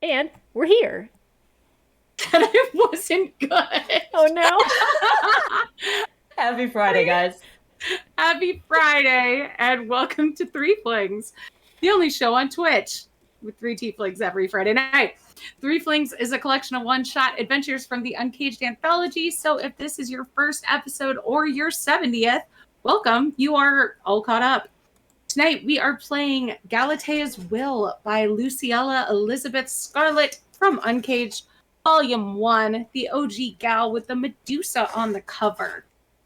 And we're here. And it wasn't good. Oh no. Happy Friday, guys. Happy Friday, and welcome to Threeflings, the only show on Twitch with three tieflings every Friday night. Threeflings is a collection of one-shot adventures from the UNCAGED Anthology, so if this is your first episode or your 70th, welcome. You are all caught up. Tonight we are playing Galateya's Will by Luciella Elizabeth Scarlett from Uncaged Volume 1, the OG gal with the Medusa on the cover.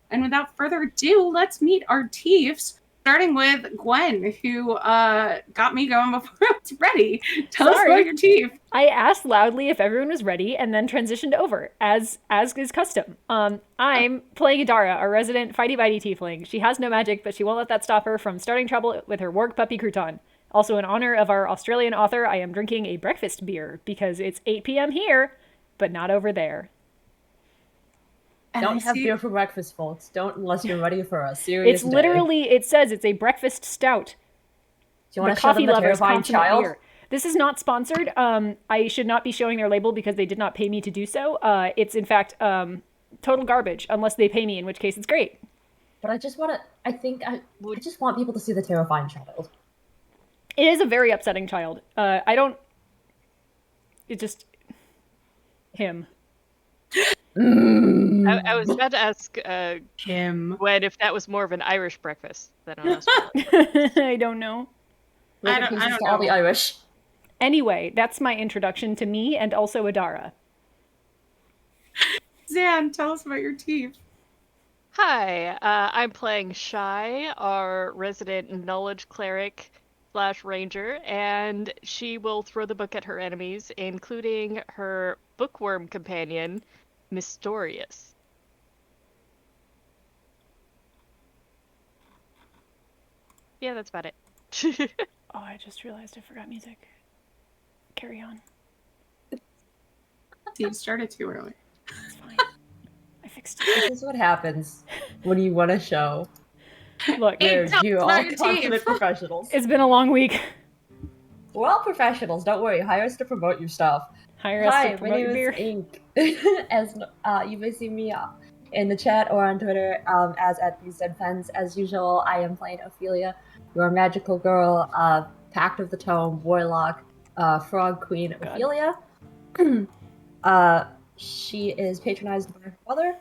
And without further ado, let's meet our Tiefs, starting with Gwen, who got me going before I was ready. Tell us about your Tief. I asked loudly if everyone was ready and then transitioned over, as is custom. I'm playing Adara, a resident fighty-bitey tiefling. She has no magic, but she won't let that stop her from starting trouble with her warg puppy Crouton. Also, in honor of our Australian author, I am drinking a breakfast beer, because it's 8 p.m. here, but not over there. Don't have beer for breakfast, folks. Don't unless you're ready for a serious It's literally, it says it's a breakfast stout. Do you want to show them the terrifying child? Beer. This is not sponsored. I should not be showing their label because they did not pay me to do so. It's in fact total garbage unless they pay me, in which case it's great. But I just want to. I just want people to see the terrifying child. It is a very upsetting child. I don't. It just him. I was about to ask him Gwen if that was more of an Irish breakfast than an Australian. I don't know. I don't know. All the Irish. Anyway, that's my introduction to me and also Adara. Zan, tell us about your Tief. Hi, I'm playing Shy, our resident knowledge cleric / ranger, and she will throw the book at her enemies, including her bookworm companion, Mystorious. Yeah, that's about it. Oh, I just realized I forgot music. Carry on. You started too early. It's fine. I fixed it. This is what happens when you want a show. Look, you all consummate professionals. It's been a long week. We're all professionals. Don't worry. Hire us to promote your stuff. Hire us to promote your beer. My name is Ink. As you may see me in the chat or on Twitter as at These Dead Pens. As usual, I am playing Ophelia, your magical girl, Pact of the Tome, Warlock, Frog Queen Ophelia. She is patronized by her mother,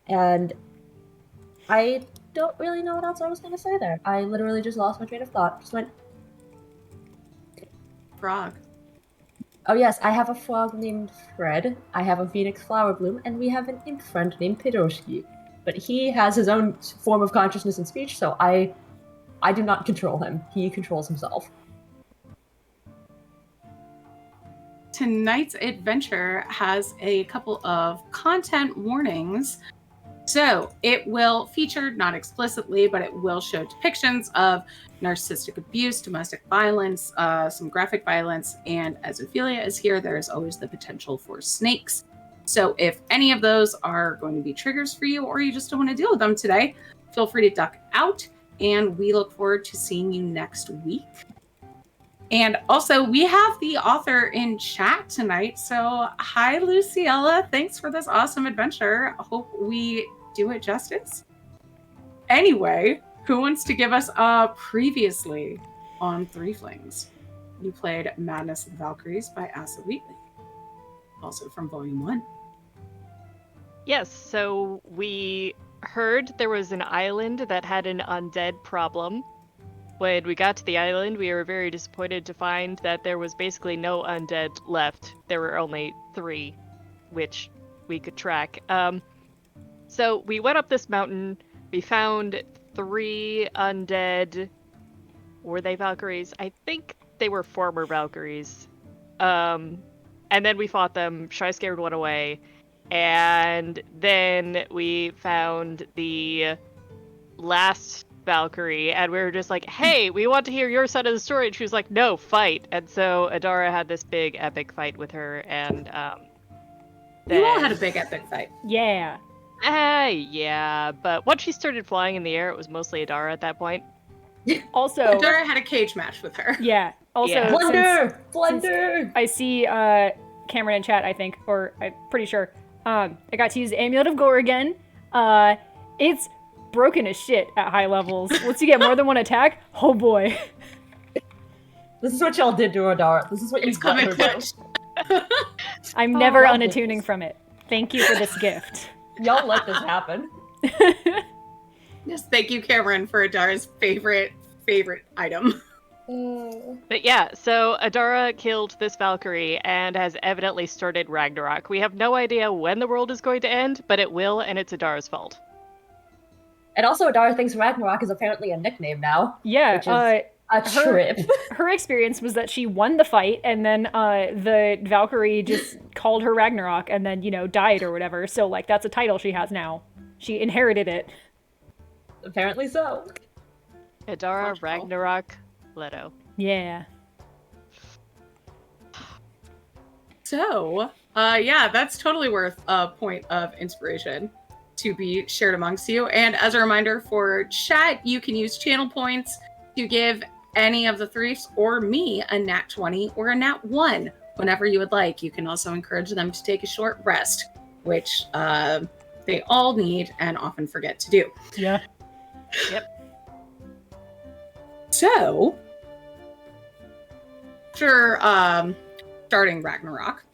and I don't really know what else I was going to say there. I literally just lost my train of thought. Just went... Frog. Oh yes, I have a frog named Fred, I have a phoenix flower bloom, and we have an imp friend named Piroshki. But he has his own form of consciousness and speech, so I do not control him. He controls himself. Tonight's adventure has a couple of content warnings. So it will feature, not explicitly, but it will show depictions of narcissistic abuse, domestic violence, some graphic violence, and as Ophelia is here, there is always the potential for snakes. So if any of those are going to be triggers for you, or you just don't want to deal with them today, feel free to duck out, and we look forward to seeing you next week. And also, we have the author in chat tonight. So, hi, Luciella. Thanks for this awesome adventure. I hope we do it justice. Anyway, who wants to give us a previously on Threeflings? You played Madness of the Valkyries by Asa Wheatley, also from Volume 1. Yes, so we heard there was an island that had an undead problem. When we got to the island, we were very disappointed to find that there was basically no undead left. There were only 3, which we could track. So we went up this mountain, we found 3 undead... Were they Valkyries? I think they were former Valkyries. And then we fought them, Shy scared one away, and then we found the last Valkyrie, and we were just like, hey, we want to hear your side of the story, and she was like, no, fight. And so Adara had this big epic fight with her, and you all had a big epic fight. Yeah. Yeah, but once she started flying in the air, it was mostly Adara at that point. Also, Adara had a cage match with her. yeah. Also, Yeah. Blunder! since Blunder! I see Cameron in chat, I think, or I'm pretty sure. I got to use the Amulet of Gore again. It's broken as shit at high levels. Once you get more than one attack, oh boy. This is what y'all did to Adara. This is what you It's let coming her clutch. do. I'm Oh, never love unattuning this. from it. Thank you for this gift. Y'all let this happen. Yes, thank you, Cameron, for Adara's favorite item. But yeah, so Adara killed this Valkyrie and has evidently started Ragnarok. We have no idea when the world is going to end, but it will, and it's Adara's fault. And also, Adara thinks Ragnarok is apparently a nickname now. Yeah, Which is a trip. her experience was that she won the fight, and then the Valkyrie just called her Ragnarok, and then, died or whatever. So, like, that's a title she has now. She inherited it. Apparently so. Adara, Logical. Ragnarok, Leto. Yeah. So, yeah, that's totally worth a point of inspiration to be shared amongst you. And as a reminder for chat, you can use channel points to give any of the Threefs or me a nat 20 or a nat 1 whenever you would like. You can also encourage them to take a short rest, which they all need and often forget to do. Yeah. So, after starting Ragnarok,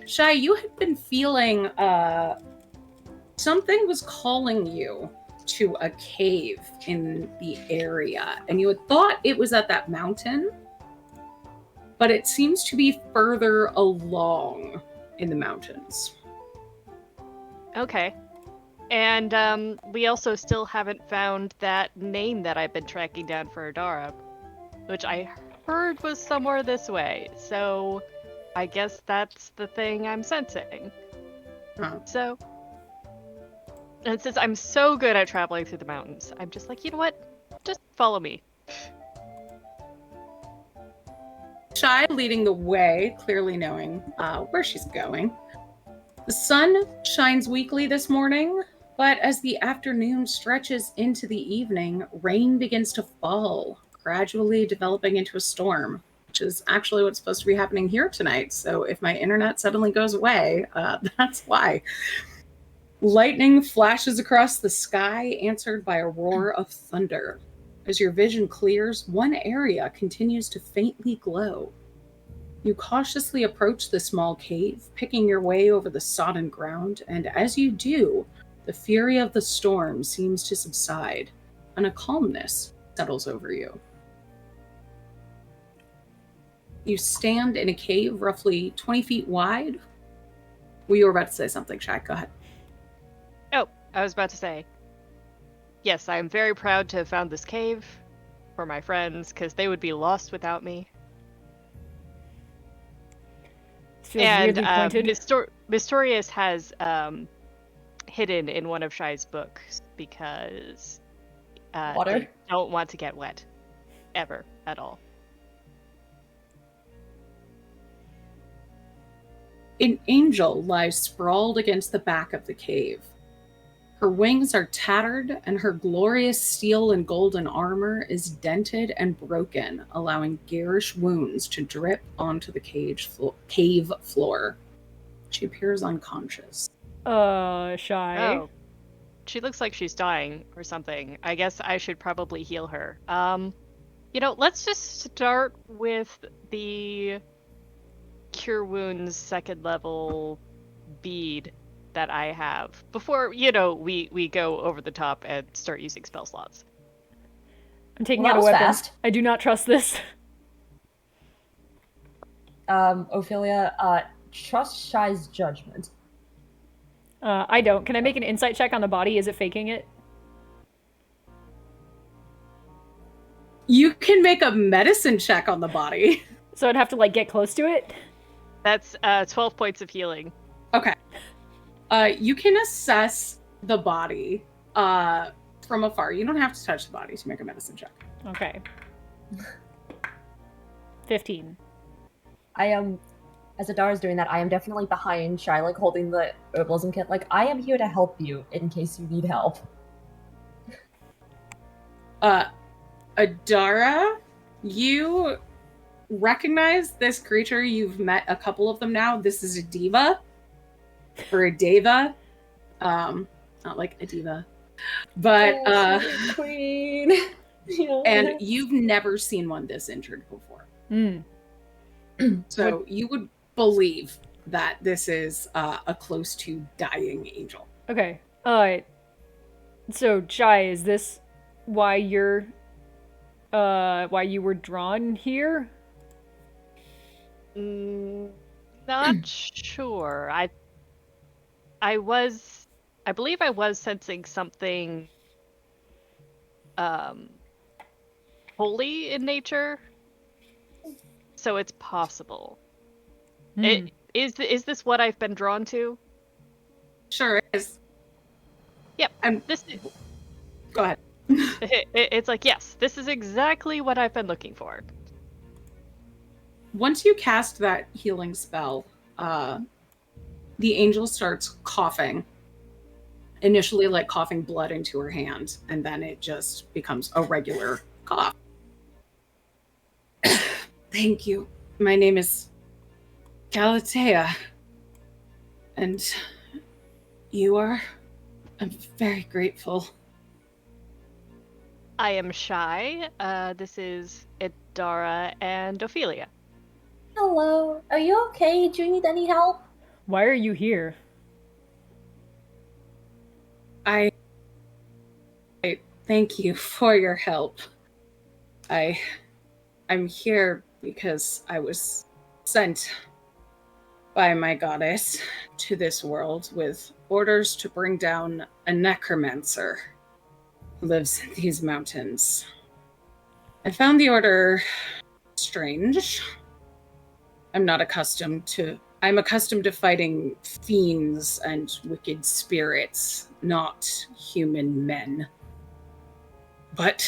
Shai, you had been feeling something was calling you to a cave in the area, and you had thought it was at that mountain, but it seems to be further along in the mountains. Okay. And we also still haven't found that name that I've been tracking down for Adara, which I heard was somewhere this way. So I guess that's the thing I'm sensing. Huh. So, and since I'm so good at traveling through the mountains, I'm just like, you know what? Just follow me. Shai leading the way, clearly knowing where she's going. The sun shines weakly this morning, but as the afternoon stretches into the evening, rain begins to fall, gradually developing into a storm, which is actually what's supposed to be happening here tonight. So if my internet suddenly goes away, that's why. Lightning flashes across the sky, answered by a roar of thunder. As your vision clears, one area continues to faintly glow. You cautiously approach the small cave, picking your way over the sodden ground, and as you do, the fury of the storm seems to subside, and a calmness settles over you. You stand in a cave roughly 20 feet wide. Well, you were about to say something, Shaq. Go ahead. Oh, I was about to say, yes, I am very proud to have found this cave for my friends, because they would be lost without me. Feels And weirdly pointed. Mystorious has hidden in one of Shai's books because Water? they don't want to get wet. Ever. At all. An angel lies sprawled against the back of the cave. Her wings are tattered, and her glorious steel and golden armor is dented and broken, allowing garish wounds to drip onto the cave floor. She appears unconscious. Shy. Oh. She looks like she's dying or something. I guess I should probably heal her. Let's just start with the Cure Wounds 2nd level bead that I have before, we go over the top and start using spell slots. I'm taking Well, out a that was weapon. fast. I do not trust this. Ophelia, trust Shai's judgment. I don't. Can I make an insight check on the body? Is it faking it? You can make a medicine check on the body. So I'd have to, get close to it? That's 12 points of healing. Okay. You can assess the body from afar. You don't have to touch the body to make a medicine check. Okay. 15. I am, as Adara's doing that, I am definitely behind Shai, holding the herbalism kit. I am here to help you in case you need help. Adara, you recognize this creature. You've met a couple of them now. This is a diva. Or a deva. Not like a diva. But sweet queen. Yeah. and you've never seen one this injured before. So you would believe that this is a close to dying angel. Okay. So Jai, is this why you were drawn here? Not sure. I believe I was sensing something holy in nature. So it's possible. Is this what I've been drawn to? Sure is. Yep. This. Go ahead. It's like, yes, this is exactly what I've been looking for. Once you cast that healing spell, the angel starts coughing. Initially, like coughing blood into her hand, and then it just becomes a regular cough. Thank you. My name is Galateya. And you are? I'm very grateful. I am Shy. This is Idara and Ophelia. Hello. Are you okay? Do you need any help? Why are you here? I thank you for your help. I'm here because I was sent by my goddess to this world with orders to bring down a necromancer who lives in these mountains. I found the order strange. I'm accustomed to fighting fiends and wicked spirits, not human men. But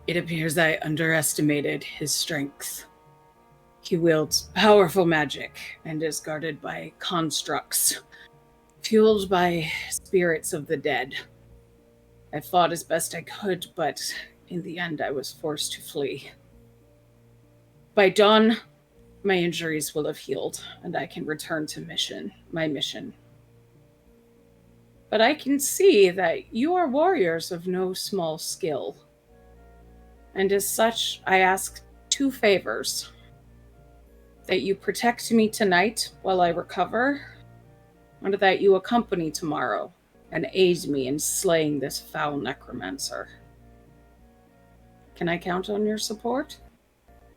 it appears I underestimated his strength. He wields powerful magic and is guarded by constructs, fueled by spirits of the dead. I fought as best I could, but in the end I was forced to flee. By dawn, my injuries will have healed, and I can return to my mission. But I can see that you are warriors of no small skill. And as such, I ask 2 favors. That you protect me tonight while I recover, and that you accompany tomorrow and aid me in slaying this foul necromancer. Can I count on your support?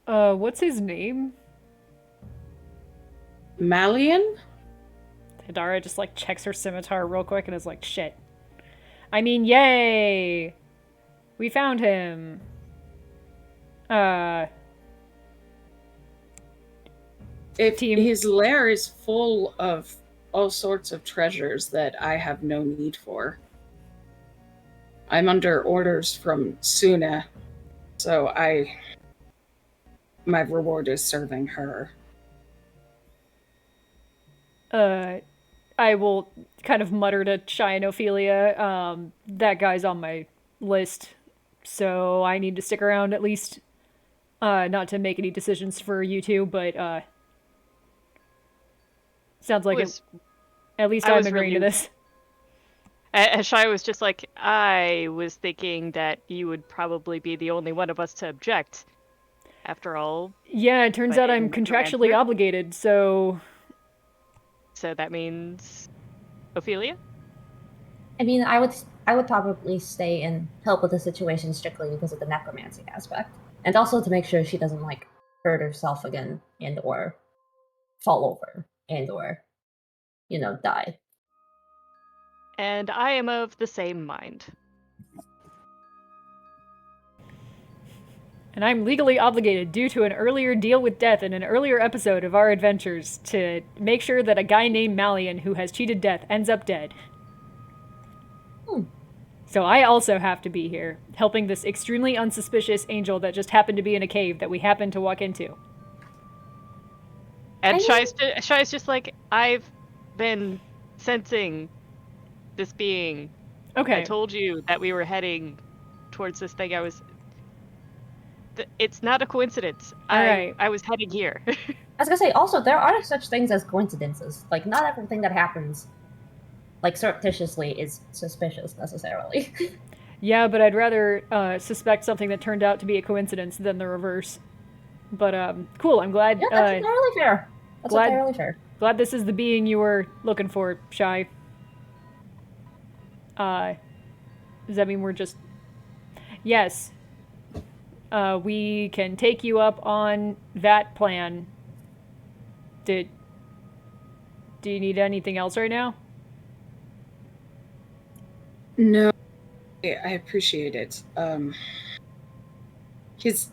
What's his name? Malian? Hidara just like checks her scimitar real quick and is like, shit. I mean, yay! We found him. His lair is full of all sorts of treasures that I have no need for. I'm under orders from Suna, so my reward is serving her. I will kind of mutter to Shy and Ophelia, that guy's on my list, so I need to stick around at least, not to make any decisions for you two, but, sounds like at least I'm agreeing to this. And Shy was just like, I was thinking that you would probably be the only one of us to object, after all. Yeah, it turns out I'm contractually obligated, so... So that means Ophelia? I mean, I would probably stay and help with the situation strictly because of the necromancy aspect. And also to make sure she doesn't, like, hurt herself again and or fall over and or, die. And I am of the same mind. And I'm legally obligated due to an earlier deal with death in an earlier episode of our adventures to make sure that a guy named Malian who has cheated death ends up dead. So I also have to be here, helping this extremely unsuspicious angel that just happened to be in a cave that we happened to walk into. And Shy's just like, I've been sensing this being. Okay. I told you that we were heading towards this thing. It's not a coincidence. Alright. I was heading here. I was gonna say, also, there are such things as coincidences. Like, not everything that happens, like, surreptitiously is suspicious, necessarily. Yeah, but I'd rather suspect something that turned out to be a coincidence than the reverse. But cool. I'm glad. Yeah, that's entirely fair. That's glad- entirely fair. Glad this is the being you were looking for, Shy. Does that mean we're just... Yes. We can take you up on that plan. Do you need anything else right now? No, I appreciate it. His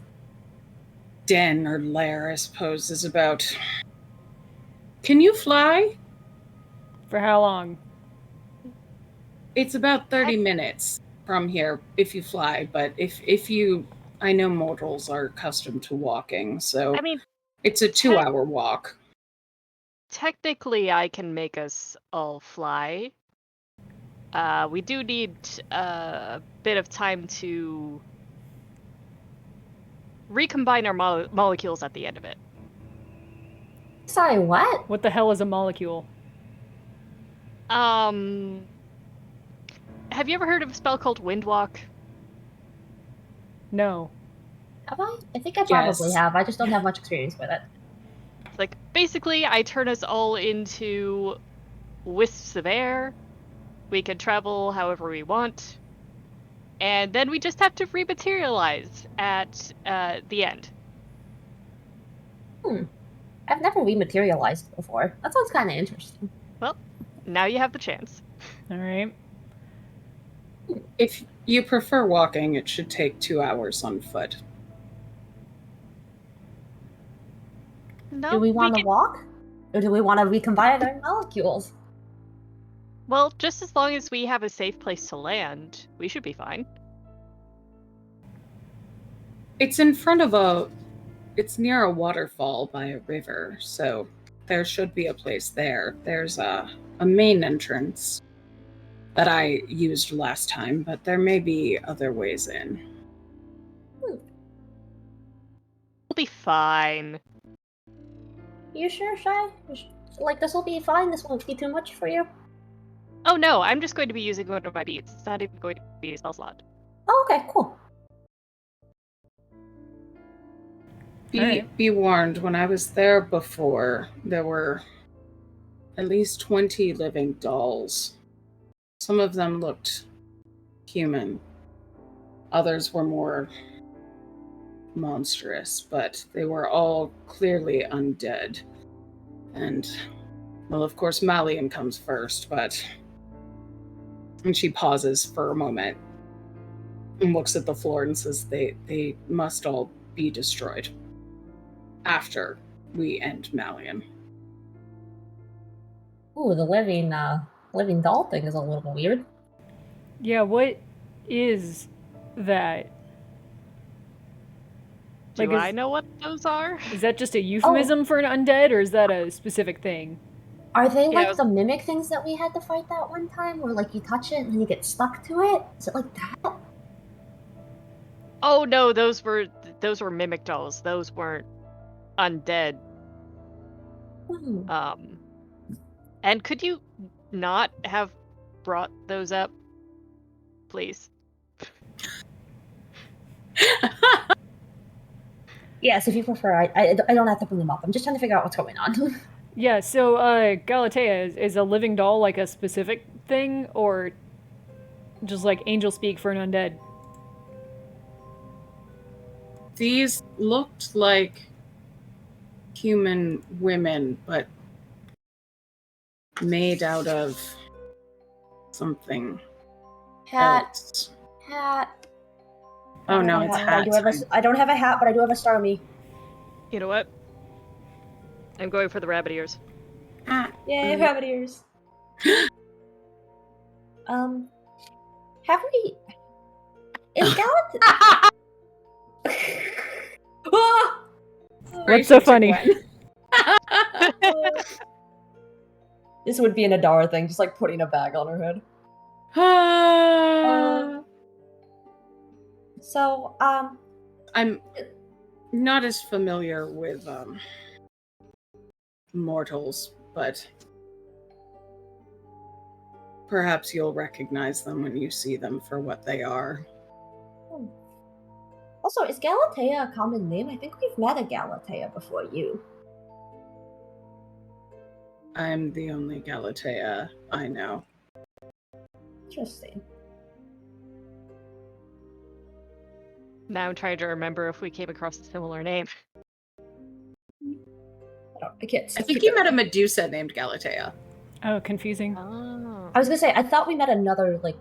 den or lair, I suppose, is about... Can you fly? For how long? It's about 30 minutes from here if you fly, but if you... I know mortals are accustomed to walking, so I mean, it's a 2-hour walk. technically, I can make us all fly. We do need a bit of time to recombine our molecules at the end of it. Sorry, what? What the hell is a molecule? Have you ever heard of a spell called Windwalk? No. Have I? I think I probably Yes. have. I just don't have much experience with it. Like, basically, I turn us all into wisps of air. We can travel however we want. And then we just have to rematerialize at the end. I've never rematerialized before. That sounds kind of interesting. Well, now you have the chance. Alright. If you prefer walking, it should take 2 hours on foot. No, Do we want to can... walk? Or do we want to recombine our molecules? Well, just as long as we have a safe place to land, we should be fine. It's in front of a... It's near a waterfall by a river, so there should be a place there. There's a main entrance that I used last time, but there may be other ways in. We'll be fine. You sure, Shy? Like, this will be fine? This won't be too much for you? Oh no, I'm just going to be using one of my beads. It's not even going to be a spell slot. Oh, okay, cool. Be warned, when I was there before, there were at least 20 living dolls. Some of them looked human. Others were more monstrous, but they were all clearly undead. And, well, of course, Malian comes first, but... And she pauses for a moment and looks at the floor and says they must all be destroyed after we end Malian. Ooh, the living doll thing is a little weird. Yeah, what is that? Do Like, I know what those are? Is that just a euphemism for an undead, or is that a specific thing? Are they Yeah, like the mimic things that we had to fight that one time, where like you touch it and then you get stuck to it? Is it like that? Oh no, those were mimic dolls. Those weren't undead. Hmm. And could you not have brought those up, please? Yes, if you prefer, I don't have to bring them up. I'm just trying to figure out what's going on. Yeah, so Galateya, is a living doll like a specific thing, or just like angel speak for an undead? These looked like human women, but made out of something else. Hat. Oh no, it's hat. I don't have a hat, but I do have a star on me. You know what? I'm going for the rabbit ears. Yay, rabbit ears. Have we... Is Galateya... What's so funny? This would be an Adara thing, just like putting a bag on her head. So, I'm not as familiar with mortals, but perhaps you'll recognize them when you see them for what they are. also, is Galateya a common name? I think we've met a Galateya before you. I'm the only Galateya I know. Interesting. Now I'm trying to remember if we came across a similar name. I can't. I think you met a Medusa named Galateya. Oh, confusing. Oh. I was gonna say, I thought we met another, like,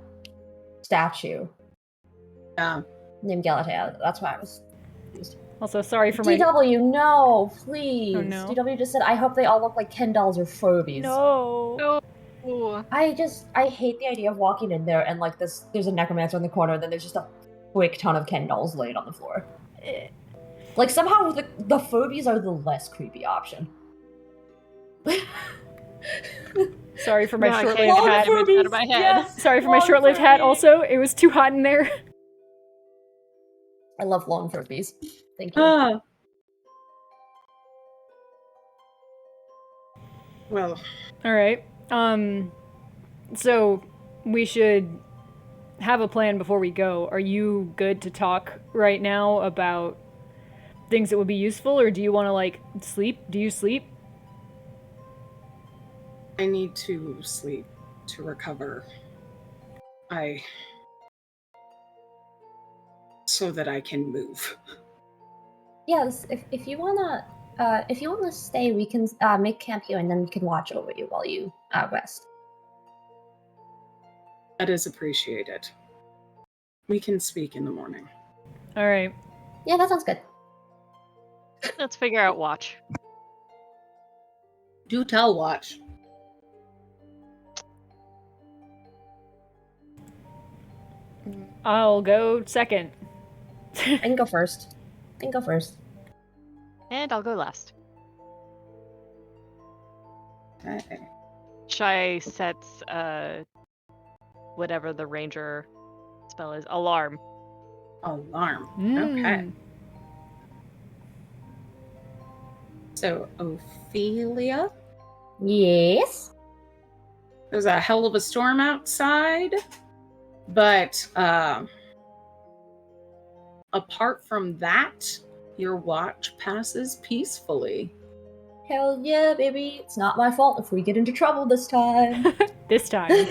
statue Yeah. named Galateya. That's why I was confused. Also, sorry for my... DW, no, please. Oh, no. DW just said, I hope they all look like Ken dolls or Furbies. No. No. I hate the idea of walking in there and, like, there's a necromancer in the corner and then there's just a quick ton of Ken dolls laid on the floor. Like, somehow the Furbies are the less creepy option. Sorry for my No, I short-lived can't hat. get it out of my head. Yes, Sorry for my long short-lived hat Furby. also. It was too hot in there. I love long Furbies. Thank you. Well, All right. So we should have a plan before we go. Are you good to talk right now about things that would be useful, or do you want to, like, sleep? Do you sleep? I need to sleep to recover. So that I can move. Yes, if you wanna stay, we can make camp here and then we can watch over you while you rest. That is appreciated. We can speak in the morning. All right. Yeah, that sounds good. Let's figure out watch. Do tell, watch. I'll go second. I can go first. And I'll go last. Okay. Shy sets whatever the ranger spell is. Alarm. Alarm. Mm. Okay. So, Ophelia? Yes. There's a hell of a storm outside, but apart from that, your watch passes peacefully. Hell yeah, baby. It's not my fault if we get into trouble this time. This time.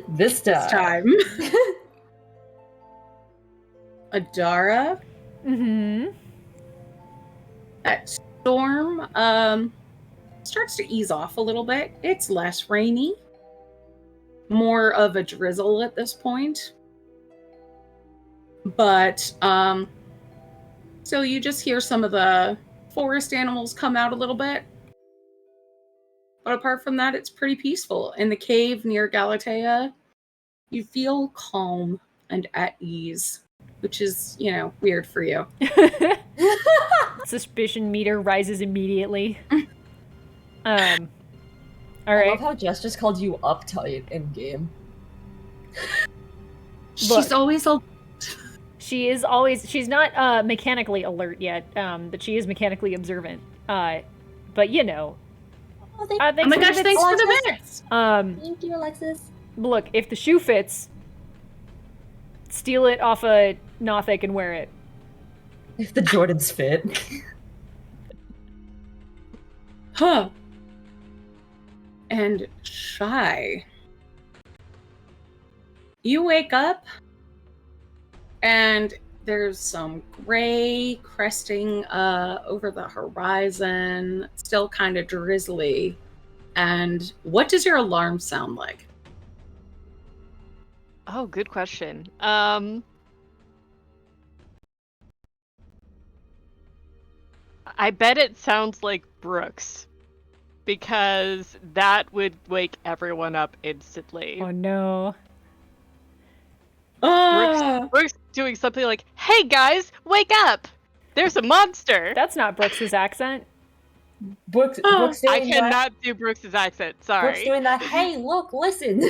This This time. Adara, Mm-hmm. that storm starts to ease off a little bit. It's less rainy, more of a drizzle at this point. But so you just hear some of the forest animals come out a little bit. But apart from that, it's pretty peaceful. In the cave near Galateya, you feel calm and at ease, which is, weird for you. Suspicion meter rises immediately. All I right. love how Jess just called you uptight in game. She's always She's not mechanically alert yet, but she is mechanically observant. But Oh, oh my gosh, thanks for the Alexis. bits. Thank you, Alexis. Look, if the shoe fits, steal it off a Nothic and wear it. If the Jordans fit. Huh. And Shy. You wake up and there's some gray cresting over the horizon, still kind of drizzly. And what does your alarm sound like? Oh, good question. I bet it sounds like Brooks, because that would wake everyone up instantly. Oh no. Brooks doing something like, "Hey guys, wake up! There's a monster!" That's not Brooks's accent. Brooks I doing that. cannot do Brooks's accent. Brooks Sorry. doing that. Hey, look, listen.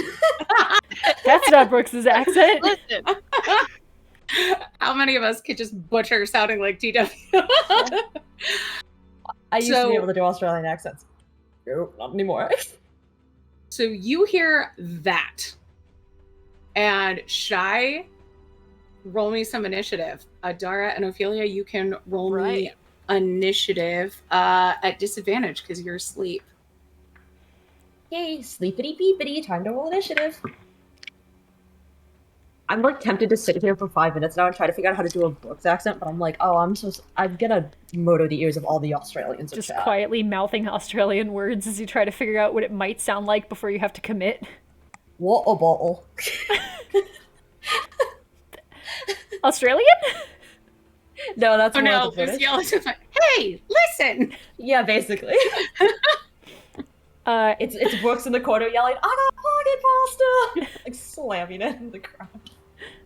That's not Brooks's accent. Listen, How many of us could just butcher sounding like TW? I used to So- be able to do Australian accents. Nope, not anymore. So you hear that. And Shy, roll me some initiative. Dara and Ophelia, you can roll me Right. initiative at disadvantage because you're asleep. Yay, sleepity beepity, time to roll initiative. I'm like tempted to sit here for 5 minutes now and try to figure out how to do a Brooks accent, but I'm like, oh, I'm gonna murder the ears of all the Australians in Just chat. quietly mouthing Australian words as you try to figure out what it might sound like before you have to commit. What a bottle. Australian? No, that's Oh more no, the British. Lucy Ellis is like, hey, listen! Yeah, basically. It's Brooks in the corner yelling, I got pocket pasta! Like slamming it in the ground.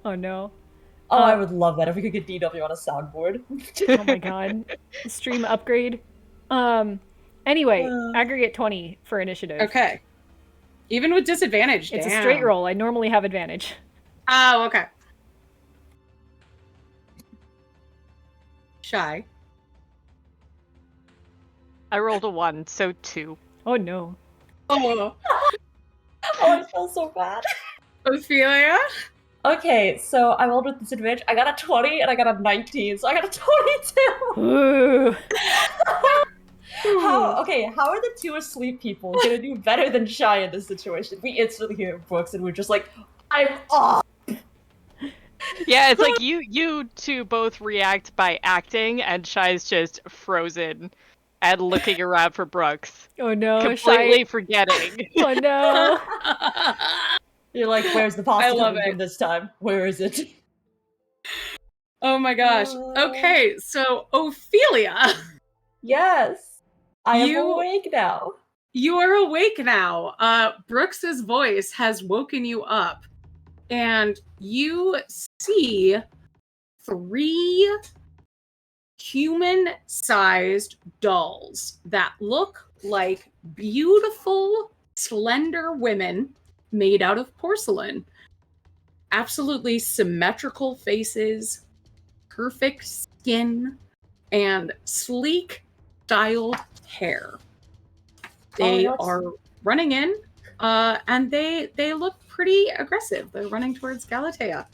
Oh no. Oh, I would love that if we could get DW on a soundboard. Oh my god. Stream upgrade. Anyway, aggregate 20 for initiative. Okay. Even with disadvantage, It's damn. a straight roll. I normally have advantage. Oh, okay. Shy. I rolled a 1, so 2. Oh no. Oh, Oh, I feel so bad. Ophelia? Okay, so I rolled with disadvantage. I got a 20 and I got a 19, so I got a 22! Ooh. How are the two asleep people gonna do better than Shy in this situation? We instantly hear Brooks and we're just like, I'm off! Yeah, it's like you two both react by acting, and Shy's just frozen and looking around for Brooks, Oh no. completely Shy. forgetting. Oh no. You're like, where's the pasta I love coming it. from this time? Where is it? Oh my gosh. Okay, so Ophelia, Yes! I am You- awake now. you are awake now. Brooks's voice has woken you up, and you see 3 human-sized dolls that look like beautiful, slender women made out of porcelain. Absolutely symmetrical faces, perfect skin, and sleek, styled hair. They that's- are running in, and they look pretty aggressive. They're running towards Galateya.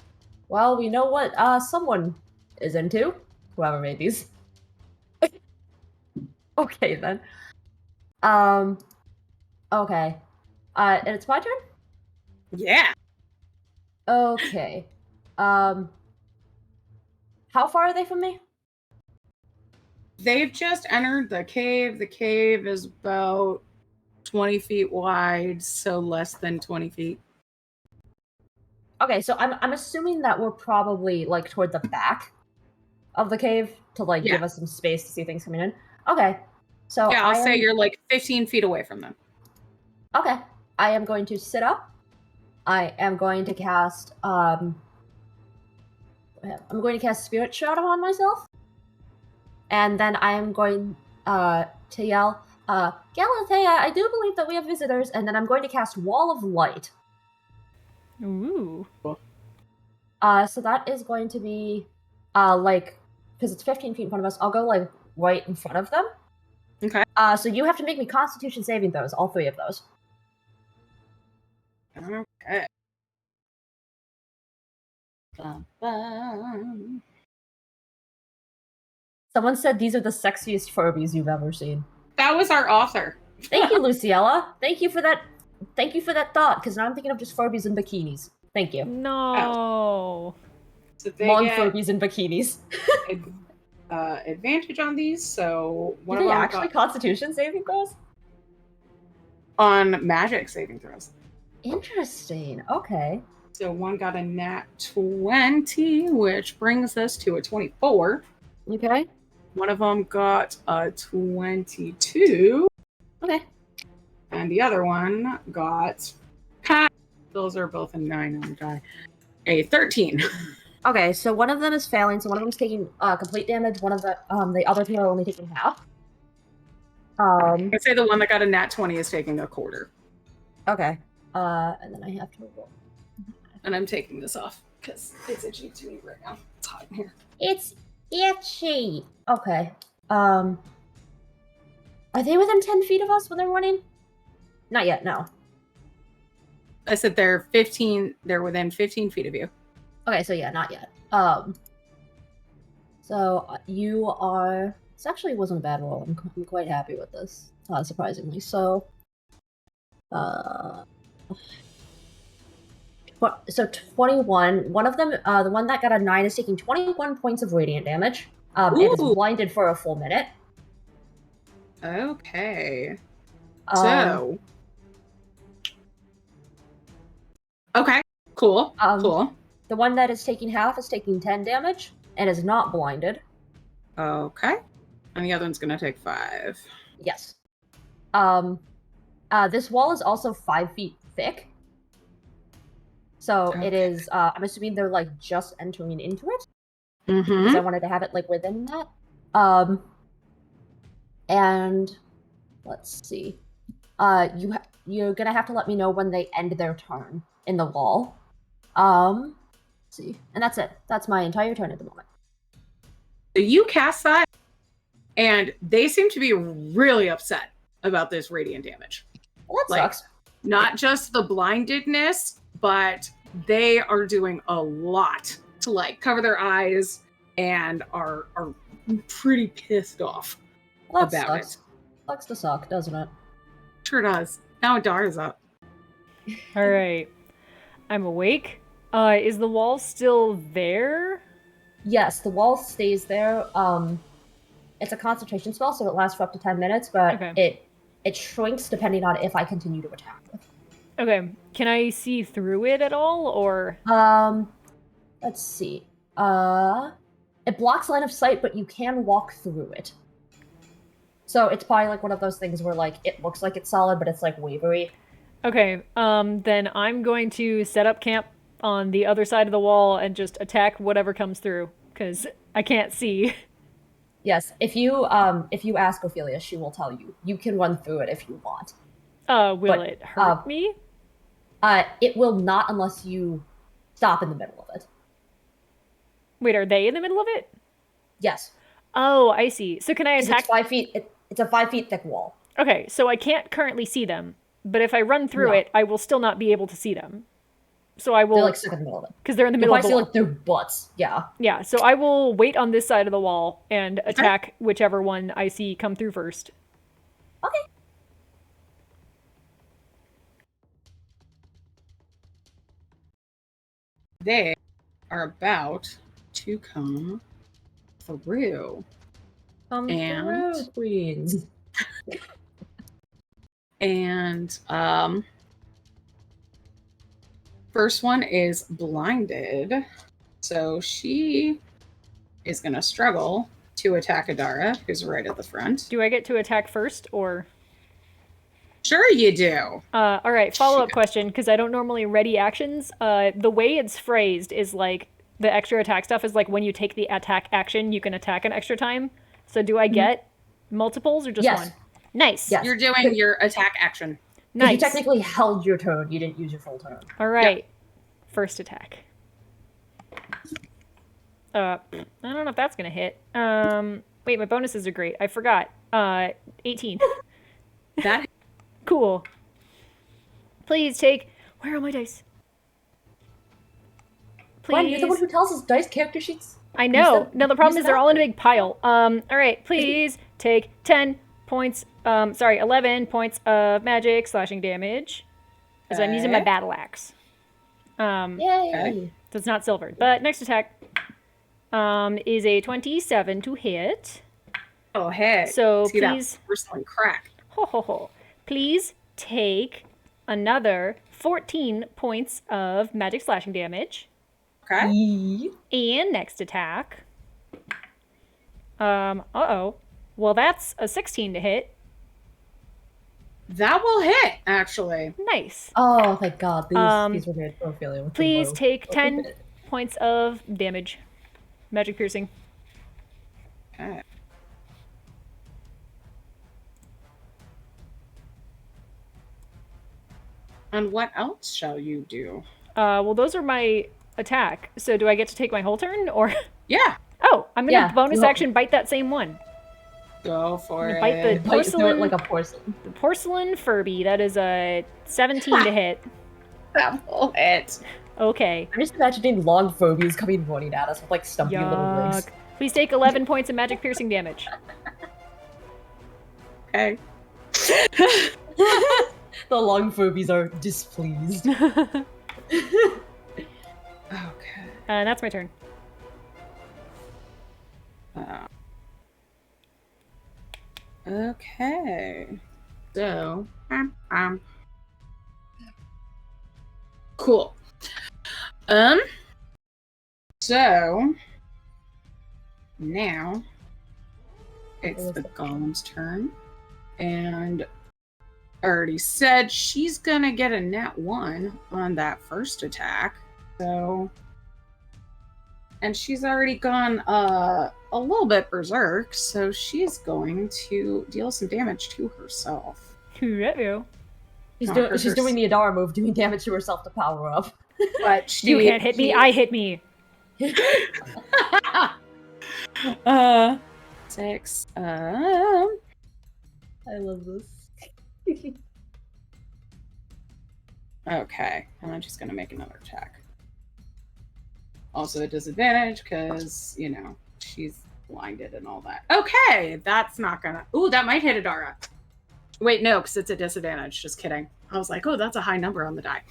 Well, we know what someone is into. Whoever made these. Okay then. Okay. And it's my turn? Yeah. Okay. How far are they from me? They've just entered the cave. The cave is about 20 feet wide, so less than 20 feet. Okay, so I'm assuming that we're probably like toward the back of the cave to like Yeah. give us some space to see things coming in. Okay. So Yeah, I'll I say am- you're like 15 feet away from them. Okay. I am going to sit up. I am going to cast I'm going to cast Spirit Shadow on myself. And then I am going to yell, Galateya, I do believe that we have visitors, and then I'm going to cast Wall of Light. Ooh. So that is going to be like, because it's 15 feet in front of us, I'll go like right in front of them. Okay. So you have to make me Constitution saving throws, all 3 of those. Okay. Bum, bum. Someone said these are the sexiest Furbies you've ever seen. That was our author. Thank you, Luciella. Thank you for that. Thank you for that thought, because now I'm thinking of just Furbies in bikinis. Thank you. No. So they Long get Furbies in bikinis. advantage on these. So one Do of they them actually Constitution saving throws? on magic saving throws. Interesting. Okay. So one got a nat 20, which brings us to a 24. Okay. One of them got a 22, Okay. and the other one got those are both a 9 on the die. A 13. Okay, so one of them is failing, so one of them's taking complete damage, one of the other 2 are only taking half. I'd say the one that got a nat 20 is taking a quarter. Okay. And then I have to roll. And I'm taking this off because it's itchy to me right now. It's hot in here. It's itchy. Okay. Are they within 10 feet of us when they're running? Not yet, no. I said they're within 15 feet of you. Okay, so yeah, not yet. So you are. This actually wasn't a bad roll. I'm quite happy with this, surprisingly. So, so 21. One of them, the one that got a 9, is taking 21 points of radiant damage. It is Ooh. blinded for a full minute. Okay. So. Okay. Cool. Cool. The one that is taking half is taking 10 damage and is not blinded. Okay. And the other one's gonna take 5. Yes. This wall is also 5 feet thick. So Okay. it is, I'm assuming they're like just entering into it. Mm-hmm. Because I wanted to have it like within that. And let's see. You're gonna have to let me know when they end their turn in the wall. Let's see. And that's it. That's my entire turn at the moment. So you cast that, and they seem to be really upset about this radiant damage. Well, that sucks. Not just the blindedness, but they are doing a lot to like cover their eyes and are pretty pissed off about it. Sucks to suck, doesn't it? Sure does. Now Adara's up. All right. I'm awake. Is the wall still there? Yes, the wall stays there. It's a concentration spell, so it lasts for up to 10 minutes, but it shrinks depending on if I continue to attack it. Okay. Can I see through it at all, or? Let's see. It blocks line of sight, but you can walk through it. So it's probably like one of those things where like it looks like it's solid, but it's like wavery. Okay. Then I'm going to set up camp on the other side of the wall and just attack whatever comes through, because I can't see. Yes, if you ask Ophelia, she will tell you. You can run through it if you want. Will it hurt me? It will not unless you stop in the middle of it. Wait, are they in the middle of it? Yes. Oh, I see. So can I attack? It's 5 feet. It's a 5 feet thick wall. Okay, so I can't currently see them, but if I run through it, I will still not be able to see them. So I will. They're like stuck in the middle of it. Because they're in the middle of the wall. You probably see like their butts. Yeah. Yeah. So I will wait on this side of the wall and attack whichever one I see come through first. Okay. They are about to come through. Through, queens. And first one is blinded, so she is gonna struggle to attack Adara, who's right at the front. Do I get to attack first, or? Sure you do. All right, follow-up question, because I don't normally ready actions. The way it's phrased is like the extra attack stuff is like when you take the attack action, you can attack an extra time. So do I get multiples or just one? Nice. Yes. You're doing your attack action. Nice. You technically held your turn. You didn't use your full turn. All right. Yep. First attack. I don't know if that's going to hit. Wait, my bonuses are great. I forgot. 18. That cool. Please take... Where are my dice? Please. Gwen, you're the one who tells us dice character sheets. I know. No, the problem is they're all in a big pile. All right, please take 10 points, 11 points of magic slashing damage. As I'm using my battle axe. Yay! So it's not silvered. But next attack is a 27 to hit. Oh, heck. So see please... that first one crack. Ho, ho, ho. Please take another 14 points of magic slashing damage. Okay. And next attack. Uh-oh. Well, that's a 16 to hit. That will hit, actually. Nice. Oh, thank God. These were made for Ophelia. Please take 10 points of damage. Magic piercing. Okay. And what else shall you do? Well, those are my attack. So do I get to take my whole turn, or? Yeah, Oh, I'm gonna Yeah, bonus you- action bite that same one. go for You it. bite the Bite through it porcelain, like a porcelain. the porcelain Furby. That is a 17 to hit. That will hit. Okay. I'm just imagining long phobias coming running at us with like stumpy little legs. Yuck. Please take 11 points of magic piercing damage. Okay. The long phobies are displeased. Okay. And that's my turn. Okay. So, cool. So now it's the golem's turn, and I already said she's gonna get a nat 1 on that first attack. So, and she's already gone a little bit berserk, so she's going to deal some damage to herself. Uh-oh. She's Not doing hurt she's her- doing the Adara move, doing damage to herself to power up. But she, You can't hit me, I hit me. 6. I love this. Okay, and I'm just gonna make another attack. Also a disadvantage because, you know, she's blinded and all that. Okay, that's not gonna... Ooh, that might hit Adara. Wait, no, because it's a disadvantage. Just kidding. I was like, oh, that's a high number on the die.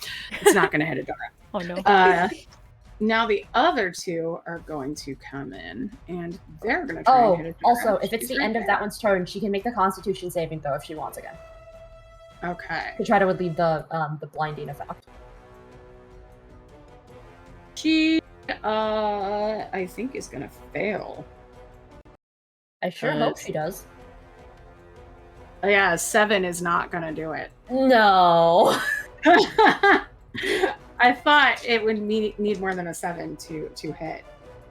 It's not gonna hit Adara. Oh no. Now the other two are going to come in, and they're gonna try and hit Adara. Also, if it's She's the right end of there. that one's turn, she can make the Constitution saving throw if she wants again Okay. to try to relieve the blinding effect. She, I think is gonna fail. I sure hope she does. Yeah, 7 is not gonna do it. No. I thought it would need more than a 7 to hit.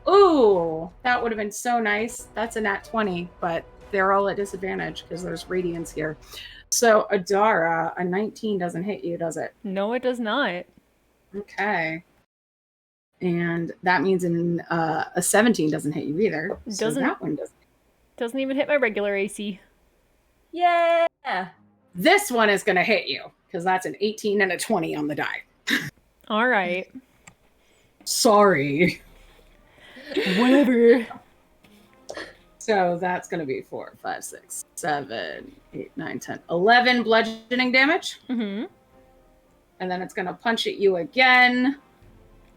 Ooh, that would have been so nice. That's a nat 20, but they're all at disadvantage because there's radiance here. So Adara, a 19 doesn't hit you, does it? No, it does not. Okay. And that means a 17 doesn't hit you either. So Doesn't- that one doesn't. Doesn't even hit my regular AC. Yeah. This one is going to hit you because that's an 18 and a 20 on the die. All right. Sorry. Whatever. So that's going to be 4, 5, 6, 7, 8, 9, 10, 11 bludgeoning damage. Mm-hmm. And then it's going to punch at you again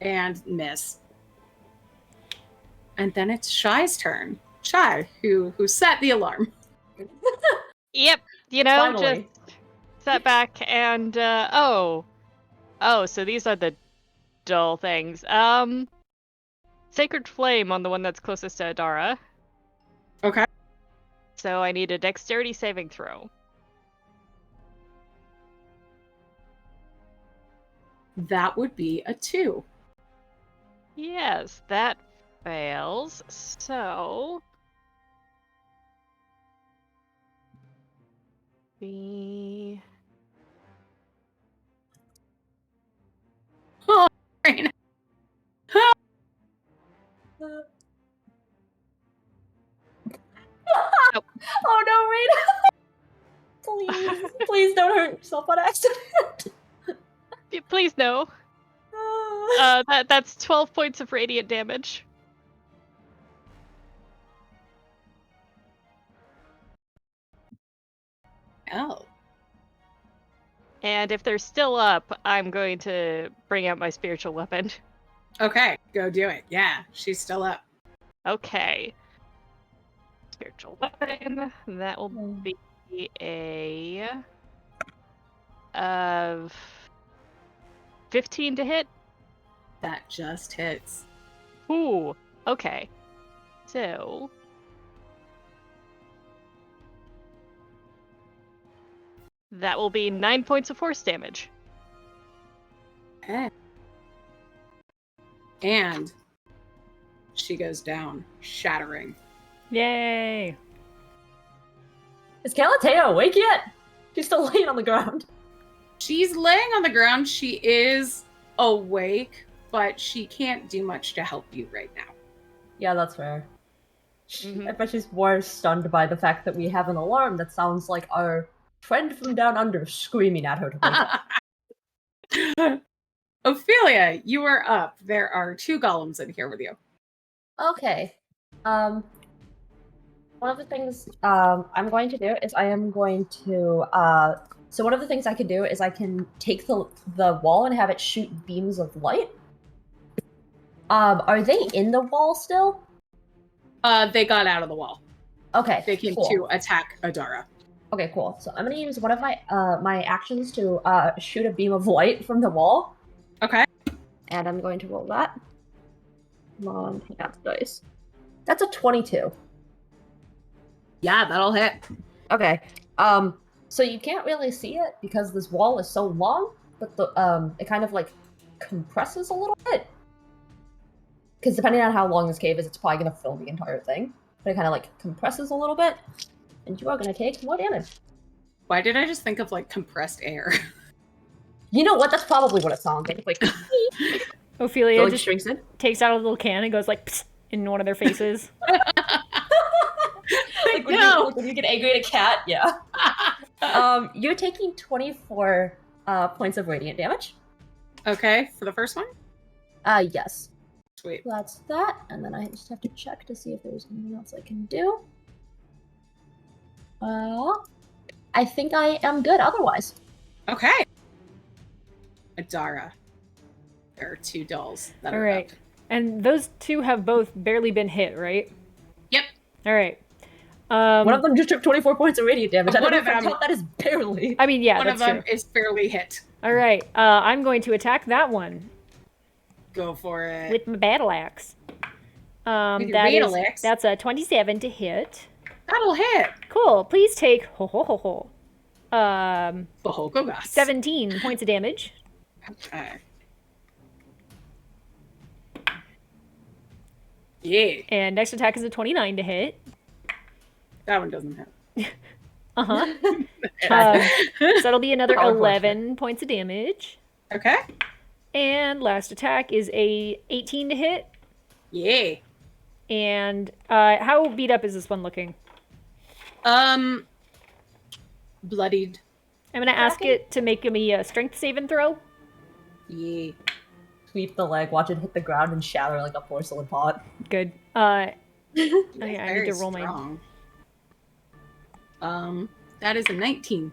and miss. And then it's Shy's turn. Shy, who set the alarm. Yep, you know, Finally. just sat back and so these are the dull things. Sacred Flame on the one that's closest to Adara. Okay. So I need a dexterity saving throw. That would be a 2. Yes, that fails. So the Oh, Raina. Oh no, Rita! Please, please don't hurt yourself on accident. please no. That's 12 points of radiant damage. Oh. And if they're still up, I'm going to bring out my spiritual weapon. Okay, go do it. Yeah, she's still up. Okay. Spiritual weapon. That will be a 15 to hit. That just hits. Ooh. Okay. So that will be 9 points of force damage. Okay. And she goes down, shattering. Yay. Is Galateya awake yet? She's still laying on the ground. She's laying on the ground. She is awake, but she can't do much to help you right now. Yeah, that's fair. Mhm. I bet she's more stunned by the fact that we have an alarm that sounds like our friend from down under screaming at her to wake up. Ophelia, you are up. There are 2 golems in here with you. Okay. One of the things I'm going to do is I am going to so one of the things I can do is I can take the wall and have it shoot beams of light. Are they in the wall still? They got out of the wall. Okay. They came cool. to attack Adara. Okay, cool. So I'm gonna use one of my my actions to shoot a beam of light from the wall. Okay. And I'm going to roll that. Come on, half dice. That's a 22. Yeah, that'll hit. Okay. So you can't really see it because this wall is so long, but the it kind of like compresses a little bit. Because depending on how long this cave is, it's probably gonna fill the entire thing. But it kind of like compresses a little bit, and you are gonna take more damage. Why did I just think of like compressed air? You know what? That's probably what it sounds like. Like Ophelia like just shrinks in. takes out a little can and goes like psst in one of their faces. Like when you get angry at a cat, yeah. You're taking 24 points of radiant damage. Okay, for the first one? Yes. Sweet. That's that, and then I just have to check to see if there's anything else I can do. I think I am good otherwise. Okay. Adara. There are 2 dolls that All are right. up. And those 2 have both barely been hit, right? Yep. All right. One of them just took 24 points of radiant damage. I don't One know of if I them- count that as barely. I mean, yeah, One of that's them true. is fairly hit. All right. I'm going to attack that one Go for it. with my battle axe. With your battle axe? That's a 27 to hit. That'll hit. Cool. Please take 17 17 points of damage. Okay. Yeah. And next attack is a 29 to hit. That one doesn't hit. Uh-huh. So that'll be another Power 11 points of damage. Okay. And last attack is a 18 to hit. Yeah. And how beat up is this one looking? Bloodied. I'm going to ask it to make me a strength saving throw. Yeah. Sweep the leg, watch it hit the ground and shatter like a porcelain pot. Good. Okay, I Very need to roll my... strong. That is a 19.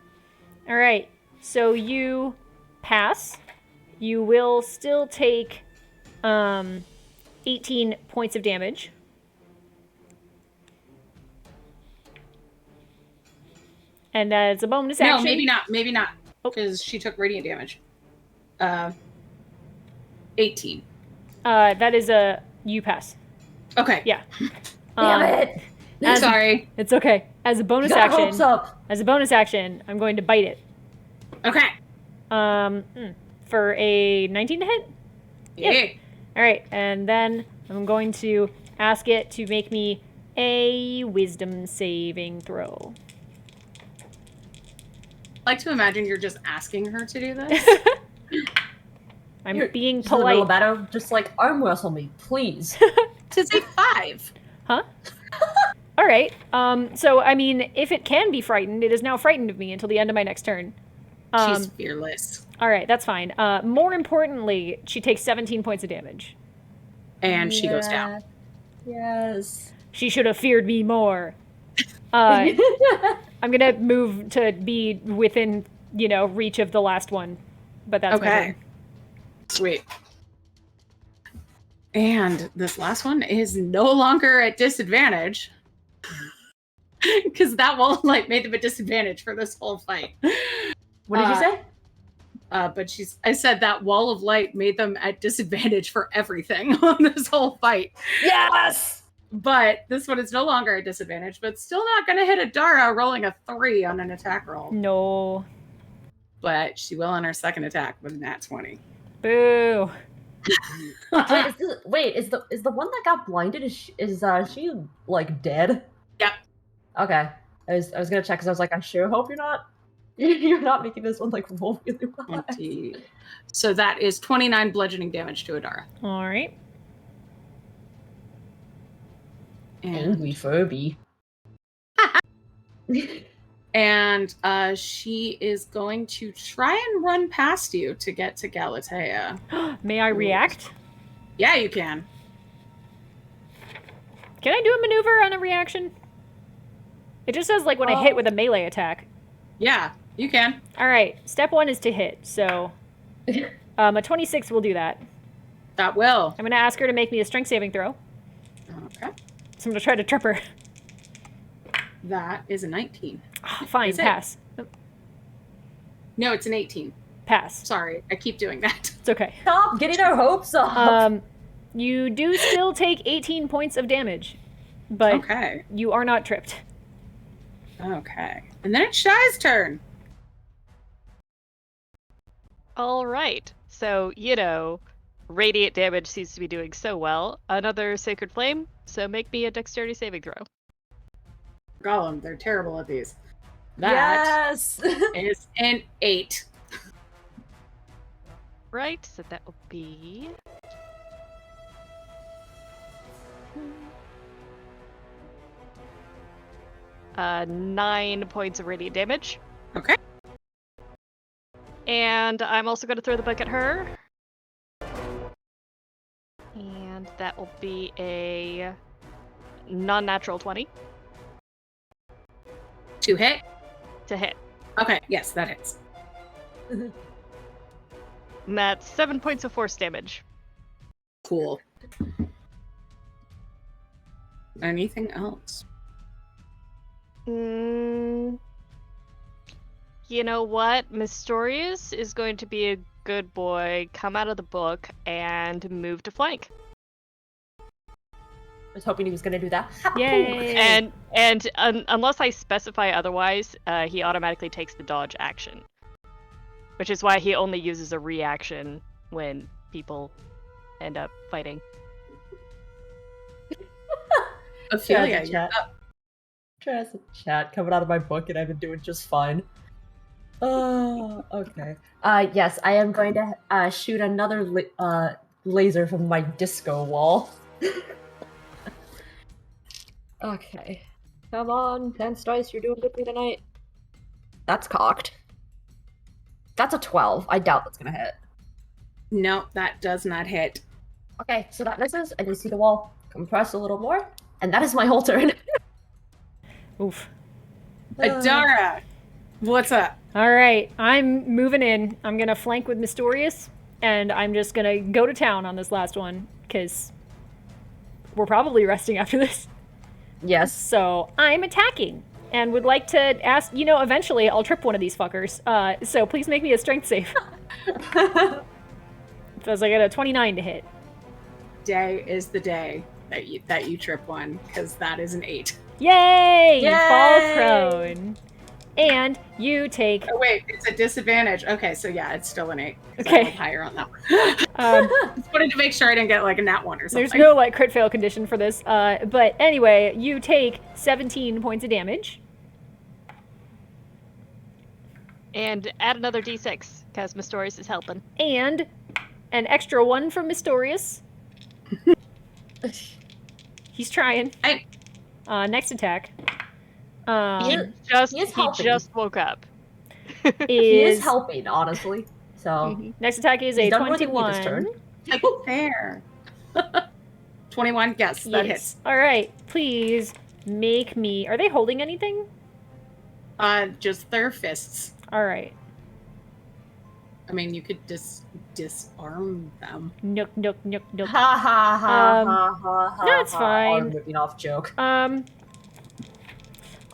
All right. So you pass. You will still take 18 points of damage. And it's a bonus action. No, maybe not. Maybe not. Oh. Because she took radiant damage. 18. That is a you pass. Okay. Yeah. Damn it! as- Sorry. It's okay. As a bonus Got hopes action, up. I'm going to bite it. Okay. For a 19 to hit. Yeah. All right, and then I'm going to ask it to make me a wisdom saving throw. I like to imagine you're just asking her to do this. I'm You're being just in the middle of polite. battle, just like arm wrestle me, please. To say 5. Huh? All right. So I mean, if it can be frightened, it is now frightened of me until the end of my next turn. She's fearless. All right, that's fine. More importantly, she takes 17 points of damage. And she goes down. Yes. She should have feared me more. I'm gonna move to be within, reach of the last one, but that's my Okay. turn. Sweet. And this last one is no longer at disadvantage. Because that wall of light made them a disadvantage for this whole fight. What did you say? But I said that wall of light made them at disadvantage for everything on this whole fight. Yes! But this one is no longer at disadvantage, but still not going to hit Adara rolling a 3 on an attack roll. No. But she will on her second attack with a nat 20. Boo. Wait, is the one that got blinded, is she like dead? Yep. Okay. I was gonna check because I was like, I sure hope you're not You're not making this one like roll really well. 20. So that is 29 bludgeoning damage to Adara. All right. Angry Furby. And she is going to try and run past you to get to Galateya. May I react? Yeah, you can. Can I do a maneuver on a reaction? It just says like when I hit with a melee attack. Yeah, you can. All right. Step 1 is to hit. So a 26 will do that. That will. I'm going to ask her to make me a strength saving throw. Okay. So I'm going to try to trip her. That is a 19. Oh, fine, Is it? pass. No, it's an 18. Pass. Sorry, I keep doing that. It's okay. Stop getting our hopes up. You do still take 18 points of damage, but Okay. you are not tripped. Okay. And then it's Shy's turn. All right. So, radiant damage seems to be doing so well. Another Sacred Flame, so make me a dexterity saving throw. Gollum, they're terrible at these. That Yes. is an 8. Right, so that will be... 9 points of radiant damage. Okay. And I'm also going to throw the book at her. And that will be a non-natural 20 To hit? to hit. Okay, yes, that hits. And that's 7 points of force damage. Cool. Anything else? You know what? Mystorious is going to be a good boy, come out of the book, and move to flank. I was hoping he was going to do that. Yay! And unless I specify otherwise, he automatically takes the dodge action. Which is why he only uses a reaction when people end up fighting. Ophelia, chat. Chat coming out of my book, and I've been doing just fine. Oh, okay. Yes, I am going to shoot another laser from my disco wall. Okay. Come on, 10 dice, you're doing good for me tonight. That's cocked. That's a 12. I doubt that's gonna hit. No, that does not hit. Okay, so that misses. I can see the wall compress a little more, and that is my whole turn. Oof. Adara, what's up? All right, I'm moving in. I'm gonna flank with Mystorious, and I'm just gonna go to town on this last one, because we're probably resting after this. Yes. So I'm attacking, and would like to ask, eventually I'll trip one of these fuckers. So please make me a strength save. Because I get a 29 to hit. Day is the day that you trip one, because that is an 8. Yay! You Yay! fall prone. And you take... Oh wait, it's a disadvantage. Okay, so yeah, it's still an 8. Okay. I rolled higher on that one. Just wanted to make sure I didn't get like a nat 1 or something. There's no crit fail condition for this. But anyway, you take 17 points of damage. And add another d6, because Mystorious is helping. And an extra 1 from Mystorious. He's trying. Next attack. He is helping. just woke up. He is helping, honestly. So Next attack is a he's done more than me 21. this turn. Like, fair. 21, yes, that hits. All right, please make me... Are they holding anything? Just their fists. All right. I mean, you could disarm them. Nook, nook, nook, nook. Ha ha ha ha ha. No, it's fine. Arm whipping off joke.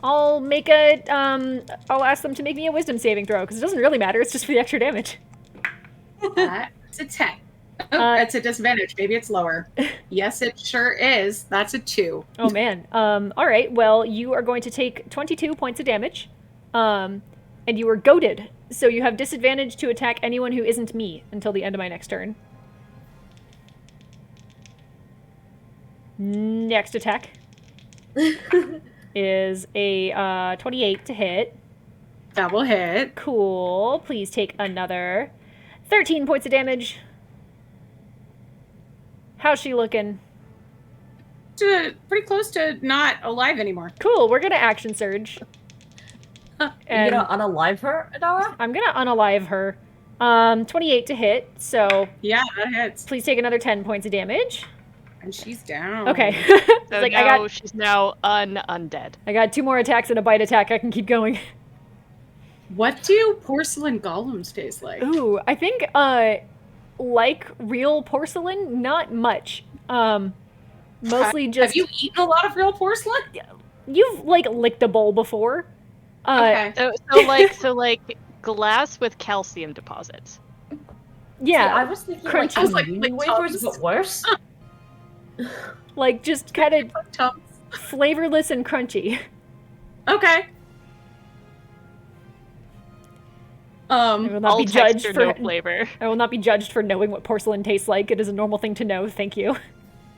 I'll make I'll ask them to make me a wisdom saving throw, because it doesn't really matter, it's just for the extra damage. That's a 10. Oh, that's a disadvantage. Maybe it's lower. Yes, it sure is. That's a 2. Oh man. All right, well, you are going to take 22 points of damage, and you are goaded, so you have disadvantage to attack anyone who isn't me until the end of my next turn. Next attack is a 28 to hit. That will hit. Cool. Please take another 13 points of damage. How's she looking? Pretty close to not alive anymore. Cool. We're gonna action surge. You're And gonna unalive her, Adara? I'm gonna unalive her. 28 to hit. So Yeah, that hits. please take another 10 points of damage. And she's down. Okay. It's So like now she's now undead. I got 2 more attacks and a bite attack. I can keep going. What do porcelain golems taste like? Ooh, I think like real porcelain, not much. Mostly just Have you eaten a lot of real porcelain? you've like licked a bowl before. Okay. So like glass with calcium deposits. Yeah, See, I was thinking crunchy. like, I was like, Union like wafers, Tums. but worse. like just kind of Tums. flavorless and crunchy. Okay. I will not All be judged texture, for no flavor. I will not be judged for knowing what porcelain tastes like. It is a normal thing to know. Thank you.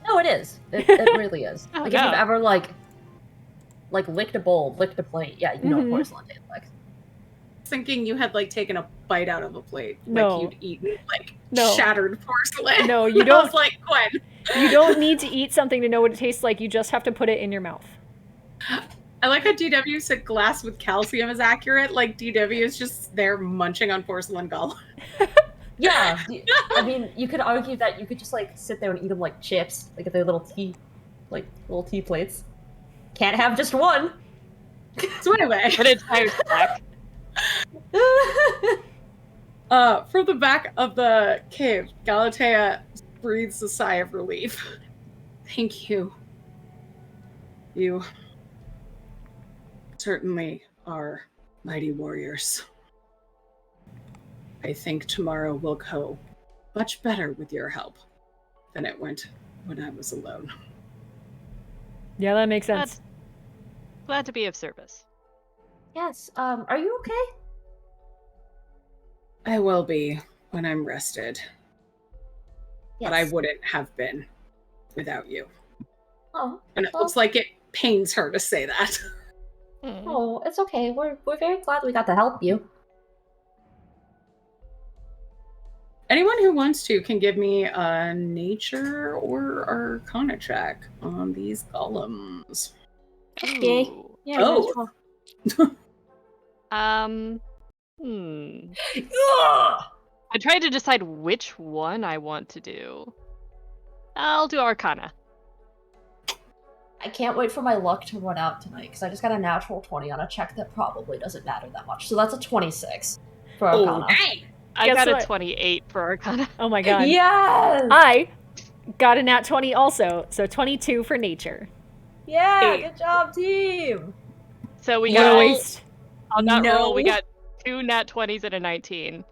No, it is. It really is. Oh, Like no. if you've ever like licked a bowl, licked a plate, yeah, you know what porcelain tastes like. Thinking you had like taken a bite out of a plate. No. Like you'd eaten like No. shattered porcelain. No, you I don't. was like, Gwen. You don't need to eat something to know what it tastes like. You just have to put it in your mouth. I like how DW said glass with calcium is accurate. Like DW is just there munching on porcelain golem. Yeah, I mean, you could argue that you could just like sit there and eat them like chips, like if they're little tea plates. Can't have just one. So anyway, An entire stack. from the back of the cave, Galateya breathes a sigh of relief. Thank you. You certainly are mighty warriors. I think tomorrow will go much better with your help than it went when I was alone. Yeah, that makes sense. Glad to be of service. Yes. Are you okay? I will be when I'm rested, but I wouldn't have been without you. Oh, And it well, looks like it pains her to say that. oh, it's okay. We're very glad we got to help you. Anyone who wants to can give me a nature or arcana check on these golems. Okay. Ooh. Yeah. Oh. I tried to decide which one I want to do. I'll do Arcana. I can't wait for my luck to run out tonight because I just got a natural 20 on a check that probably doesn't matter that much. So that's a 26 for Arcana. dang! I Guess got what? a 28 for Arcana. Oh my god. Yes! I got a nat 20 also, so 22 for nature. Yeah, good job, team! So we What a got waste. on that No. roll, we got 2 nat 20s and a 19.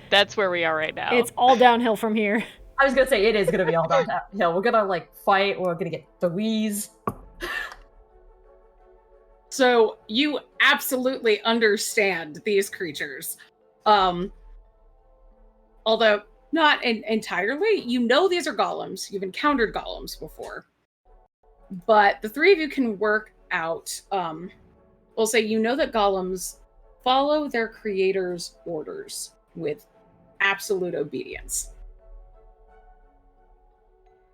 That's where we are right now. It's all downhill from here. I was gonna say, it is gonna be all downhill. We're gonna, like, fight, we're gonna get threes. So you absolutely understand these creatures. Although not entirely. You know these are golems. You've encountered golems before. But the three of you can work out, we'll say you know that golems follow their creator's orders with absolute obedience.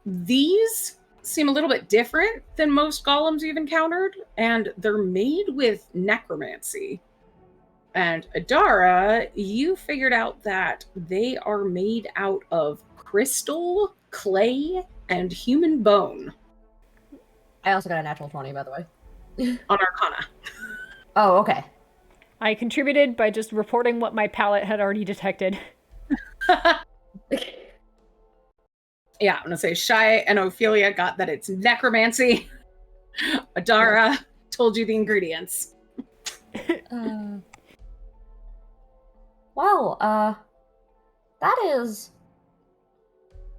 These seem a little bit different than most golems you've encountered, and they're made with necromancy. And Adara, you figured out that they are made out of crystal, clay, and human bone I also got a natural 20, by the way. on Arcana. Oh, okay. I contributed by just reporting what my palate had already detected. Yeah, I'm gonna say Shai and Ophelia got that it's necromancy. Adara told you the ingredients. Well, that is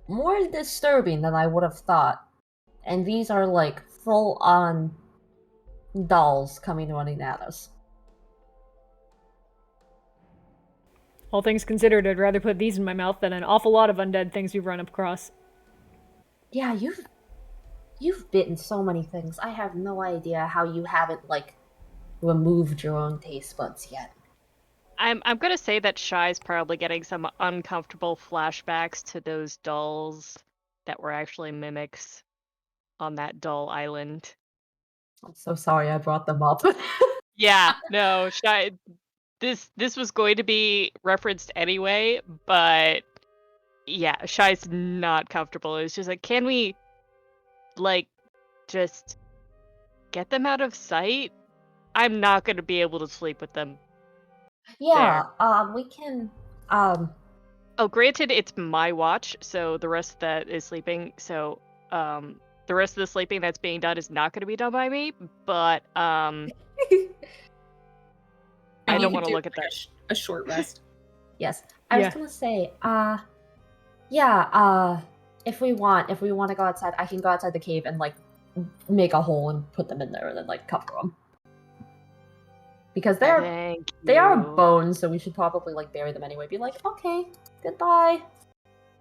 more disturbing than I would have thought. And these are like full-on dolls coming running at us. All things considered, I'd rather put these in my mouth than an awful lot of undead things we've run across. Yeah, you've bitten so many things. I have no idea how you haven't like removed your own taste buds yet. I'm gonna say that Shy's probably getting some uncomfortable flashbacks to those dolls that were actually mimics on that doll island. I'm so sorry I brought them up. Yeah, no, Shy. This was going to be referenced anyway, but yeah, Shy's not comfortable. It's just like, can we, like, just get them out of sight? I'm not gonna be able to sleep with them. Yeah, we can, Oh, granted, it's my watch, so the rest that is sleeping. So, the rest of the sleeping that's being done is not going to be done by me. But I And you don't could want to do look at like that. a short rest. yes. I was Yeah. gonna say, yeah, if we want to go outside, I can go outside the cave and, like, make a hole and put them in there and then, like, cover them. Because Thank they are you. bones, so we should probably, like, bury them anyway. Be like, okay, goodbye.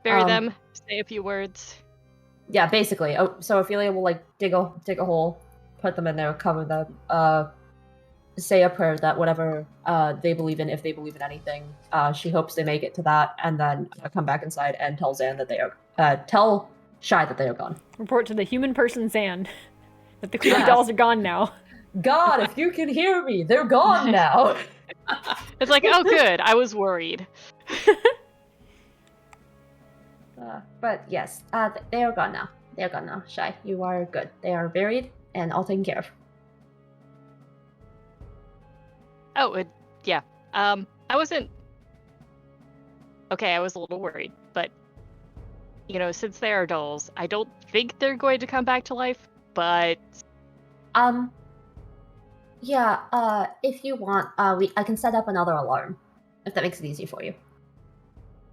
Bury them. Say a few words. Yeah, basically. Oh, so Ophelia will, like, dig a hole, put them in there, cover them, say a prayer that whatever they believe in, if they believe in anything, she hopes they make it to that, and then come back inside and tell Zan that they are tell Shy that they are gone. Report to the human person Zan that the creepy Yes. dolls are gone now. God, if you can hear me, they're gone now. It's like, oh, good. I was worried. But yes, they are gone now. They are gone now. Shy, you are good. They are buried and all taken care of. Oh, yeah. I wasn't. Okay, I was a little worried, but since they are dolls, I don't think they're going to come back to life. But yeah. If you want, I can set up another alarm, if that makes it easy for you.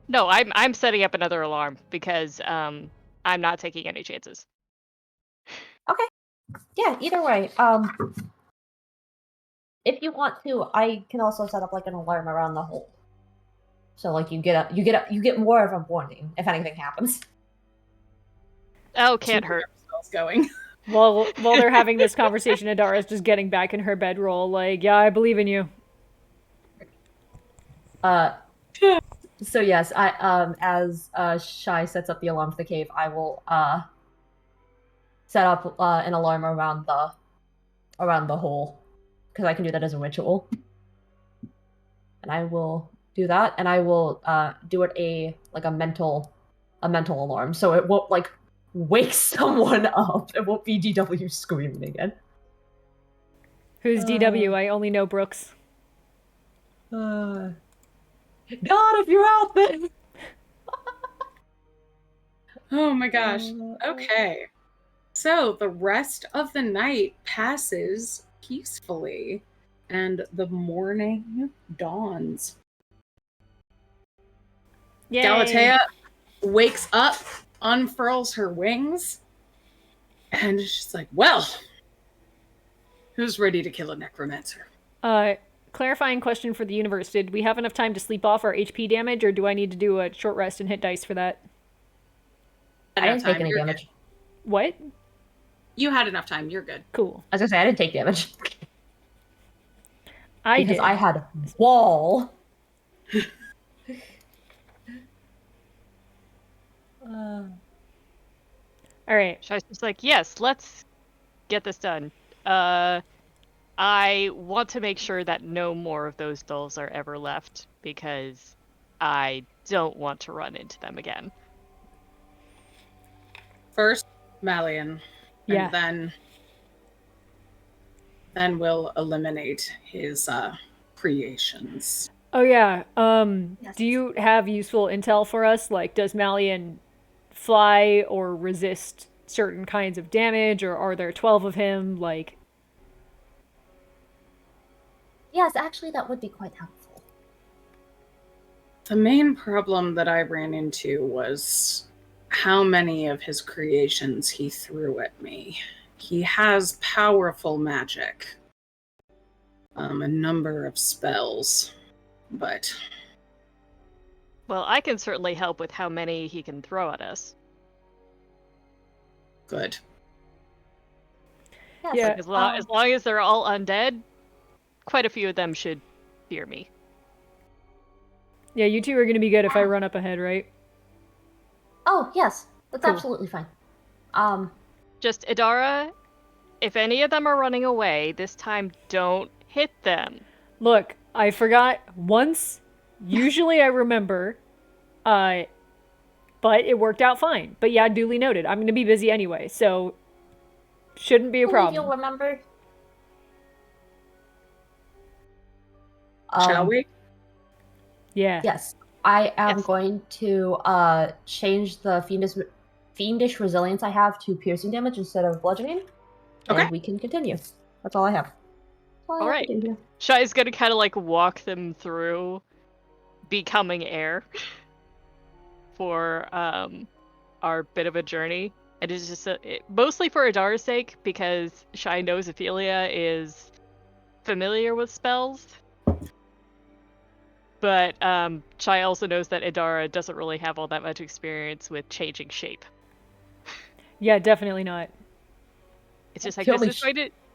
no, I'm setting up another alarm because I'm not taking any chances. Okay. Yeah. Either way, if you want to, I can also set up like an alarm around the hole. So like you get more of a warning if anything happens. Oh, can't hurt. Spells going. While they're having this conversation, Adara's just getting back in her bedroll, like, yeah, I believe in you. So yes, I as Shy sets up the alarm for the cave, I will set up an alarm around the hole, because I can do that as a ritual. And I will do that, and I will do it a mental alarm, so it won't like wake someone up. It won't be DW screaming again. Who's DW? I only know Brooks. God, if you're out there. Oh my gosh. Okay. So the rest of the night passes peacefully, and the morning dawns. Yay. Galateya wakes up, unfurls her wings, and she's like, well, who's ready to kill a necromancer? Clarifying question for the universe. Did we have enough time to sleep off our HP damage, or do I need to do a short rest and hit dice for that? I didn't take any damage. Good. What? You had enough time. You're good. Cool. As I say, I didn't take damage. Because I had wall. All right. Shai's just like, yes, let's get this done. I want to make sure that no more of those dolls are ever left because I don't want to run into them again. First, Malian, Yeah. and then we'll eliminate his creations. Oh yeah. Yes. Do you have useful intel for us? Like, does Malian fly or resist certain kinds of damage, or are there 12 of him? Like, Yes, actually, that would be quite helpful. The main problem that I ran into was how many of his creations he threw at me. He has powerful magic, a number of spells, but Well, I can certainly help with how many he can throw at us. good. Yes, Yeah. As long as they're all undead, quite a few of them should fear me. Yeah, you two are gonna be good if I run up ahead, right? Oh, yes. That's Cool. absolutely fine. Just Idara, if any of them are running away, this time don't hit them. Look, I forgot once. Usually I remember. But it worked out fine. But yeah, duly noted. I'm gonna be busy anyway, so shouldn't be a believe you'll problem. remember. Shall we? Yeah. Yes. I am Yes. going to change the fiendish resilience I have to piercing damage instead of bludgeoning. Okay. And we can continue. That's all I have. All right. Shai's gonna kind of like walk them through becoming air for our bit of a journey. And it's just mostly for Adara's sake, because Shai knows Ophelia is familiar with spells. But Shai also knows that Idara doesn't really have all that much experience with changing shape. Yeah, definitely not. It's just like Kill me.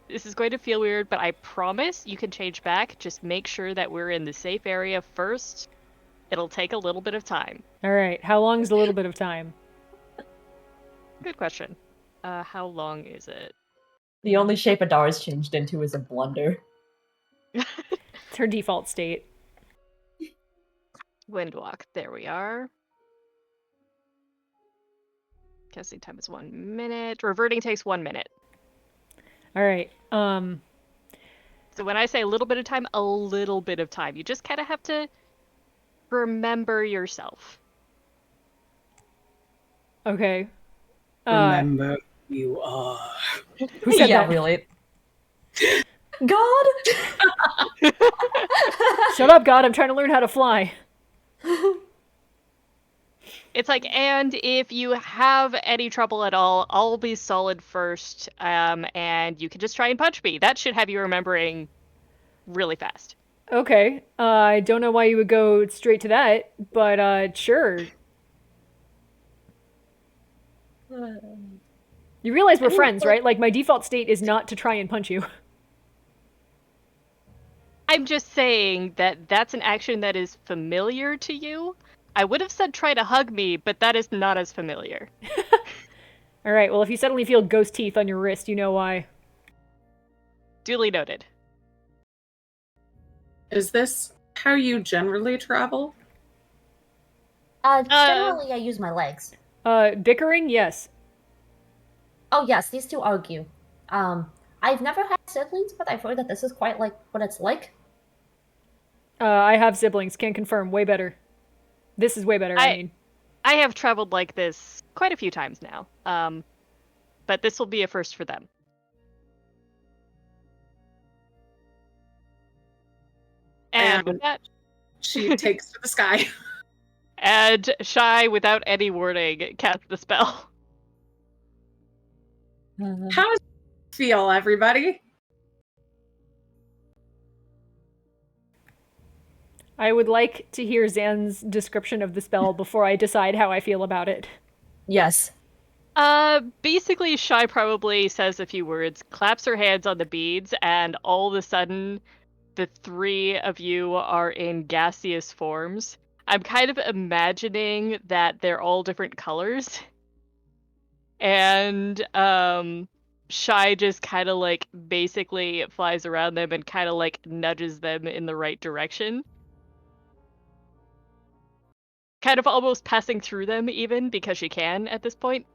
this is going to feel weird, but I promise you can change back. Just make sure that we're in the safe area first. It'll take a little bit of time. Alright, how long is a little bit of time? Good question. How long is it? The only shape Adara's changed into is a blunder. It's her default state. Windwalk. There we are. Casting time is 1 minute. Reverting takes 1 minute. Alright, So when I say a little bit of time, a little bit of time. You just kind of have to remember yourself. okay. Remember who you are. Who said yeah, that? really. God! Shut up, God, I'm trying to learn how to fly. It's like, and if you have any trouble at all, I'll be solid first, and you can just try and punch me. That should have you remembering really fast. Okay, I don't know why you would go straight to that, but sure. You realize we're friends, right? Like, my default state is not to try and punch you. I'm just saying that that's an action that is familiar to you. I would have said try to hug me, but that is not as familiar. Alright, well, if you suddenly feel ghost teeth on your wrist, you know why. Duly noted. Is this how you generally travel? Generally, I use my legs. Bickering? Yes. Oh, yes, these two argue. I've never had siblings, but I've heard that this is quite like what it's like. I have siblings, can confirm, way better. This is way better, I mean. I have traveled like this quite a few times now, but this will be a first for them. And with that, She takes to the sky. and Shai, without any warning, cast the spell. How does it feel, everybody? I would like to hear Zan's description of the spell before I decide how I feel about it. Yes. Basically, Shai probably says a few words, claps her hands on the beads, and all of a sudden, the three of you are in gaseous forms. I'm kind of imagining that they're all different colors. And, Shai just kind of like basically flies around them and kind of like nudges them in the right direction. Kind of almost passing through them even because she can at this point.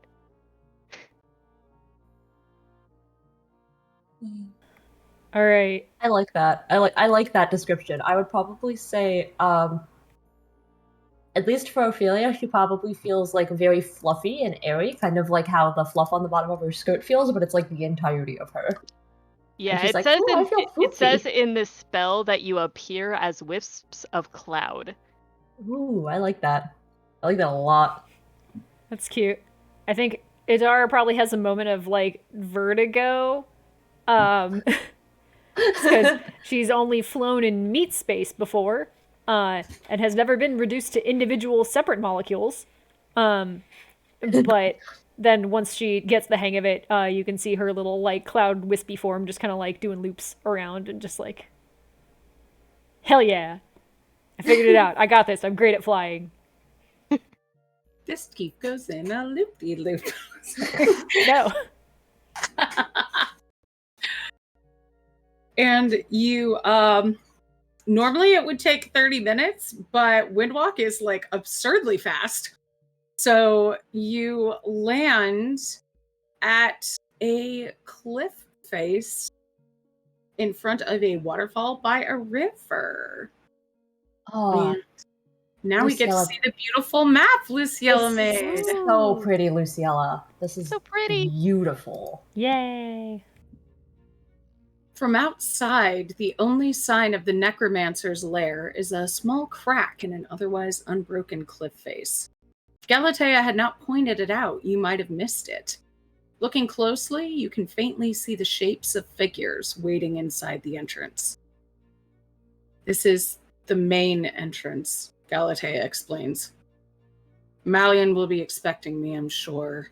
All right. I like that. I like that description. I would probably say, at least for Ophelia, she probably feels like very fluffy and airy, kind of like how the fluff on the bottom of her skirt feels, but it's like the entirety of her. Yeah, she's it like, says "Ooh, I in feel it says poofy." in this spell that you appear as wisps of cloud. Ooh, I like that. I like that a lot. That's cute. I think Idara probably has a moment of like vertigo. Because she's only flown in meat space before, and has never been reduced to individual separate molecules. But then once she gets the hang of it, you can see her little like cloud wispy form just kind of like doing loops around and just like, hell yeah. I figured it out. I got this. I'm great at flying. This keep goes in a loop-de-loop. No. And you, normally it would take 30 minutes, but Windwalk is like absurdly fast. So you land at a cliff face in front of a waterfall by a river. Oh, And now we get to Luciella. see the beautiful map Luciella This made. is so pretty, Luciella. This is So pretty. beautiful. Yay. From outside, the only sign of the necromancer's lair is a small crack in an otherwise unbroken cliff face. If Galateya had not pointed it out, you might have missed it. Looking closely, you can faintly see the shapes of figures waiting inside the entrance. This is the main entrance, Galateya explains. Malian will be expecting me, I'm sure.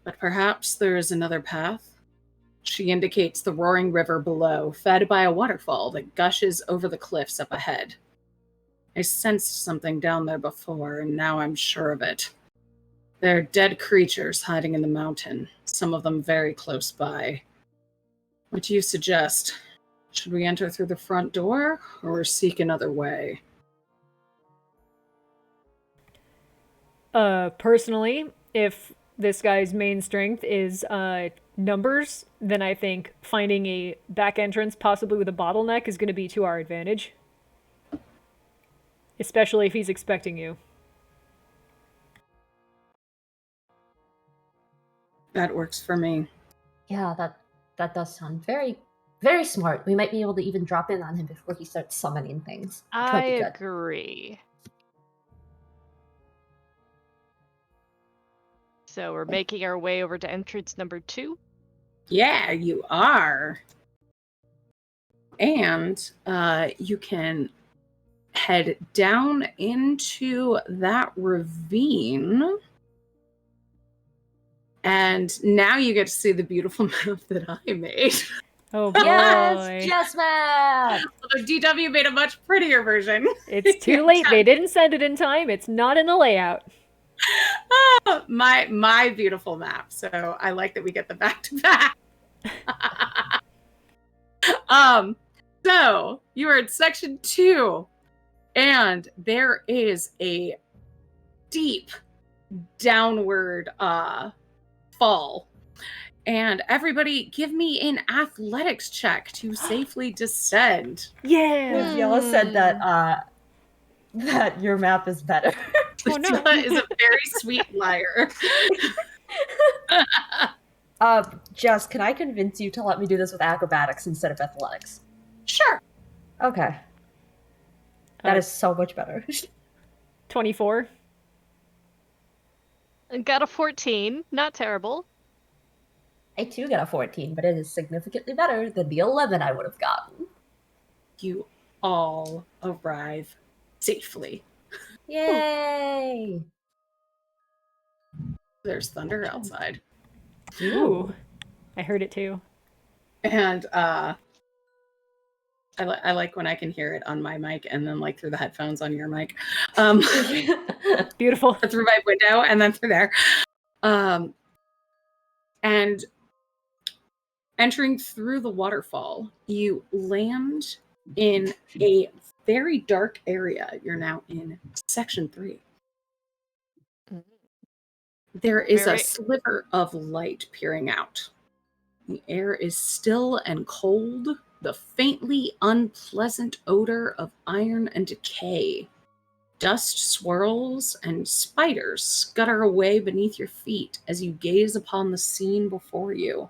But perhaps there is another path? She indicates the roaring river below, fed by a waterfall that gushes over the cliffs up ahead. I sensed something down there before, and now I'm sure of it. There are dead creatures hiding in the mountain, some of them very close by. What do you suggest? Should we enter through the front door, or seek another way? Personally, if this guy's main strength is numbers, then I think finding a back entrance, possibly with a bottleneck, is going to be to our advantage. Especially if he's expecting you. That works for me. Yeah, that does sound very, very smart. We might be able to even drop in on him before he starts summoning things. Which I might be good. agree. So we're making our way over to entrance number 2. Yeah, you are. And you can head down into that ravine. And now you get to see the beautiful map that I made. Oh boy. Yes, Jess map! Although DW made a much prettier version. It's too late. They didn't send it in time. It's not in the layout. My beautiful map. So I like that we get the back to back. So you are in section 2, and there is a deep downward fall. And everybody, give me an athletics check to safely descend. Yeah. Luciella said that your map is better. Oh, no. Lucilla is a very sweet liar. Jess, can I convince you to let me do this with acrobatics instead of athletics? Sure. Okay. That is so much better. 24. Got a 14. Not terrible. I too got a 14, but it is significantly better than the 11 I would have gotten. You all arrive safely. Yay! There's thunder outside. Ooh. I heard it too. And I like when I can hear it on my mic and then like through the headphones on your mic. Beautiful. Through my window and then through there. And entering through the waterfall, you land in a very dark area. You're now in section 3. There is a sliver of light peering out. The air is still and cold, the faintly unpleasant odor of iron and decay. Dust swirls and spiders scutter away beneath your feet as you gaze upon the scene before you.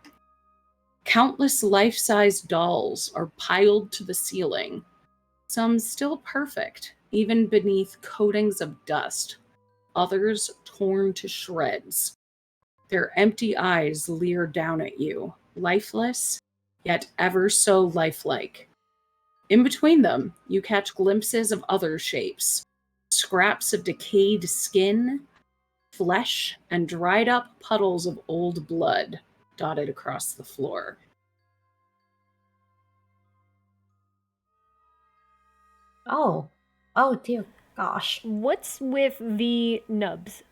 Countless life-size dolls are piled to the ceiling, some still perfect, even beneath coatings of dust, others torn to shreds. Their empty eyes leer down at you, lifeless, yet ever so lifelike. In between them, you catch glimpses of other shapes, scraps of decayed skin, flesh, and dried up puddles of old blood dotted across the floor. Oh, Oh dear gosh. What's with the nubs?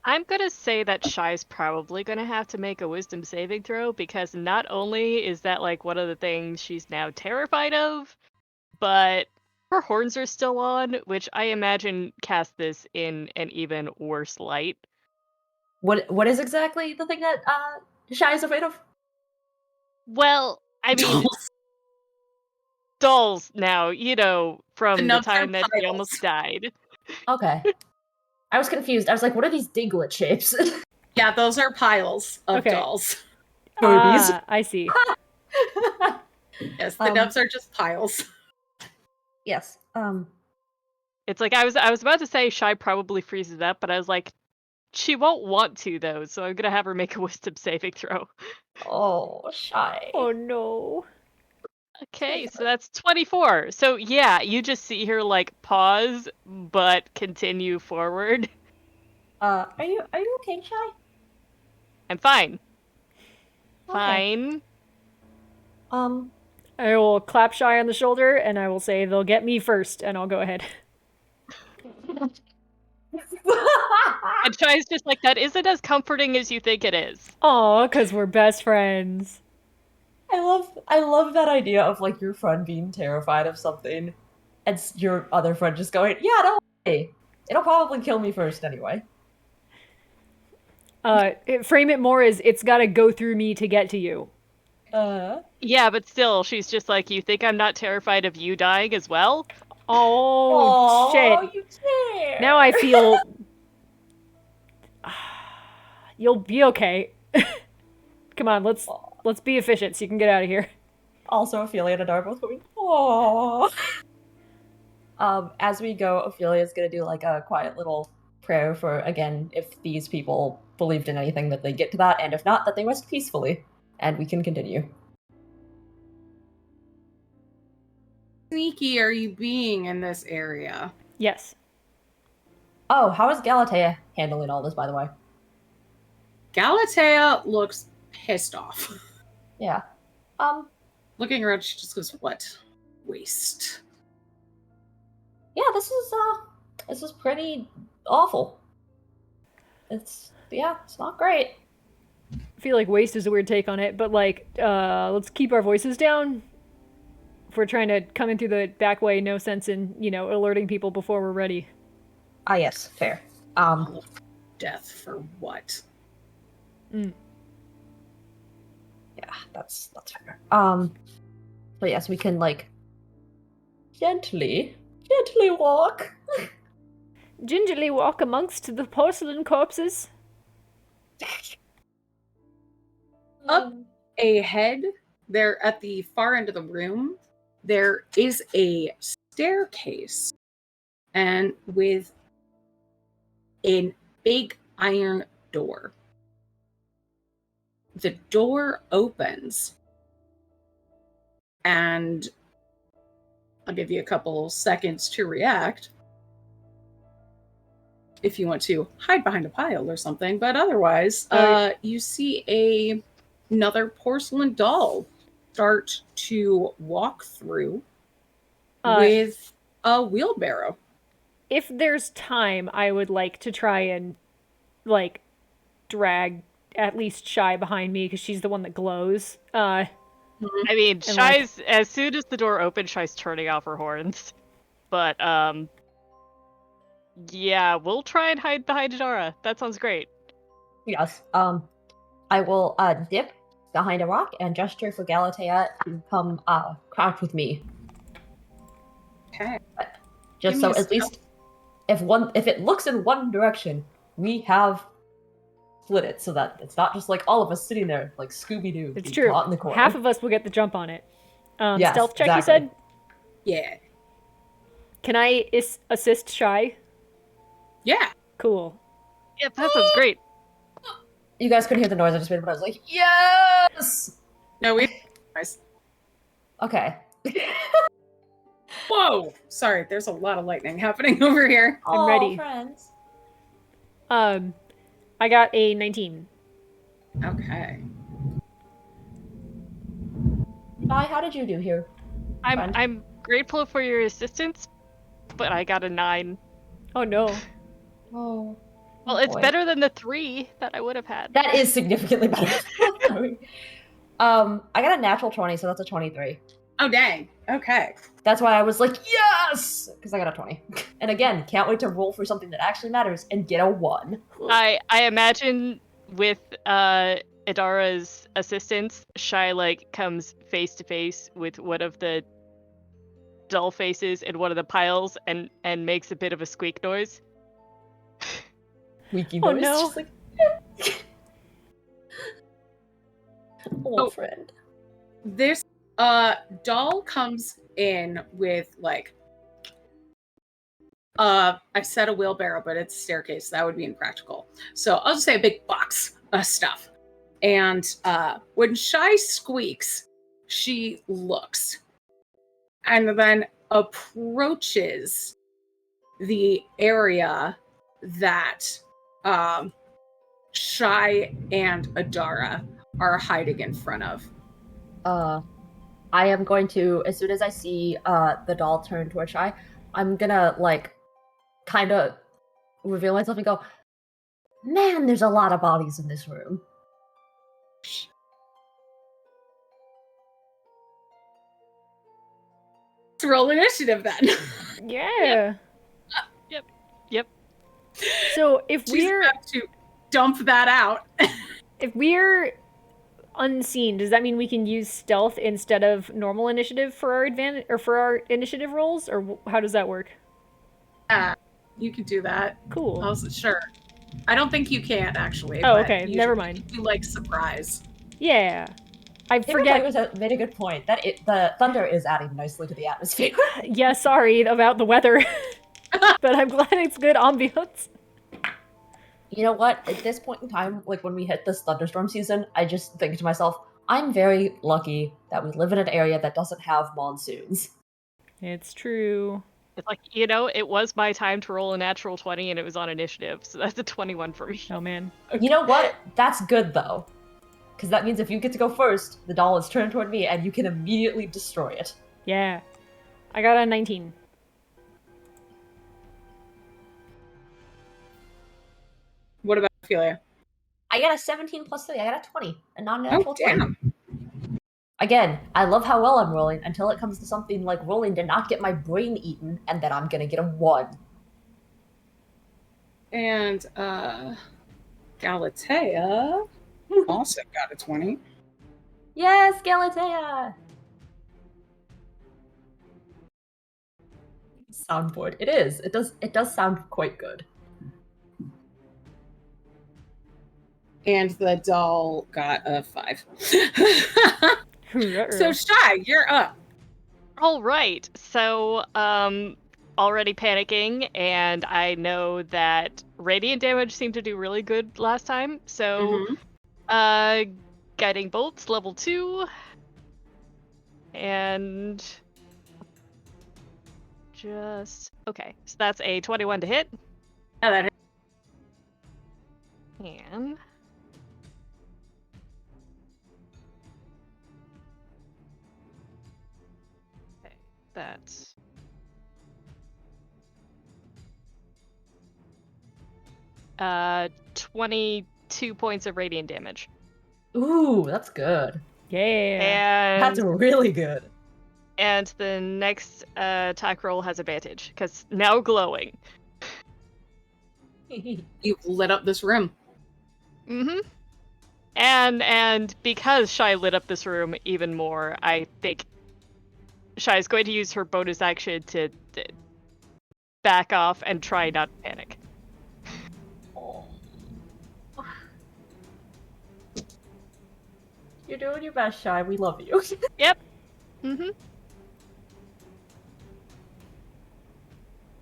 I'm gonna say that Shy's probably gonna have to make a wisdom saving throw because not only is that like one of the things she's now terrified of, but her horns are still on, which I imagine cast this in an even worse light. What is exactly the thing that Shy is afraid of? Well, I mean, dolls now, from the nubs are time that she piles. almost died. Okay. I was confused. I was like, what are these diglet shapes? Yeah, those are piles of Okay. dolls. Boobies. I see. Yes, the nubs are just piles. Yes. It's like I was about to say Shy probably freezes up, but I was like, she won't want to though, so I'm gonna have her make a wisdom saving throw. Oh, Shy. Oh no. Okay, so that's 24. So yeah, you just see her like pause, but continue forward. Are you okay, Shy? I'm fine. Okay. Fine. I will clap Shy on the shoulder and I will say they'll get me first, and I'll go ahead. And Shy's just like, that isn't as comforting as you think it is. Aw, because we're best friends. I love that idea of like your friend being terrified of something and your other friend just going, yeah, don't worry. It'll probably kill me first anyway. Frame it more as it's gotta go through me to get to you. Yeah, but still, she's just like, you think I'm not terrified of you dying as well? Oh, shit. You care. Now I feel. You'll be okay. Come on, let's be efficient so you can get out of here. Also, Ophelia and Adar both going, aww. As we go, Ophelia's gonna do like a quiet little prayer for, again, if these people believed in anything, that they get to that, and if not, that they rest peacefully, and we can continue. Sneaky are you being in this area? Yes. Oh, how is Galateya handling all this, by the way? Galateya looks pissed off. Yeah. Looking around, she just goes, what? Waste. Yeah, this is pretty awful. It's not great. I feel like waste is a weird take on it, but like, let's keep our voices down. If we're trying to come in through the back way, no sense in, alerting people before we're ready. Ah, yes, fair. Death for what? Mm. Yeah, that's fair. But yes, we can like gently walk. Gingerly walk amongst the porcelain corpses. Up ahead, there at the far end of the room, there is a staircase, and with a big iron door. The door opens, and I'll give you a couple seconds to react if you want to hide behind a pile or something, but otherwise, you see another porcelain doll start to walk through with a wheelbarrow. If there's time, I would like to try and, like, drag at least Shy behind me because she's the one that glows. I mean, Shy's, as soon as the door opens, Shy's turning off her horns. But, yeah, we'll try and hide behind Adara. That sounds great. Yes. I will dip behind a rock and gesture for Galateya to come crouch with me. Okay. Just so at least if it looks in one direction, we have split it so that it's not just like all of us sitting there like Scooby-Doo. It's true. Caught in the corner. Half of us will get the jump on it. Yes, stealth check, exactly. you said? Yeah. Can I assist Shy? Yeah. Cool. Yep, that sounds great. You guys couldn't hear the noise I just made, but I was like, yes! No, nice. Okay. Whoa! Sorry, there's a lot of lightning happening over here. I'm ready. Friends. I got a 19. Okay. Bye, how did you do here? I'm grateful for your assistance, but I got a 9. Oh no. Oh. Well, oh it's boy. better than the 3 that I would have had. That is significantly better. I got a natural 20, so that's a 23. Oh, dang. Okay. That's why I was like, yes! Because I got a 20. And again, can't wait to roll for something that actually matters and get a 1. I imagine with Idara's assistance, Shy like comes face to face with one of the dull faces in one of the piles and makes a bit of a squeak noise. Squeaky Oh, noise. no. Just like, Oh. friend. This doll comes in with like I said a wheelbarrow, but it's a staircase. That would be impractical. So I'll just say a big box of stuff. And when Shy squeaks, she looks and then approaches the area that Shy and Adara are hiding in front of. I am going to, as soon as I see the doll turn towards Shy, I'm gonna like kind of reveal myself and go, man, there's a lot of bodies in this room. Let's roll initiative then. Yeah. Yep. So if She's we're about to dump that out. if we're unseen, does that mean we can use stealth instead of normal initiative for our advantage or for our initiative rolls, or how does that work? You can do that. Cool. Also, sure. I don't think you can actually. Oh, but okay. you Never should mind. Do like surprise. Yeah. I Paper forget. Tigers made a good point. That the thunder is adding nicely to the atmosphere. Yeah, sorry about the weather, but I'm glad it's good ambiance. You know what? At this point in time, like when we hit this thunderstorm season, I just think to myself, I'm very lucky that we live in an area that doesn't have monsoons. It's true. It's like, it was my time to roll a natural 20 and it was on initiative, so that's a 21 for me. Oh man. You know what? That's good though. Because that means if you get to go first, the doll is turned toward me and you can immediately destroy it. Yeah. I got a 19. What about Ophelia? I got a 17 plus 3. I got a 20. A Oh, non-natural 20. damn. Again, I love how well I'm rolling until it comes to something like rolling to not get my brain eaten, and then I'm gonna get a 1. And Galateya also got a 20. Yes, Galateya! Soundboard. It is. It does sound quite good. And the doll got a 5. So Shy, you're up. All right. So, already panicking, and I know that radiant damage seemed to do really good last time. So, guiding bolts level 2, and just okay. So that's a 21 to hit, Yeah, that and okay, that's 22 points of radiant damage. Ooh, that's good. Yeah. And That's really good. and the next attack roll has advantage because now glowing. you've lit up this room. Mm-hmm. And because Shy lit up this room even more, I think Shy is going to use her bonus action to back off and try not to panic. You're doing your best, Shy. We love you. Yep. Mm-hmm.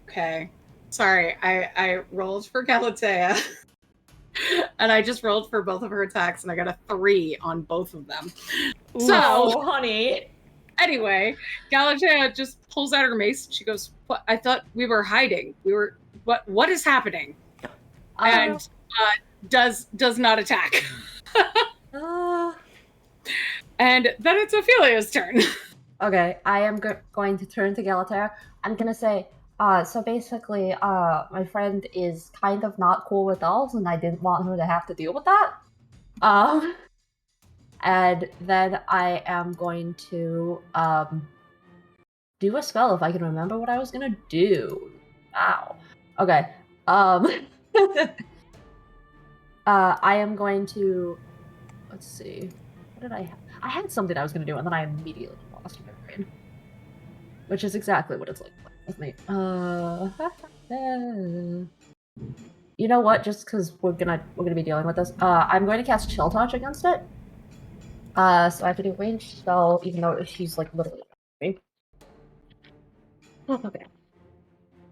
Okay. Sorry, I rolled for Galateya. And I just rolled for both of her attacks, and I got a 3 on both of them. So, Oh, honey. anyway, Galateya just pulls out her mace. She goes, "What? I thought we were hiding. What is happening?" And does not attack. And then it's Ophelia's turn. Okay, I am going to turn to Galateya. I'm gonna say, So basically, my friend is kind of not cool with elves, and I didn't want her to have to deal with that. And then I am going to do a spell if I can remember what I was gonna do. Wow. Okay. I am going to. Let's see. What did I have? I had something I was gonna do, and then I immediately lost my brain. Which is exactly what it's like with me. You know what? Just because we're gonna be dealing with this, I'm going to cast Chill Touch against it. So I have to do range spell, even though she's like literally. Okay.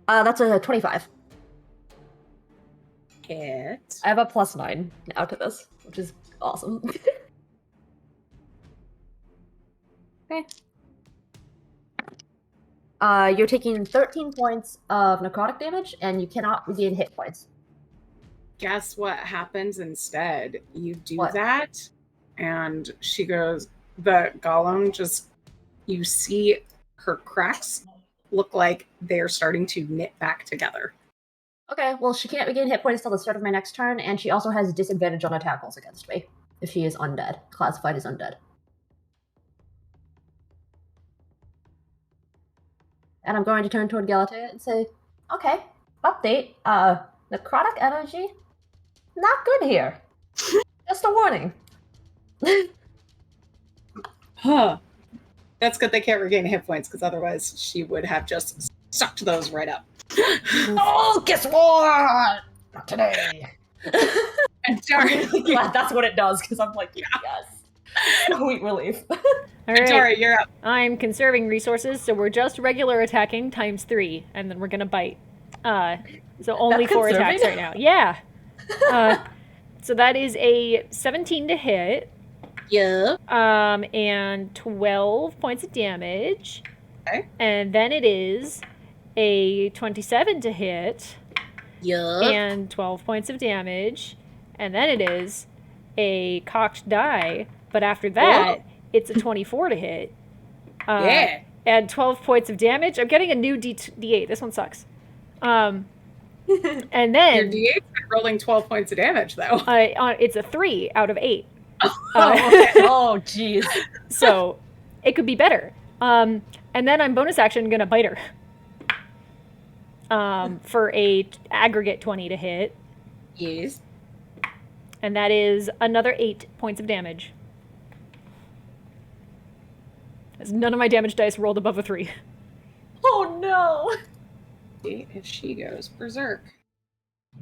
That's a 25. Hit. I have a +9 now to this, which is awesome. Okay. You're taking 13 points of necrotic damage, and you cannot regain hit points. Guess what happens instead? You do What? that, and she goes, the golem just, you see her cracks look like they're starting to knit back together. Okay, well, she can't regain hit points till the start of my next turn, and she also has disadvantage on attack rolls against me if she is undead, classified as undead. And I'm going to turn toward Galateya and say, okay, update, necrotic energy, not good here. Just a warning. Huh. That's good they can't regain hit points, because otherwise she would have just sucked those right up. Oh, guess what? Not today. And I'm Dara, really glad that's what it does, because I'm like, yes. Sweet relief. All right. Dara, you're up. I'm conserving resources, so we're just regular attacking times 3, and then we're gonna bite. So only 4 attacks right now. Yeah. So that is a 17 to hit. Yeah. And 12 points of damage. Okay. And then it is a 27 to hit. Yeah. And 12 points of damage. And then it is a cocked die. But after that, it's a 24 to hit. Yeah. And 12 points of damage. I'm getting a new D8. This one sucks. And then Your D8's been rolling 12 points of damage, though. it's a 3 out of 8. Oh, jeez. So it could be better. And then I'm bonus action gonna bite her. For a aggregate 20 to hit. Yes. And that is another 8 points of damage. As none of my damage dice rolled above a 3. Oh no. See if she goes berserk.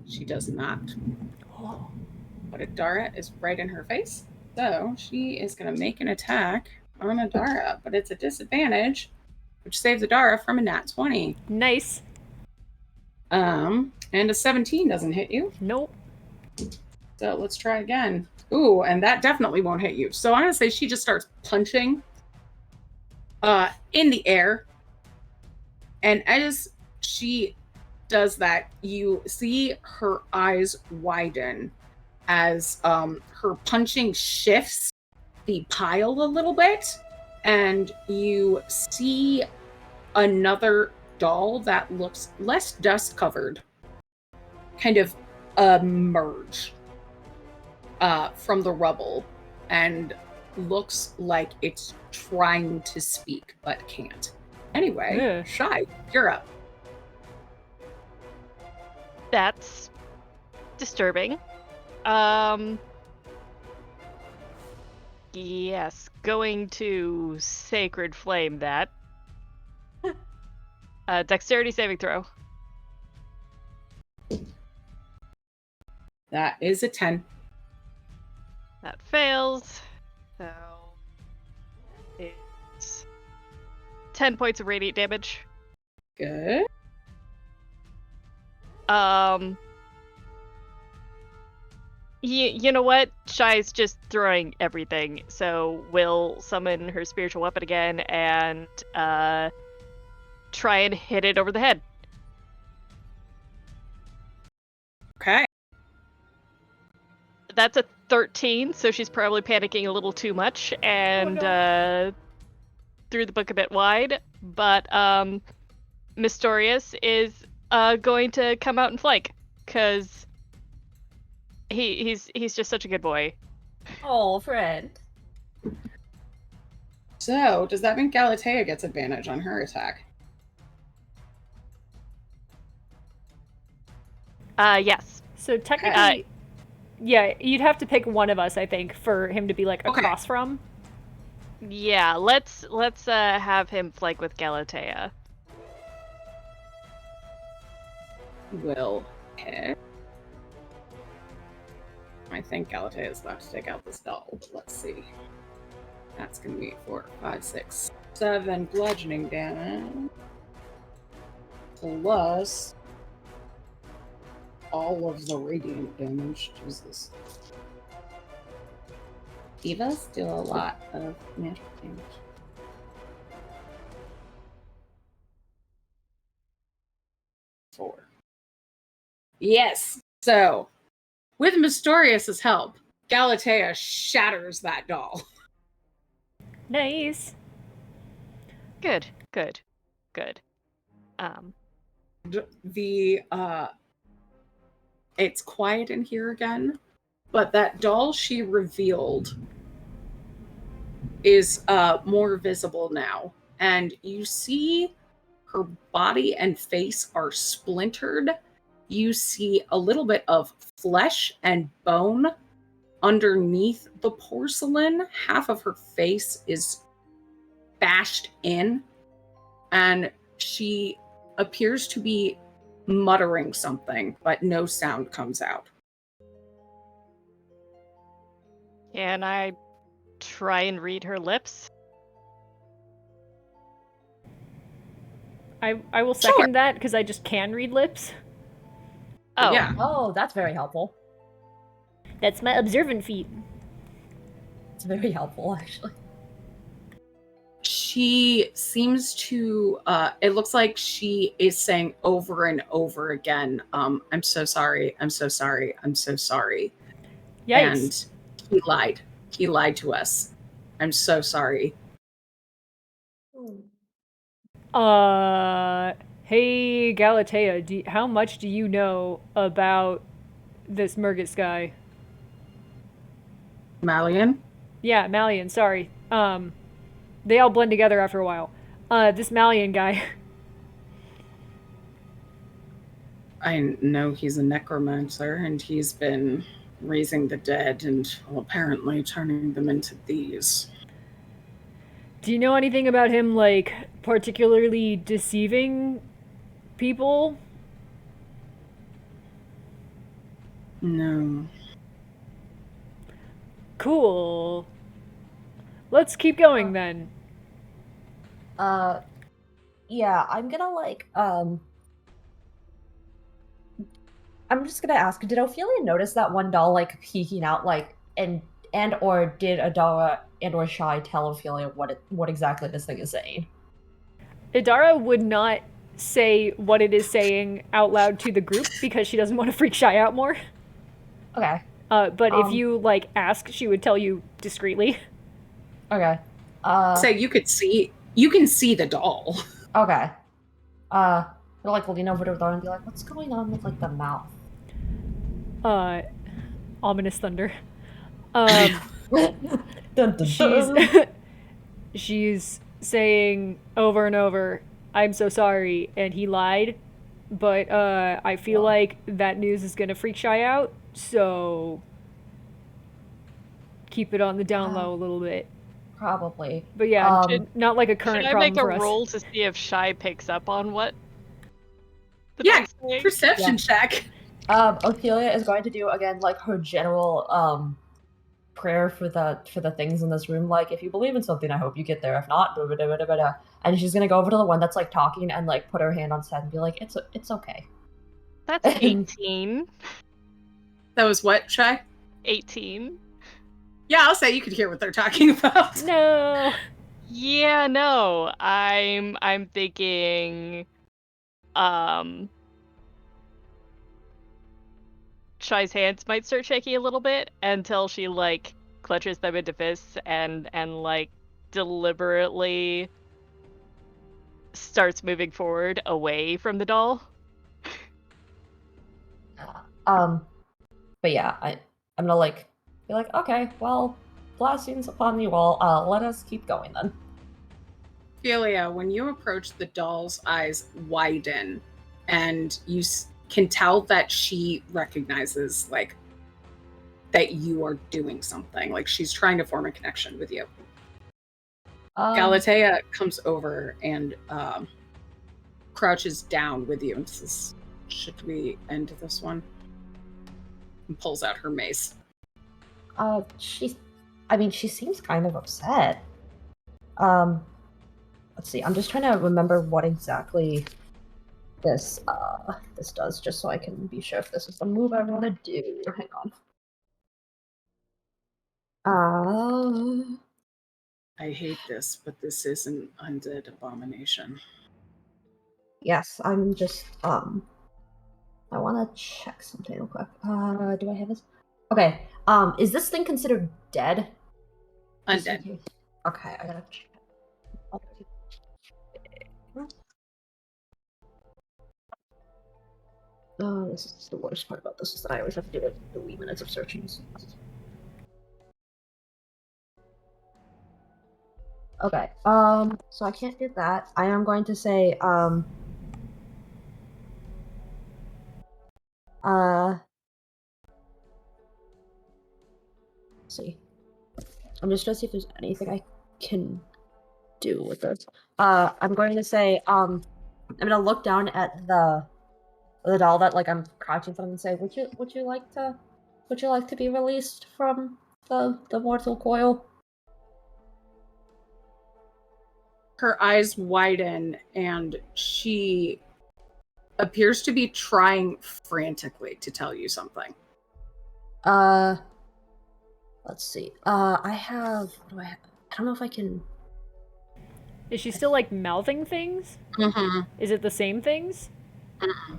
She does not. Oh. But Adara is right in her face. So she is going to make an attack on Adara, but it's a disadvantage, which saves Adara from a nat 20. Nice. And a 17 doesn't hit you. Nope. So let's try again. Ooh, and that definitely won't hit you. So I'm going to say she just starts punching in the air. And as she does that, you see her eyes widen as her punching shifts the pile a little bit, and you see another doll that looks less dust covered kind of emerge from the rubble and looks like it's trying to speak but can't. Anyway, Shy, you're up. That's disturbing. Yes, going to Sacred Flame that. Dexterity saving throw. That is a 10. That fails. So it's 10 points of radiant damage. Good. You know what? Shy's just throwing everything, so we'll summon her spiritual weapon again and try and hit it over the head. Okay. That's a 13, so she's probably panicking a little too much and threw the book a bit wide, but Mysterious is going to come out and flank, because he's just such a good boy. Oh, friend. So, does that mean Galateya gets advantage on her attack? Yes. So technically, yeah, you'd have to pick one of us, I think, for him to be like Okay. across from. Yeah, let's have him flank with Galateya. Will hit. I think Galateya is about to take out this doll, but let's see. That's gonna be 4, 5, 6, 7 bludgeoning damage. Plus all of the radiant damage. Jesus. Divas do a lot of magic damage. Four. Yes. So, with Mystorious's help, Galateya shatters that doll. Nice. Good. It's quiet in here again, but that doll she revealed is more visible now, and you see her body and face are splintered. You see a little bit of flesh and bone underneath the porcelain. Half of her face is bashed in, and she appears to be muttering something, but no sound comes out. Can I try and read her lips? I will second that because I just can read lips. Oh, Yeah. Oh, that's very helpful. That's my observant feat. It's very helpful, actually. She seems to, it looks like she is saying over and over again, I'm so sorry, I'm so sorry, I'm so sorry. Yikes. And he lied. He lied to us. I'm so sorry. Hey Galateya, how much do you know about this Murgus guy? Malian? Yeah, Malian, sorry. They all blend together after a while. This Malian guy. I know he's a necromancer, and he's been raising the dead and, well, apparently turning them into these. Do you know anything about him, like, particularly deceiving people? No. Cool. Let's keep going then. Yeah, I'm gonna I'm just gonna ask, did Ophelia notice that one doll like peeking out and or did Adara and or Shy tell Ophelia what exactly this thing is saying? Idara would not say what it is saying out loud to the group because she doesn't want to freak Shy out more. Okay. But if you like ask, she would tell you discreetly. Okay. So you can see the doll. Okay. I'll like lean over to Adara and be like, what's going on with like the mouth? Ominous thunder. Dun, dun, dun. She's saying over and over, I'm so sorry, and he lied, but I feel like that news is gonna freak Shy out, so keep it on the down low a little bit. Probably. But yeah, not like a current should I problem make a for us. roll to see if Shy picks up on what? the Yeah, dog's saying? perception check. Ophelia is going to do again like her general prayer for the things in this room. Like, if you believe in something, I hope you get there. If not, blah, blah, blah, blah, blah. And she's gonna go over to the one that's like talking and like put her hand on his head and be like, it's okay. That's 18. That was what, Shy? 18. Yeah, I'll say you could hear what they're talking about. No. Yeah, no. I'm thinking Shy's hands might start shaking a little bit until she like clutches them into fists and like deliberately starts moving forward away from the doll. But yeah, I'm gonna like be like, okay, well, blessings upon you all. Let us keep going then. Ophelia, when you approach, the doll's eyes widen, and you can tell that she recognizes like that you are doing something. Like she's trying to form a connection with you. Galateya comes over and crouches down with you and says, "Should we end this one?" And pulls out her mace. She seems kind of upset. Let's see. I'm just trying to remember what exactly this does, just so I can be sure if this is the move I want to do. Hang on. I hate this, but this is an undead abomination. Yes, I'm just I want to check something real quick. Do I have this? Okay. Is this thing considered dead? Undead. Okay, I gotta check. Oh, this is the worst part about this is that I always have to do it the wee minutes of searching. Okay, so I can't do that. I am going to say, let's see. I'm just gonna see if there's anything I can do with this. I'm going to say, I'm gonna look down at the doll that like I'm crouching from and say, would you like to be released from the mortal coil? Her eyes widen and she appears to be trying frantically to tell you something. Let's see. I have. What do I have? I don't know if I can. Is she still like mouthing things? Mm-hmm. Is it the same things? Mm-hmm.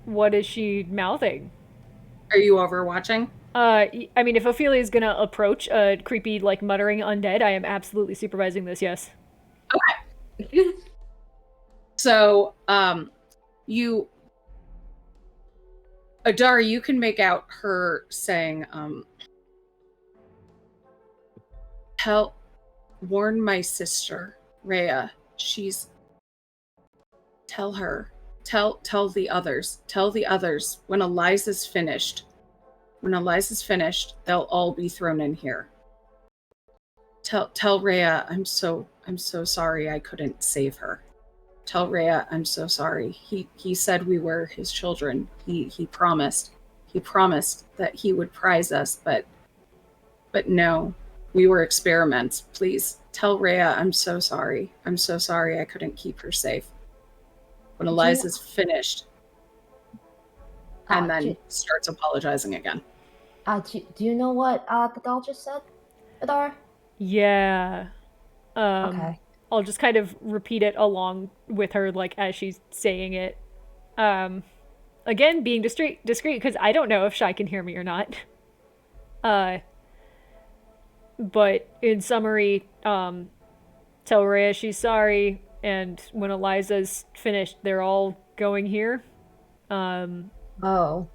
What is she mouthing? Are you overwatching? I mean, if Ophelia's gonna approach a creepy, like, muttering undead, I am absolutely supervising this, yes. Okay. So, Adara, you can make out her saying, warn my sister, Rhea. Tell her. Tell the others. When Eliza's finished, they'll all be thrown in here. Tell Rhea, I'm so sorry I couldn't save her. Tell Rhea, I'm so sorry. He said we were his children. He promised that he would prize us, but no, we were experiments. Please tell Rhea, I'm so sorry I couldn't keep her safe. When Eliza's finished, and then starts apologizing again. Do you know what the doll just said, Adar? Yeah. Okay. I'll just kind of repeat it along with her, like, as she's saying it. Again, being discreet, because I don't know if Shy can hear me or not. But in summary, tell Rhea she's sorry, and when Eliza's finished, they're all going here. Oh.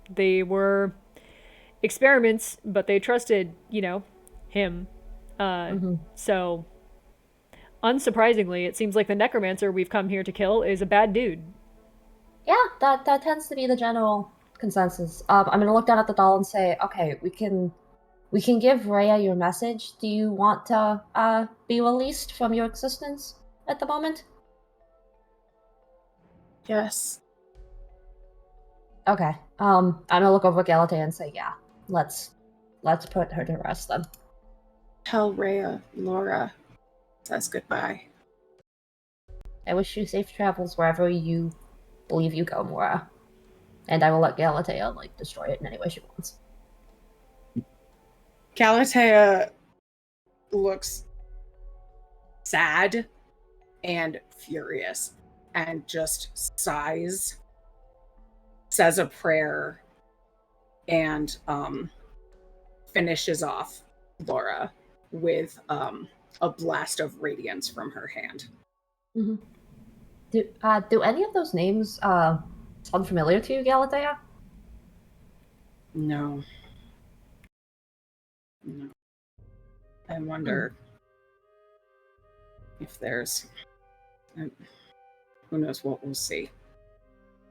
They were experiments, but they trusted, him. So, unsurprisingly, it seems like the necromancer we've come here to kill is a bad dude. Yeah, that tends to be the general consensus. I'm gonna look down at the doll and say, okay, we can give Rhea your message. Do you want to be released from your existence at the moment? Yes. Okay. I'm gonna look over at Galateya and say, yeah, let's put her to rest then. Tell Rhea, Laura says goodbye. I wish you safe travels wherever you believe you go, Mora. And I will let Galateya destroy it in any way she wants. Galateya looks sad and furious and just sighs, says a prayer, and finishes off Laura with a blast of radiance from her hand. Mhm. Do any of those names sound familiar to you, Galateya? No. I wonder if there's. Who knows what we'll see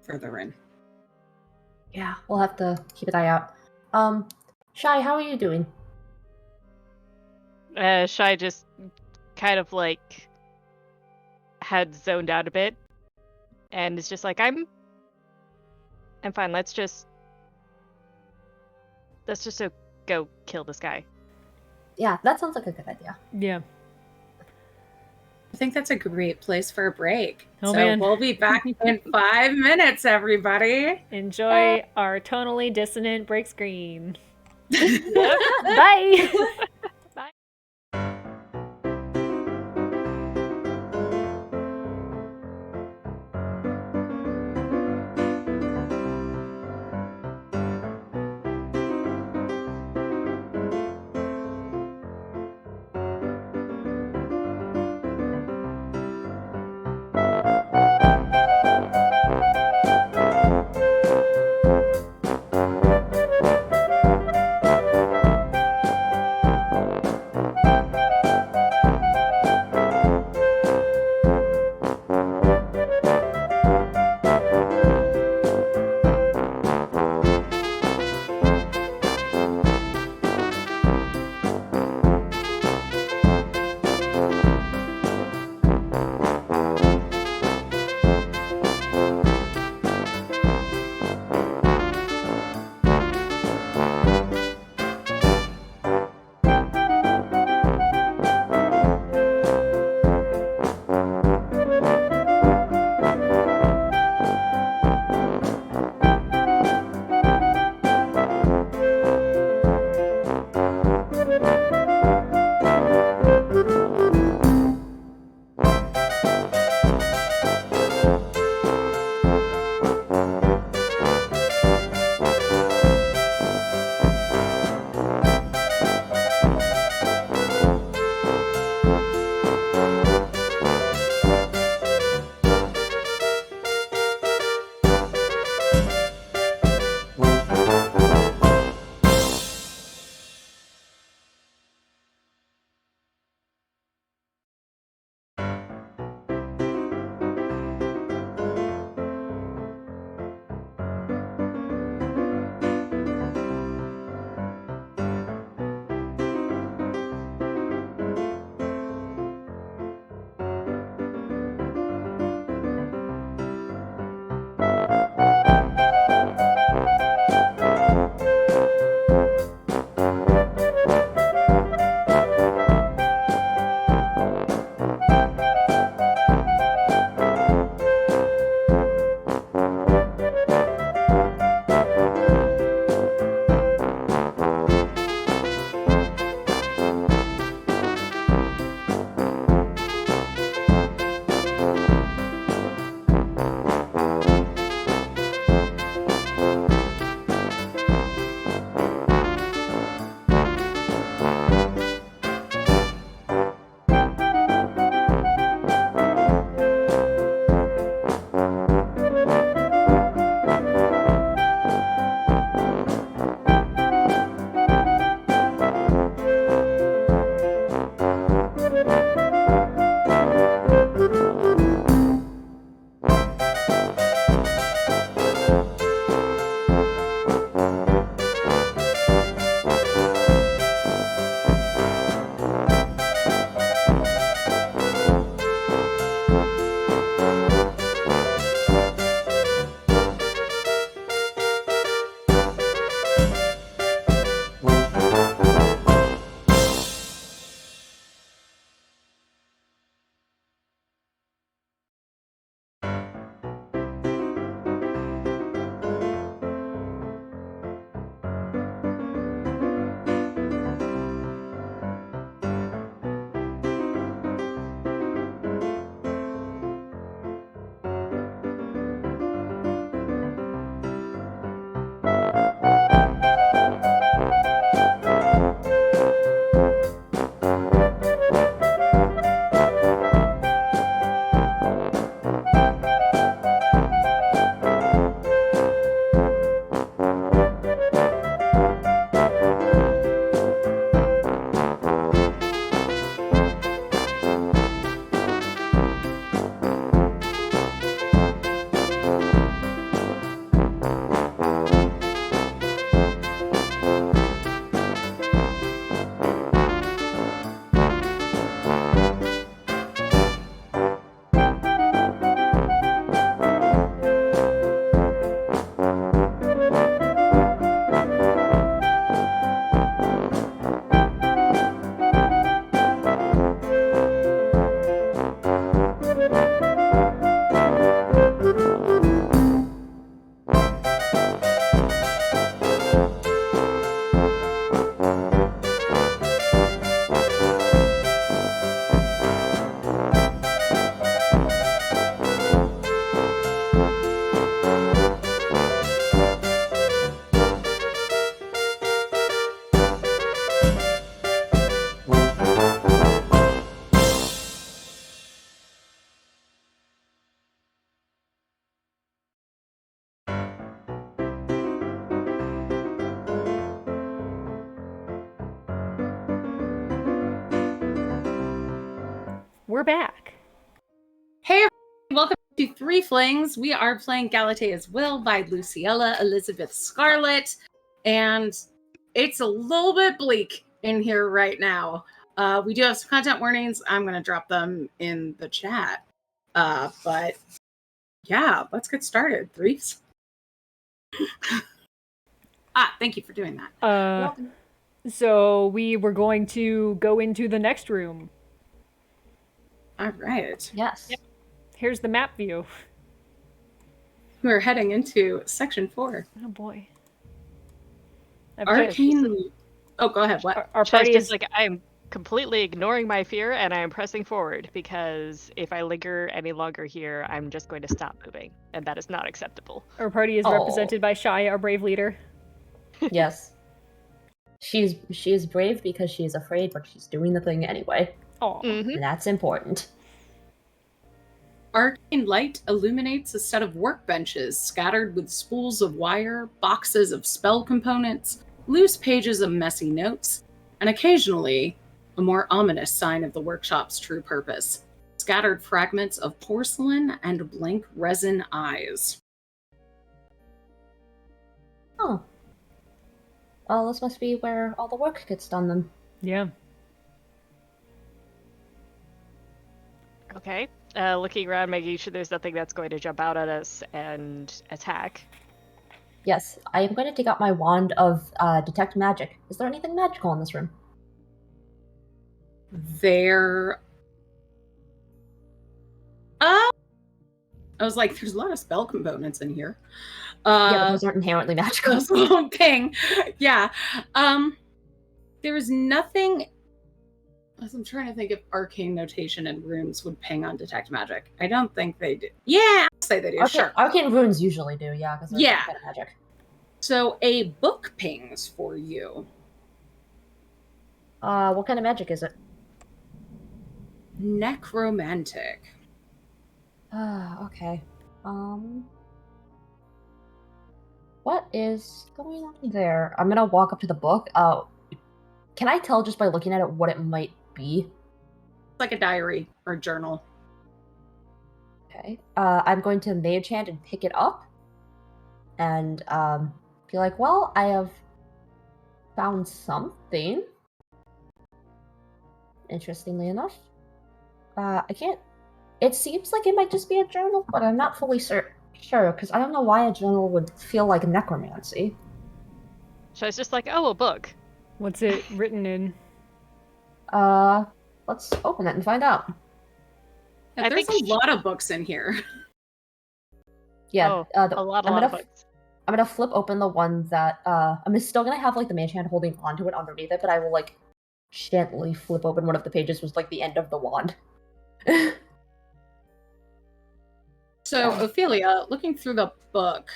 further in. Yeah, we'll have to keep an eye out. Shy, how are you doing? Shy just kind of like had zoned out a bit and is just like, I'm fine. Let's just go kill this guy. Yeah, that sounds like a good idea. Yeah. I think that's a great place for a break. Oh, so man. we'll be back in 5 minutes, everybody. Enjoy our tonally dissonant break screen. Yep. Bye! Bye. we're back. Hey, welcome to Threeflings. We are playing Galateya's Will by Luciella Elizabeth Scarlett, and it's a little bit bleak in here right now. We do have some content warnings. I'm going to drop them in the chat. But yeah, let's get started. Threefs. Thank you for doing that. So we were going to go into the next room. All right. Yes. Yep. Here's the map view. We're heading into section 4. Oh boy. Arcane. Oh, go ahead. What? Our Shai's party just is like, I am completely ignoring my fear and I am pressing forward because if I linger any longer here, I'm just going to stop moving, and that is not acceptable. Oh. represented by Shai, our brave leader. Yes. She is brave because she is afraid, but she's doing the thing anyway. Oh, And that's important. Arcane light illuminates a set of workbenches scattered with spools of wire, boxes of spell components, loose pages of messy notes, and occasionally a more ominous sign of the workshop's true purpose: scattered fragments of porcelain and blank resin eyes. Oh. Well, this must be where all the work gets done then. yeah. Okay. Looking around, making sure there's nothing that's going to jump out at us and attack. Yes, I am going to take out my wand of detect magic. Is there anything magical in this room? There. I was like, there's a lot of spell components in here. Yeah, but those aren't inherently magical. Ping. Yeah. There's nothing. I'm trying to think if arcane notation and runes would ping on detect magic. I don't think they do. Yeah, I'll say they do. Sure. Arcane runes usually do, yeah, because they're Yeah. kind of magic. So a book pings for you. What kind of magic is it? Necromantic. Okay. What is going on there? I'm gonna walk up to the book. Can I tell just by looking at it what it might be? It's like a diary or journal. Okay. I'm going to mage hand and pick it up, and be like, well, I have found something. Interestingly enough, I can't. It seems like it might just be a journal, but I'm not fully sure because I don't know why a journal would feel like necromancy. Shai's just like, oh, a book. What's it written in? Let's open it and find out. Yeah, there's a lot of books in here. Yeah, a lot of books. I'm gonna flip open the one that I'm still gonna have like the mage hand holding onto it underneath it, but I will like gently flip open one of the pages with like the end of the wand. So Ophelia, looking through the book,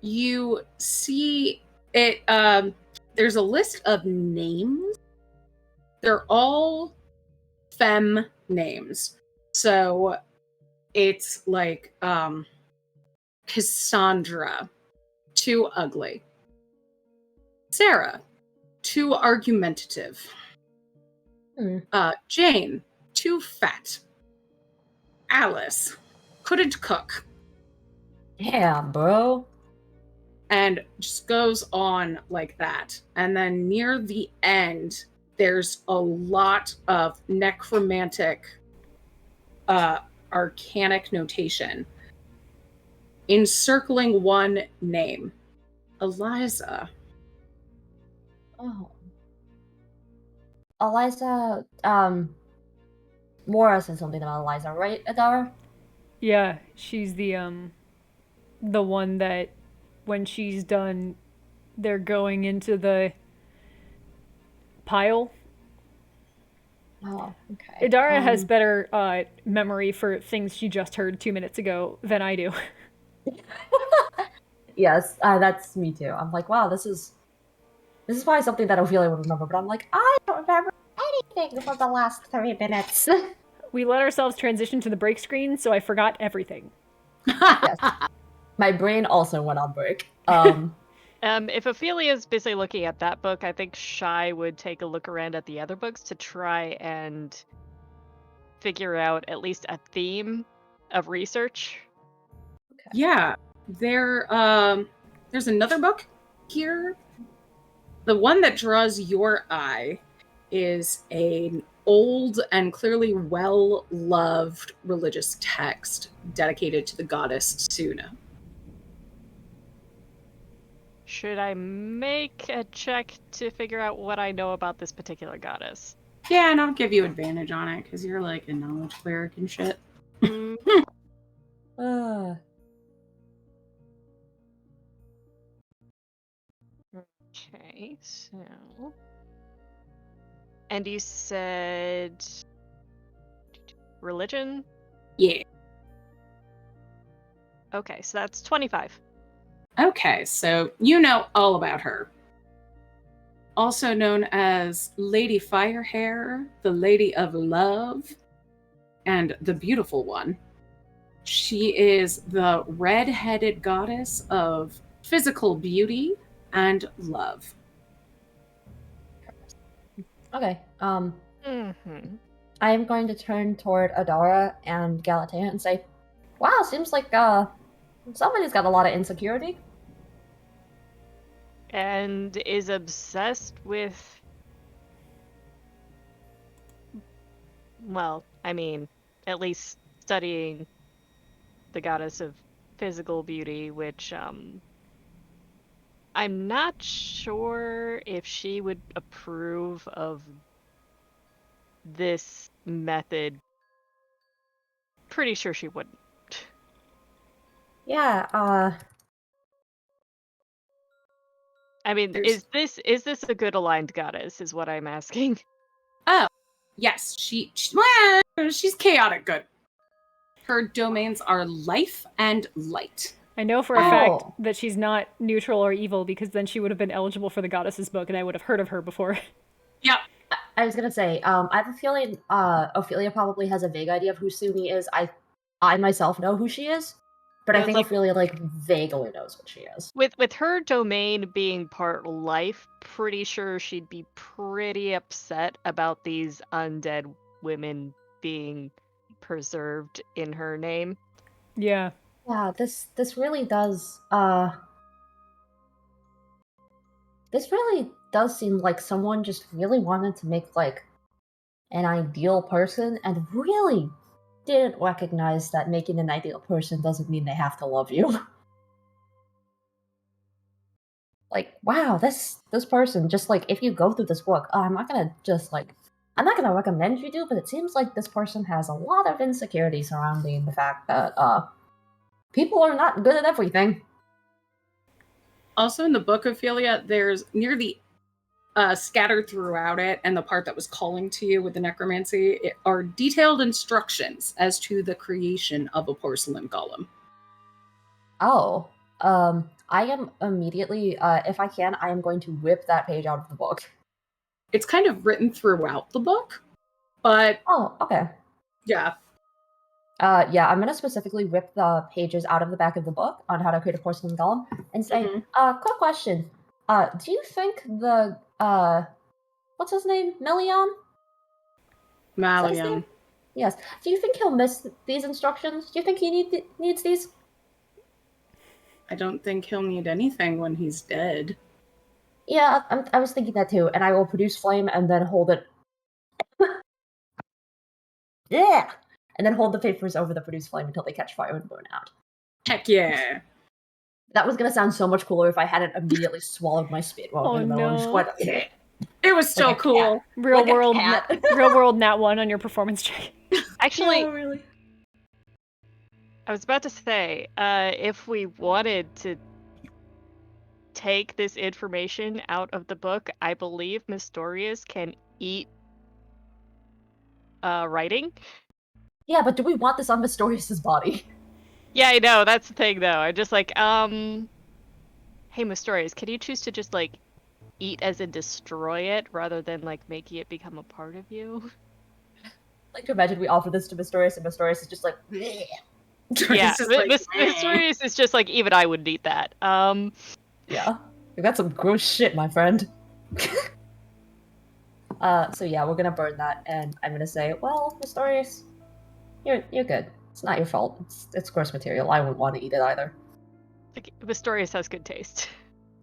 you see it. There's a list of names. They're all femme names. So it's like Cassandra, too ugly. Sarah, too argumentative. Jane, too fat. Alice, couldn't cook. Yeah, bro. And just goes on like that. And then near the end, there's a lot of necromantic arcanic notation encircling one name: Eliza. Oh. Eliza, Mora said something about Eliza, right, Adara? Yeah, she's the one that when she's done, they're going into the pile. Oh, okay. Idara has better memory for things she just heard 2 minutes ago than I do. Yes, that's me too. I'm like, wow, this is probably something that Ophelia would remember, but I'm like, I don't remember anything for the last 3 minutes. We let ourselves transition to the break screen, so I forgot everything. Yes. My brain also went on break. If Ophelia's busy looking at that book, I think Shy would take a look around at the other books to try and figure out at least a theme of research. Yeah, there's another book here. The one that draws your eye is an old and clearly well-loved religious text dedicated to the goddess Suna. Should I make a check to figure out what I know about this particular goddess? Yeah, and I'll give you advantage on it because you're like a knowledge cleric and shit. Okay, so... And you said... religion? Yeah. Okay, so that's 25. Okay, so you know all about her. Also known as Lady Firehair, the Lady of Love, and the Beautiful One. She is the red-headed goddess of physical beauty and love. Okay. Mm-hmm. I am going to turn toward Adara and Galateya and say, "Wow, seems like somebody's got a lot of insecurity." And is obsessed with... well, I mean, at least studying the goddess of physical beauty, which, I'm not sure if she would approve of this method. Pretty sure she wouldn't. Yeah. I mean, There's- is this a good aligned goddess, is what I'm asking. Oh, yes, she's chaotic good. Her domains are life and light. I know for a fact Oh. that she's not neutral or evil because then she would have been eligible for the goddess's book and I would have heard of her before. Yep. I was gonna say, I have a feeling Ophelia probably has a vague idea of who Sumi is. I myself know who she is, but Yeah, I it's think like- Ophelia vaguely knows what she is. With her domain being part life, pretty sure she'd be pretty upset about these undead women being preserved in her name. Yeah. Yeah, this really does this really does seem like someone just really wanted to make like an ideal person and really didn't recognize that making an ideal person doesn't mean they have to love you. Like, wow, this person just like if you go through this book, I'm not gonna recommend you do, but it seems like this person has a lot of insecurity surrounding the fact that people are not good at everything. Also in the book, Ophelia, there's near the scattered throughout it, and the part that was calling to you with the necromancy are detailed instructions as to the creation of a porcelain golem. Oh, I am immediately, if I can, I am going to whip that page out of the book. It's kind of written throughout the book, but Oh, okay. yeah. Yeah, I'm gonna specifically rip the pages out of the back of the book on how to create a porcelain golem and say, Mhm. quick question. Do you think the, what's his name? Melion? Malian. Yes. Do you think he'll miss these instructions? Do you think he needs these? I don't think he'll need anything when he's dead. Yeah, I was thinking that too, and I will produce flame and then hold it. Yeah! And then hold the papers over the produce flame until they catch fire and burn out. Heck yeah. That was gonna sound so much cooler if I hadn't immediately swallowed my spit. Oh, no. It was still Like a cool. Real Like a world cat. real world nat 1 on your performance check. Actually, No, really. I was about to say, if we wanted to take this information out of the book, I believe Mystorius can eat writing. Yeah, but do we want this on Mystorius' body? Yeah, I know, that's the thing though. I'm just like, hey Mystorius, can you choose to just like eat as in destroy it rather than like making it become a part of you? Like to imagine we offer this to Mystorius and Mystorius is just like, bleh. Yeah, It's just like, Mystorius is just like, even I wouldn't eat that. Yeah. That's some gross shit, my friend. So yeah, we're gonna burn that, and I'm gonna say, well, Mysterious, you're good. It's not your fault. It's gross material. I wouldn't want to eat it either. Like, Vistorius has good taste.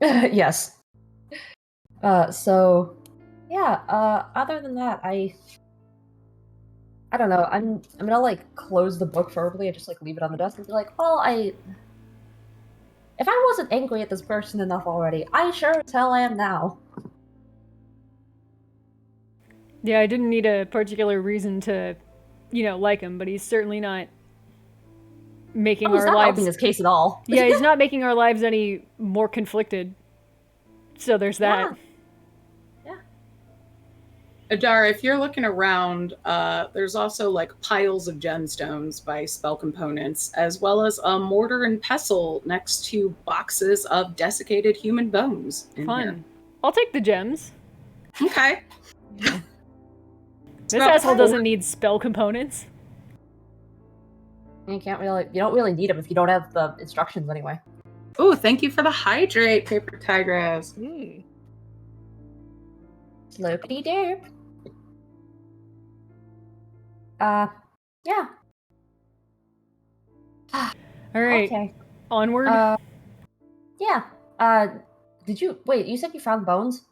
Yes. So yeah, other than that, I don't know, I'm gonna like close the book verbally and just like leave it on the desk and be like, well, if I wasn't angry at this person enough already, I sure as hell am now. Yeah, I didn't need a particular reason to, like him, but he's certainly not making He's our not lives. helping his case at all. Yeah, he's not making our lives any more conflicted. So there's that. Yeah. Adara, if you're looking around, there's also like piles of gemstones by spell components, as well as a mortar and pestle next to boxes of desiccated human bones. Fun. I'll take the gems. Okay. This asshole doesn't need spell components. You don't really need them if you don't have the instructions anyway. Oh, thank you for the hydrate, Paper Tigress. Slopity derp. Yeah. All right. Okay. Onward. Yeah. You said you found bones?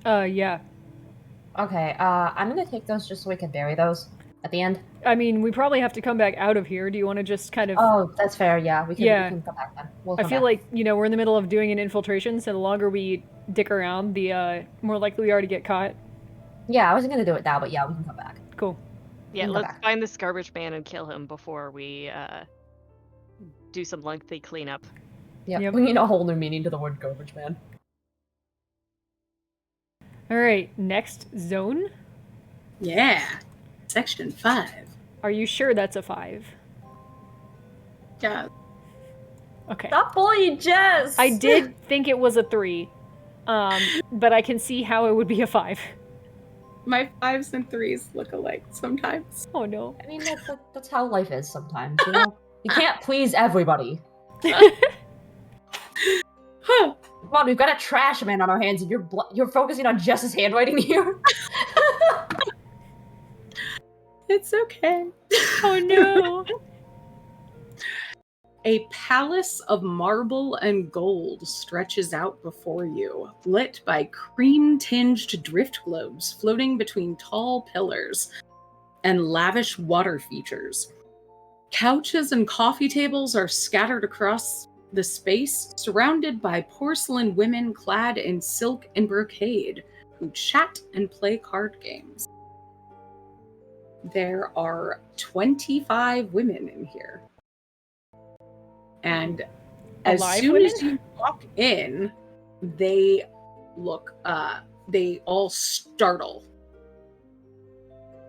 Yeah. Okay, I'm gonna take those just so we can bury those at the end. I mean, we probably have to come back out of here. Do you want to just kind of... Oh, that's fair, yeah. We can come back then. I feel like, we're in the middle of doing an infiltration, so the longer we dick around, the more likely we are to get caught. Yeah, I wasn't gonna do it now, but yeah, we can come back. Cool. Yeah, let's find this garbage man and kill him before we do some lengthy cleanup. Yep. We need a whole new meaning to the word garbage man. All right, next zone. Yeah, section 5. Are you sure that's a 5? Yeah. Okay. Stop bullying Jess! I did think it was a 3, but I can see how it would be a 5. My 5s and 3s look alike sometimes. Oh no. I mean, that's how life is sometimes, you know? You can't please everybody. Huh. Come on, we've got a trash man on our hands, and you're focusing on Jess's handwriting here. It's okay. Oh no. A palace of marble and gold stretches out before you, lit by cream-tinged drift globes floating between tall pillars and lavish water features. Couches and coffee tables are scattered across the space, surrounded by porcelain women clad in silk and brocade, who chat and play card games. There are 25 women in here. And as soon as you walk in, they look, they all startle.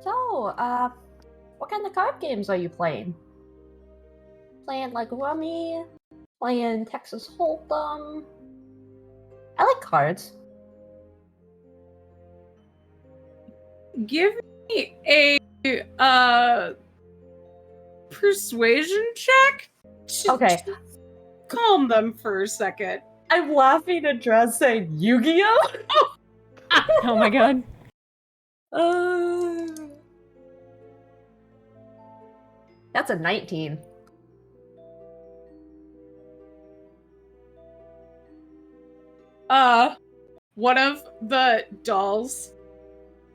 So, what kind of card games are you playing? Playing like Rummy? Playing Texas Hold'em? I like cards. Give me a persuasion check. Okay. Calm them for a second. I'm laughing at Dress saying Yu-Gi-Oh! Oh my god. That's a 19. One of the dolls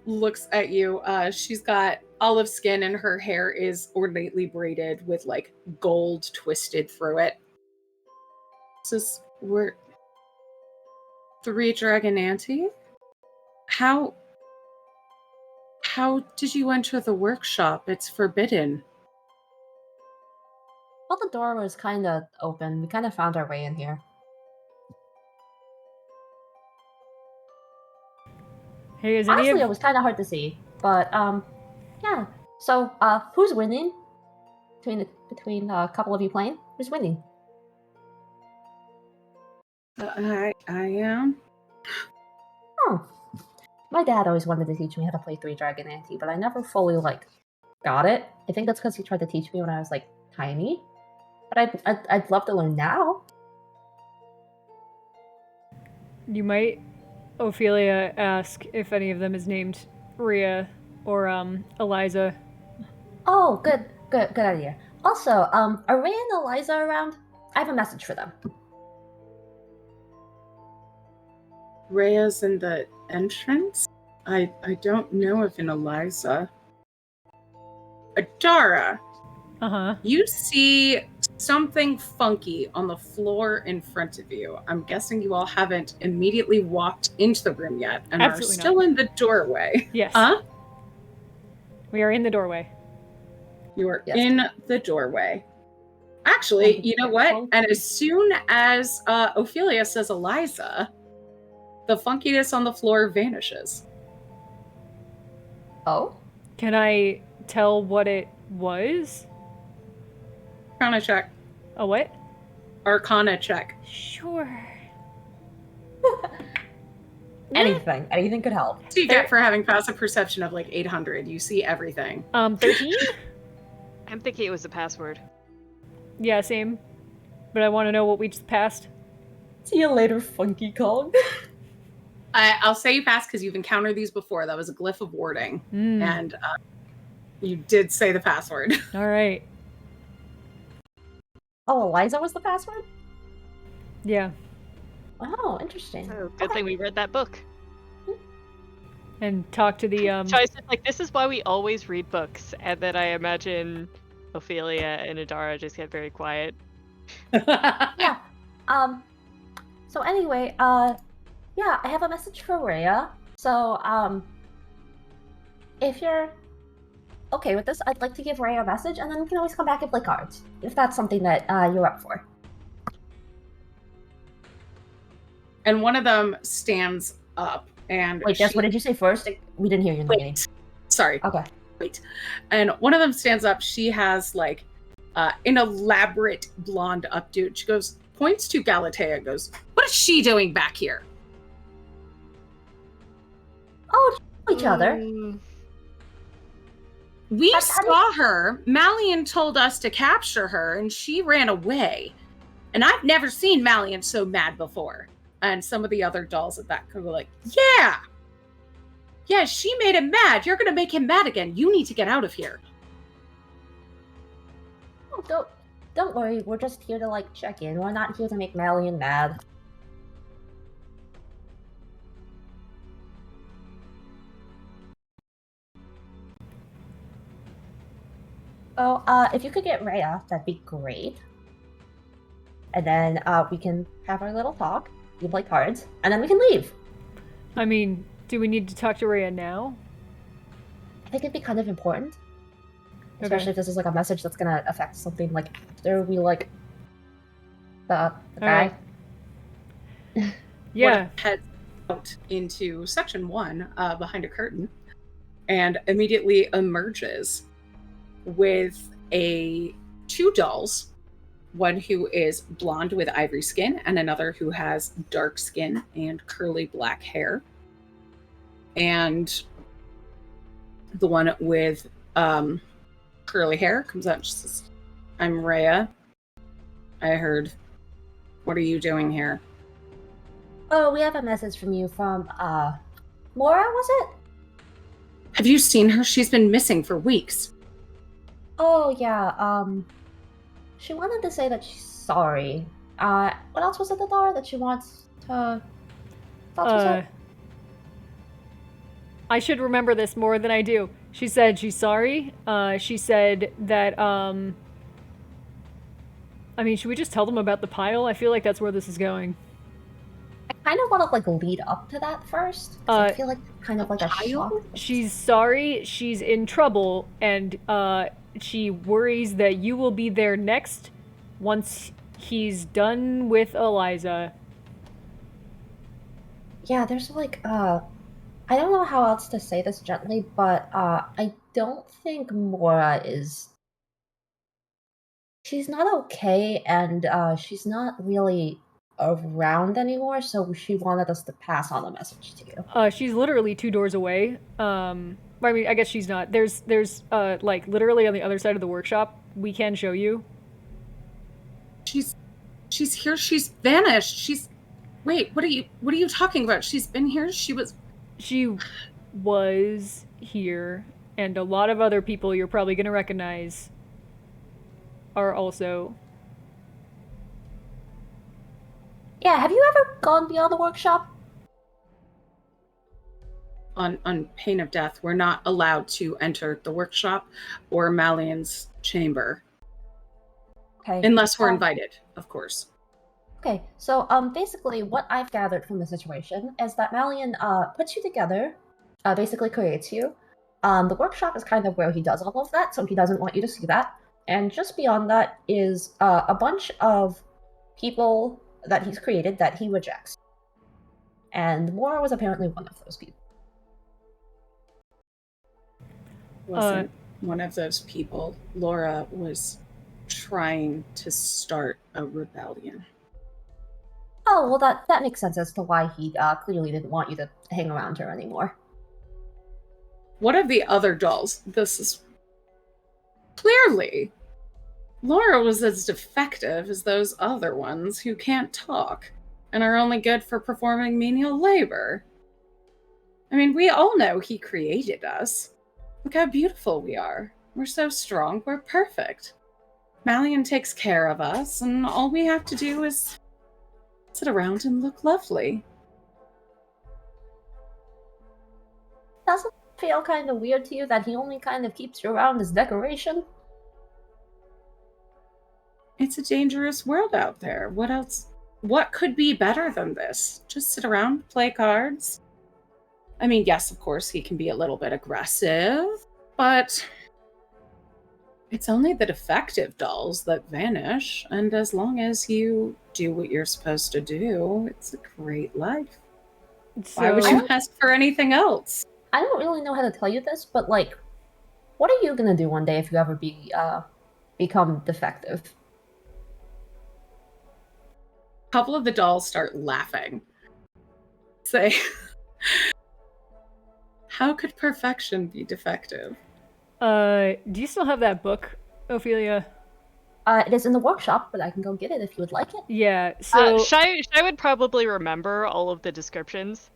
looks at you. She's got olive skin and her hair is ornately braided with like gold twisted through it. We're 3 Dragon Auntie? How did you enter the workshop? It's forbidden. Well, the door was kind of open. We kind of found our way in here. Hey, is Honestly, it was kind of hard to see, but yeah. So, who's winning? Between a couple of you playing, who's winning? I am. Oh, my dad always wanted to teach me how to play 3 Dragon Ante, but I never fully got it. I think that's because he tried to teach me when I was tiny. But I'd love to learn now. You might, Ophelia, ask if any of them is named Rhea or Eliza. Oh, good idea. Also, are Ray and Eliza around? I have a message for them. Rhea's in the entrance? I don't know if in Eliza. Adara, Uh-huh. you see something funky on the floor in front of you. I'm guessing you all haven't immediately walked into the room yet and Absolutely are still in the doorway. Yes. Huh? We are in the doorway. You are Yes. in the doorway. Actually, you know what? And as soon as Ophelia says Eliza, the funkiness on the floor vanishes. Oh? Can I tell what it was? Arcana check. A what? Arcana check. Sure. Anything could help. So you get for having passive perception of like 800. You see everything. 13? I'm thinking it was a password. Yeah, same. But I want to know what we just passed. See you later, Funky Kong. I'll say you passed because you've encountered these before. That was a glyph of warding. And you did say the password. All right. Oh, Eliza was the password? Yeah. Oh, interesting. Oh, good thing we read that book. And talk to the So I said, like, this is why we always read books, and then I imagine Ophelia and Adara just get very quiet. Yeah. So anyway, yeah, I have a message for Rhea. So, if you're okay with this, I'd like to give Rhea a message, and then we can always come back and play cards, if that's something that you're up for. And one of them stands up and Wait, Jess, what did you say first? We didn't hear you in the beginning. Sorry. Okay. Wait. And one of them stands up. She has like an elaborate blonde updo. She goes, points to Galateya, goes, what is she doing back here? Oh, each other. We How saw her. Malian told us to capture her, and she ran away. And I've never seen Malian so mad before. And some of the other dolls at that were like, yeah, she made him mad. You're going to make him mad again. You need to get out of here. Oh, don't worry. We're just here to, like, check in. We're not here to make Malian mad. So, if you could get Rhea, that'd be great. And then we can have our little talk. You play cards, and then we can leave. I mean, do we need to talk to Rhea now? I think it'd be kind of important. Especially if this is like a message that's gonna affect something like after we like the guy. Right. Yeah. Head out into section 1 behind a curtain and immediately emerges with two dolls. One who is blonde with ivory skin and another who has dark skin and curly black hair. And the one with curly hair comes out and says, I'm Rhea. I heard. What are you doing here? Oh, we have a message from you from Laura, was it? Have you seen her? She's been missing for weeks. Oh yeah, she wanted to say that she's sorry. What else was it, the door that she wants to talk to us? I should remember this more than I do. She said she's sorry. She said that, I mean, should we just tell them about the pile? I feel like that's where this is going. I kind of want to like lead up to that first. I feel like kind of like a shock. She's sorry. She's in trouble, and she worries that you will be there next once he's done with Eliza. Yeah, there's like I don't know how else to say this gently, but I don't think Mora is. She's not okay, and she's not really around anymore, so she wanted us to pass on the message to you. She's literally 2 doors away. I mean, I guess she's not. There's like literally on the other side of the workshop. We can show you. She's here. She's vanished. Wait, what are you talking about? She's been here? She was here, and a lot of other people you're probably going to recognize are also. Yeah, have you ever gone beyond the workshop? on pain of death. We're not allowed to enter the workshop or Malian's chamber. Okay. Unless we're invited, of course. Okay, so basically what I've gathered from the situation is that Malian puts you together, basically creates you. The workshop is kind of where he does all of that, so he doesn't want you to see that. And just beyond that is a bunch of people that he's created that he rejects. And Mora was apparently one of those people. Wasn't one of those people. Laura was trying to start a rebellion. Oh, well, that makes sense as to why he clearly didn't want you to hang around her anymore. What of the other dolls? This is clearly Laura was as defective as those other ones who can't talk and are only good for performing menial labor. I mean, we all know he created us. Look how beautiful we are. We're so strong, we're perfect. Malian takes care of us, and all we have to do is sit around and look lovely. Doesn't it feel kind of weird to you that he only kind of keeps you around as decoration? It's a dangerous world out there. What else? What could be better than this? Just sit around, play cards? I mean, yes, of course, he can be a little bit aggressive, but it's only the defective dolls that vanish, and as long as you do what you're supposed to do, it's a great life. So, Why would you ask for anything else? I don't really know how to tell you this, but like, what are you gonna do one day if you ever become defective? A couple of the dolls start laughing. Say, how could perfection be defective? do you still have that book, Ophelia? It is in the workshop, but I can go get it if you would like it. Yeah. So Shy would probably remember all of the descriptions.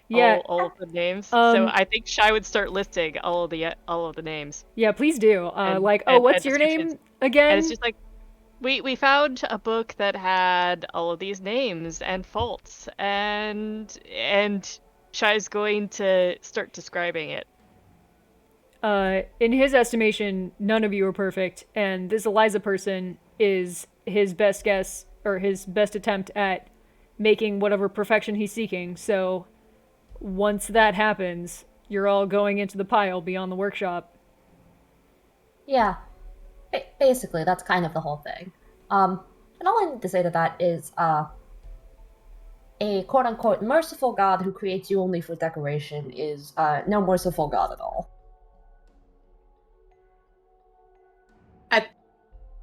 yeah, All of the names. So I think Shy would start listing all of the names. yeah. Please do. And- what's and your descriptions. name again? And it's just like we found a book that had all of these names and faults, and Shy's going to start describing it. In his estimation, none of you are perfect, and this Eliza person is his best guess or his best attempt at making whatever perfection he's seeking. So once that happens, you're all going into the pile beyond the workshop. Yeah, basically, that's kind of the whole thing. And all I need to say to that is, a quote-unquote merciful god who creates you only for decoration is no merciful god at all.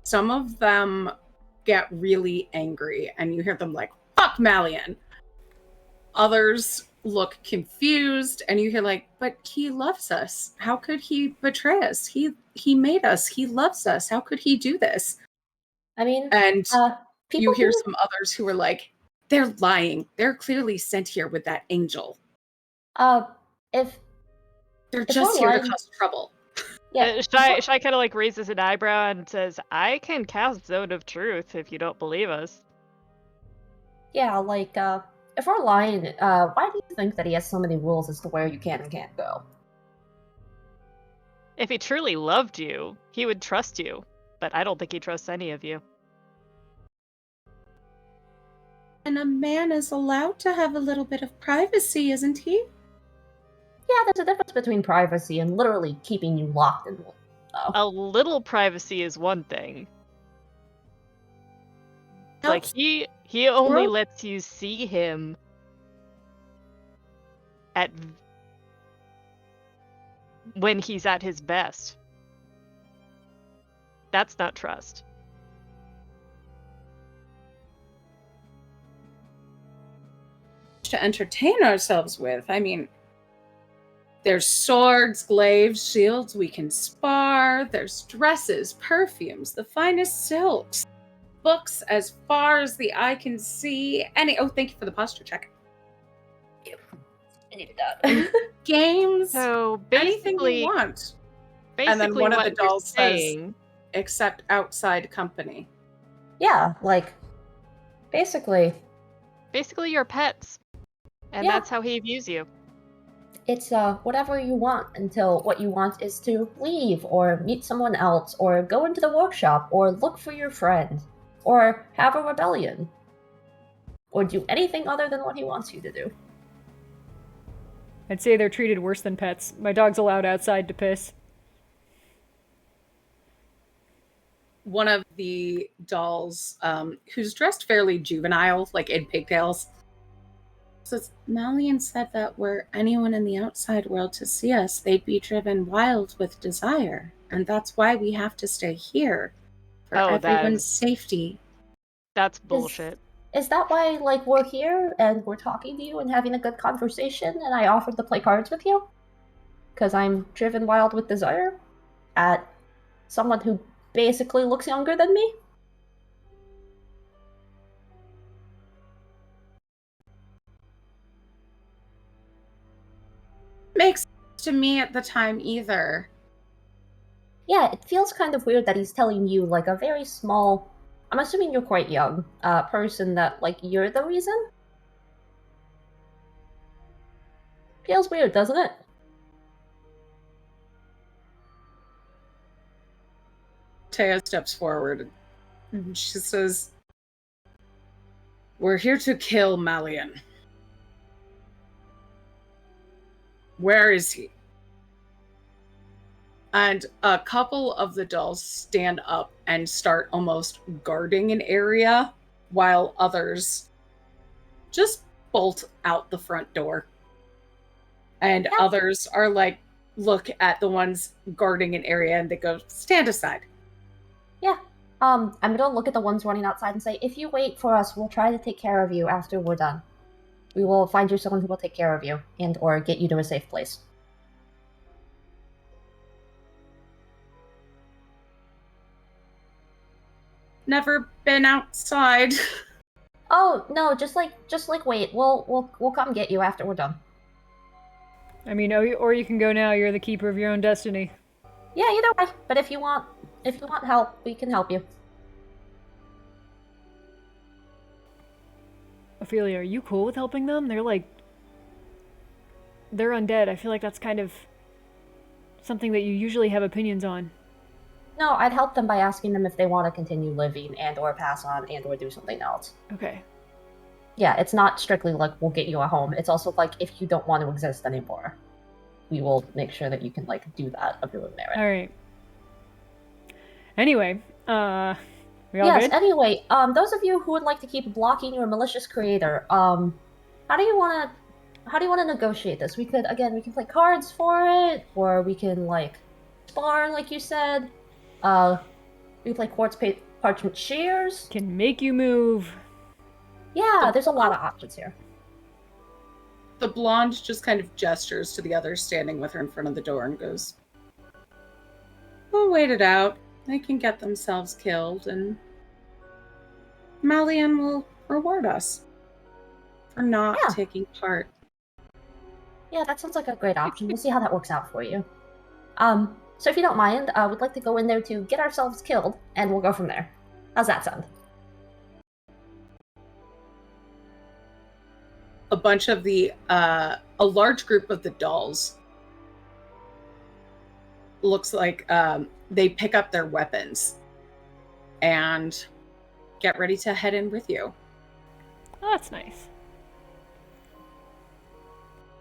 Some of them get really angry, and you hear them like, fuck Malian. Others look confused, and you hear like, but he loves us. How could he betray us? He made us. He loves us. How could he do this? I mean, And people you hear do- some others who are like, they're lying. They're clearly sent here with that angel. if They're It's just here to online. cause trouble. yeah, Shy kind of like raises an eyebrow and says, "I can cast Zone of Truth if you don't believe us." yeah, like if we're lying, why do you think that he has so many rules as to where you can and can't go? If he truly loved you, he would trust you. But I don't think he trusts any of you. And a man is allowed to have a little bit of privacy, isn't he? Yeah, there's a difference between privacy and literally keeping you locked in one. A little privacy is one thing. Like he only Well- lets you see him at when he's at his best. That's not trust. To entertain ourselves with. I mean, there's swords, glaives, shields we can spar. There's dresses, perfumes, the finest silks. books as far as the eye can see. Thank you for the posture check. I needed that. Games, So anything you basically, want. And then one of the what you're dolls says, saying, except outside company. Yeah, like, basically, you're pets, and Yeah. that's how he views you. it's whatever you want until what you want is to leave, or meet someone else, or go into the workshop, or look for your friend, or have a rebellion, or do anything other than what he wants you to do. I'd say they're treated worse than pets. My dog's allowed outside to piss. One of the dolls, who's dressed fairly juvenile, like in pigtails, says, Malian said that were anyone in the outside world to see us, they'd be driven wild with desire. And that's why we have to stay here. For everyone's safety. That's bullshit. Is that why, like, we're here and we're talking to you and having a good conversation and I offered to play cards with you? Because I'm driven wild with desire at someone who basically looks younger than me? Makes sense to me at the time either. Yeah, it feels kind of weird that he's telling you, like, a very small, I'm assuming you're quite young, person that, like, you're the reason? Feels weird, doesn't it? Taya steps forward and she says, we're here to kill Malian. Where is he? And a couple of the dolls stand up and start almost guarding an area while others just bolt out the front door. And others are like, look at the ones guarding an area and they go, stand aside. Yeah. I'm gonna look at the ones running outside and say, if you wait for us, we'll try to take care of you after we're done. We will find you someone who will take care of you and or get you to a safe place. Never been outside. Oh no, just like wait. We'll come get you after we're done. I mean, or you can go now. You're the keeper of your own destiny. Yeah, either way. But if you want help, we can help you. Ophelia, are you cool with helping them? They're undead. I feel like that's kind of something that you usually have opinions on. No, I'd help them by asking them if they want to continue living and or pass on and or do something else. Okay. Yeah, it's not strictly like we'll get you a home. It's also like if you don't want to exist anymore, we will make sure that you can like do that of your own merit. All right. Anyway, we all yes, good? anyway, those of you who would like to keep blocking your malicious creator, how do you want to negotiate this? We can play cards for it, or we can like spar, like you said. We can play quartz parchment shears. Can make you move. Yeah, there's a lot of options here. The blonde just kind of gestures to the others standing with her in front of the door and goes, we'll wait it out. They can get themselves killed, and Malian will reward us for not taking part. Yeah, that sounds like a great option. We'll see how that works out for you. So if you don't mind, we'd like to go in there to get ourselves killed, and we'll go from there. How's that sound? A bunch of a large group of the dolls looks like they pick up their weapons and get ready to head in with you. Oh, that's nice.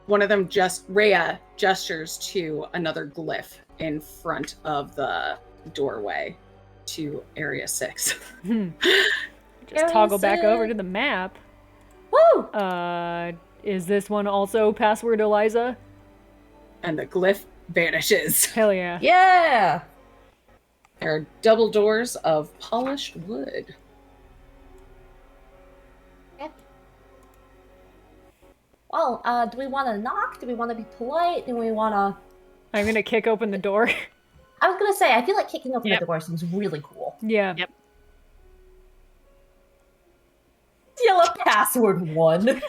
One of them Rhea gestures to another glyph in front of the doorway to Area 6. Just toggle back over to the map. Woo! Is this one also password Eliza? And the glyph vanishes. Hell yeah. Yeah! There are double doors of polished wood. Yep. Well, do we want to knock? Do we want to be polite? Do we want to... I'm gonna kick open the door. I was gonna say, I feel like kicking open the door seems really cool. Yeah. Yep. vanilla password 1.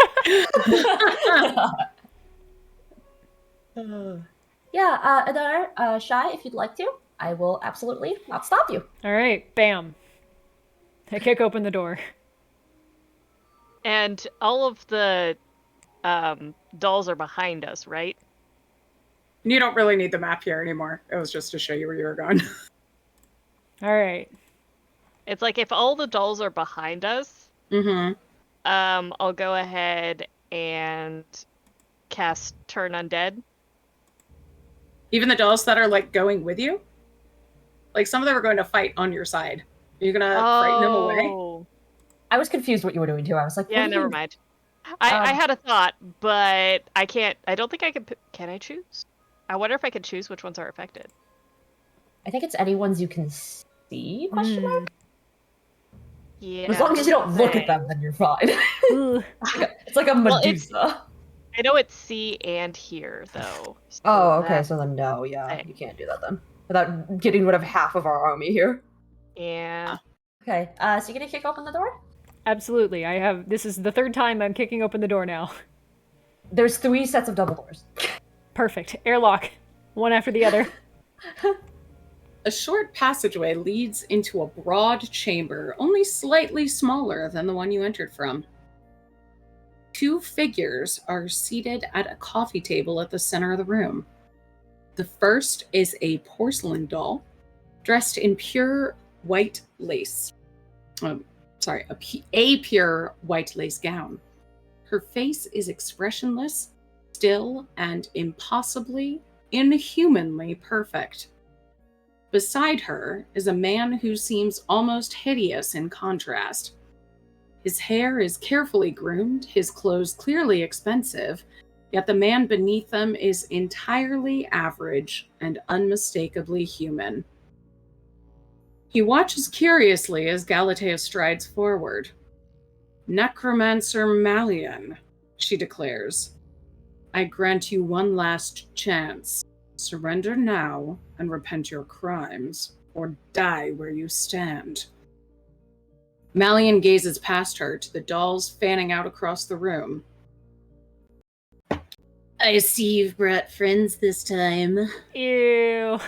Yeah, Adar, Shy, if you'd like to, I will absolutely not stop you. All right, bam. I kick open the door. And all of the dolls are behind us, right? You don't really need the map here anymore. It was just to show you where you were going. All right. It's like if all the dolls are behind us, Mm-hmm. I'll go ahead and cast Turn Undead. Even the dolls that are like going with you? Like some of them are going to fight on your side. Are you gonna frighten them away? I was confused what you were doing too. I was like, Yeah, what do never you... mind. I had a thought, but I can't. I don't think I can. Can I choose? I wonder if I can choose which ones are affected. I think it's anyone's you can see, question mark? Yeah. As long as you don't look at them, then you're fine. Ooh. It's like a Well, Medusa. I know it's see and hear though. So Oh, okay, that- so then no, yeah, Right. you can't do that then. Without getting rid of half of our army here. Yeah. Okay, so you're gonna kick open the door? Absolutely. This is the third time I'm kicking open the door now. There's 3 sets of double doors. Perfect. Airlock. One after the other. A short passageway leads into a broad chamber, only slightly smaller than the one you entered from. 2 figures are seated at a coffee table at the center of the room. The first is a porcelain doll, dressed in pure white lace. A pure white lace gown. Her face is expressionless, still, and impossibly, inhumanly perfect. Beside her is a man who seems almost hideous in contrast. His hair is carefully groomed, his clothes clearly expensive, yet the man beneath them is entirely average and unmistakably human. He watches curiously as Galateya strides forward. "Necromancer Malian," she declares. "I grant you one last chance. Surrender now and repent your crimes, or die where you stand." Malian gazes past her to the dolls fanning out across the room. "I see you've brought friends this time. Ew.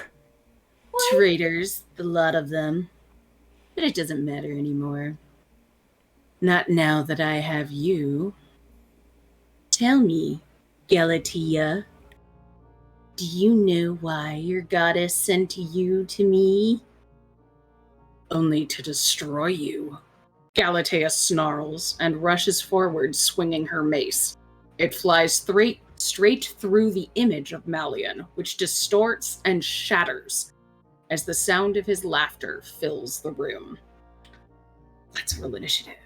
Traitors, the lot of them. But it doesn't matter anymore. Not now that I have you. Tell me, Galateya, do you know why your goddess sent you to me? Only to destroy you. Galateya snarls and rushes forward, swinging her mace. It flies straight through the image of Malian, which distorts and shatters as the sound of his laughter fills the room. Let's roll initiative.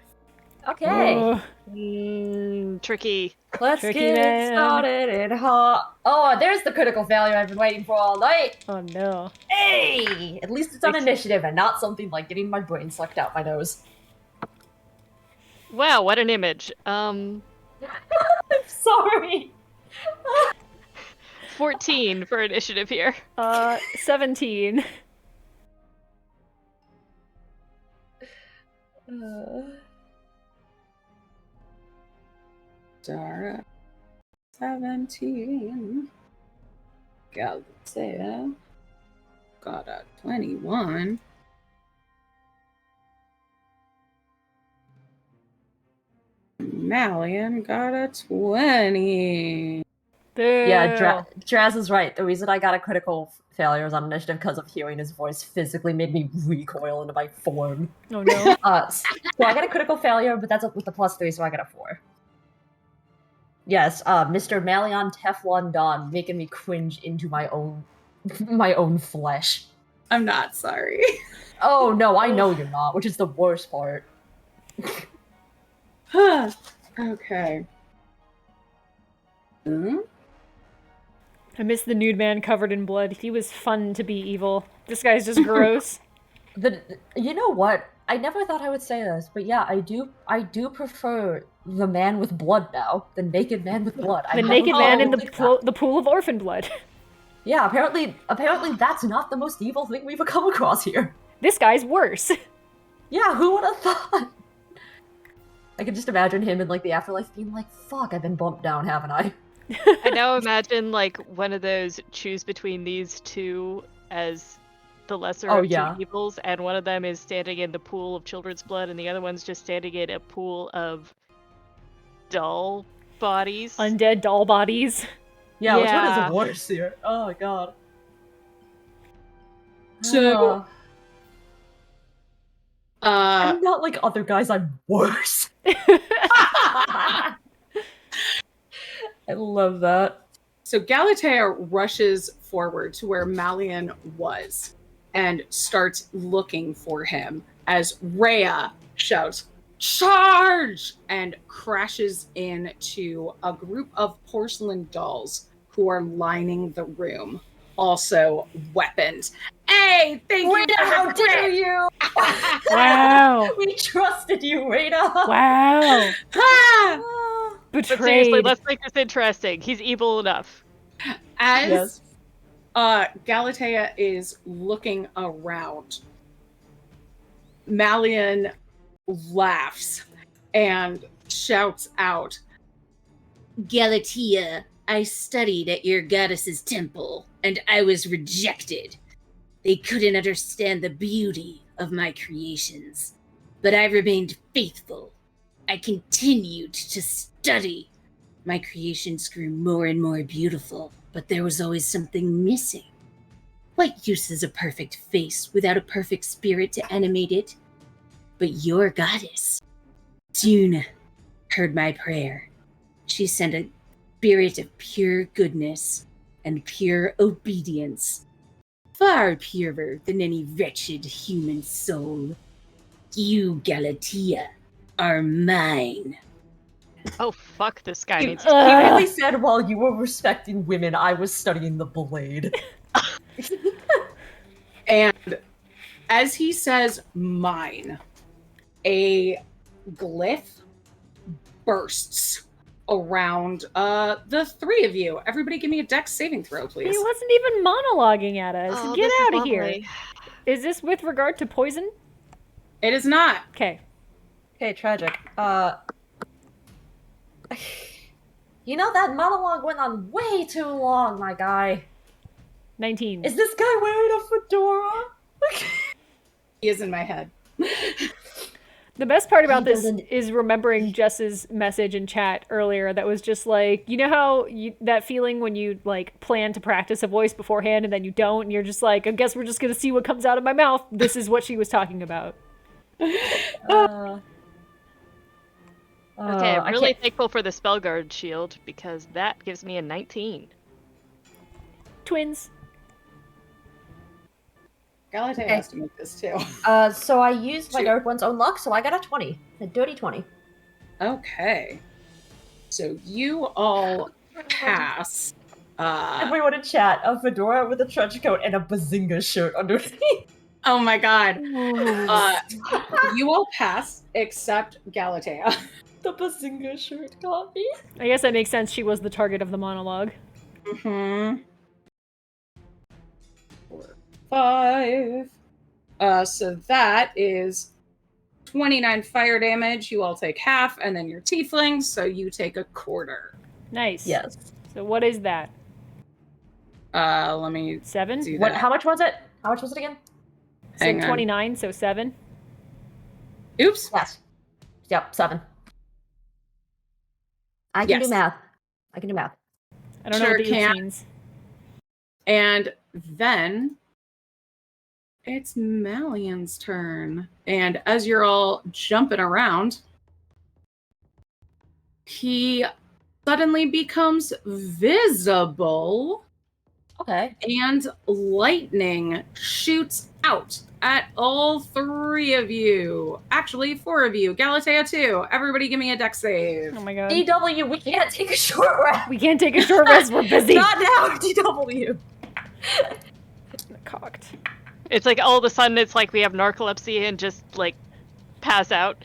Okay. Oh, Tricky. Let's Tricky get man. started in hot. Oh, there's the critical failure I've been waiting for all night. oh no. Hey! At least it's on initiative and not something like getting my brain sucked out my nose. Wow, what an image. I'm sorry. 14 for initiative here. 17. Dara, 17. Galateya got a 21. Malian got a 20. Boo. Yeah, Draz is right. The reason I got a critical failure is on initiative because of hearing his voice physically made me recoil into my form. Oh no. So I got a critical failure, but that's with the +3, so I got a 4. Yes, Mr. Malian Teflon Don making me cringe into my own flesh. I'm not sorry. Oh no, I know you're not, which is the worst part. Okay. Hmm? I miss the nude man covered in blood. He was fun to be evil. This guy's just gross. You know what? I never thought I would say this, but yeah, I do prefer the man with blood now, the naked man with blood. The naked man in the the pool of orphan blood. Yeah, apparently that's not the most evil thing we've come across here. This guy's worse. Yeah, who would have thought? I can just imagine him in like the afterlife being like, "Fuck, I've been bumped down, haven't I?" I now imagine like one of those choose between these two as the lesser Oh, of two yeah. evils, and one of them is standing in the pool of children's blood, and the other one's just standing in a pool of dull bodies. Undead doll bodies. Yeah, which one Yeah. is worse here? Oh my god. So, I'm not like other guys, I'm worse. I love that. So Galateya rushes forward to where Malian was and starts looking for him as Rhea shouts, "Charge!" and crashes into a group of porcelain dolls who are lining the room, also weaponed. Hey, thank you Rita, for how the dare crit! you! Wow. We trusted you, Rita! Wow. Ah! But seriously, Betrayed. let's make this interesting. He's evil enough. As Yes. Galateya is looking around, Malian laughs and shouts out, "Galateya, I studied at your goddess's temple, and I was rejected. They couldn't understand the beauty of my creations, but I remained faithful. I continued to study. My creations grew more and more beautiful, but there was always something missing. What use is a perfect face without a perfect spirit to animate it? But your goddess soon heard my prayer. She sent a spirit of pure goodness and pure obedience, far purer than any wretched human soul. You, Galateya, are mine." Oh fuck, this guy He needs he to really said while you were respecting women, I was studying the blade. And as he says mine, a glyph bursts around the three of you. Everybody give me a dex saving throw, please. He wasn't even monologuing at us. Oh, Get this is out of here. lovely. Is this with regard to poison? It is not. Okay. Okay, tragic. You know, that monologue went on way too long, my guy. 19. Is this guy wearing a fedora? He is in my head. The best part about He this doesn't- is remembering Jess's message in chat earlier that was just like, you know how that feeling when you like plan to practice a voice beforehand and then you don't and you're just like, I guess we're just going to see what comes out of my mouth. This is what she was talking about. Okay, I'm I really can't- thankful for the Spellguard shield because that gives me a 19. Twins. Galateya has to make this too. So I used my Two. Dark One's own luck, so I got a 20. A dirty 20. Okay. So you all pass. Everyone in chat, a fedora with a trench coat and a Bazinga shirt underneath. Oh my god. You all pass except Galateya. The Bazinga shirt got me. I guess that makes sense. She was the target of the monologue. Mm-hmm. 4, 5. So that is 29 fire damage. You all take half, and then your tieflings, so you take a quarter. Nice. Yes. So what is that? Let me 7? do What? that. How much was it? How much was it again? Hang So on. 29, so 7. Oops. Yes. Yep, 7. I can Yes. do math. I can do math. I don't know Sure what the can. oops means. And then it's Malian's turn. And as you're all jumping around, he suddenly becomes visible. Okay. And lightning shoots out at all 3 of you. Actually, 4 of you. Galateya too. Everybody give me a dex save. Oh my god. DW, we can't take a short rest. We can't take a short rest. We're busy. Not now, DW. Cocked. It's like all of a sudden it's like we have narcolepsy and just like pass out.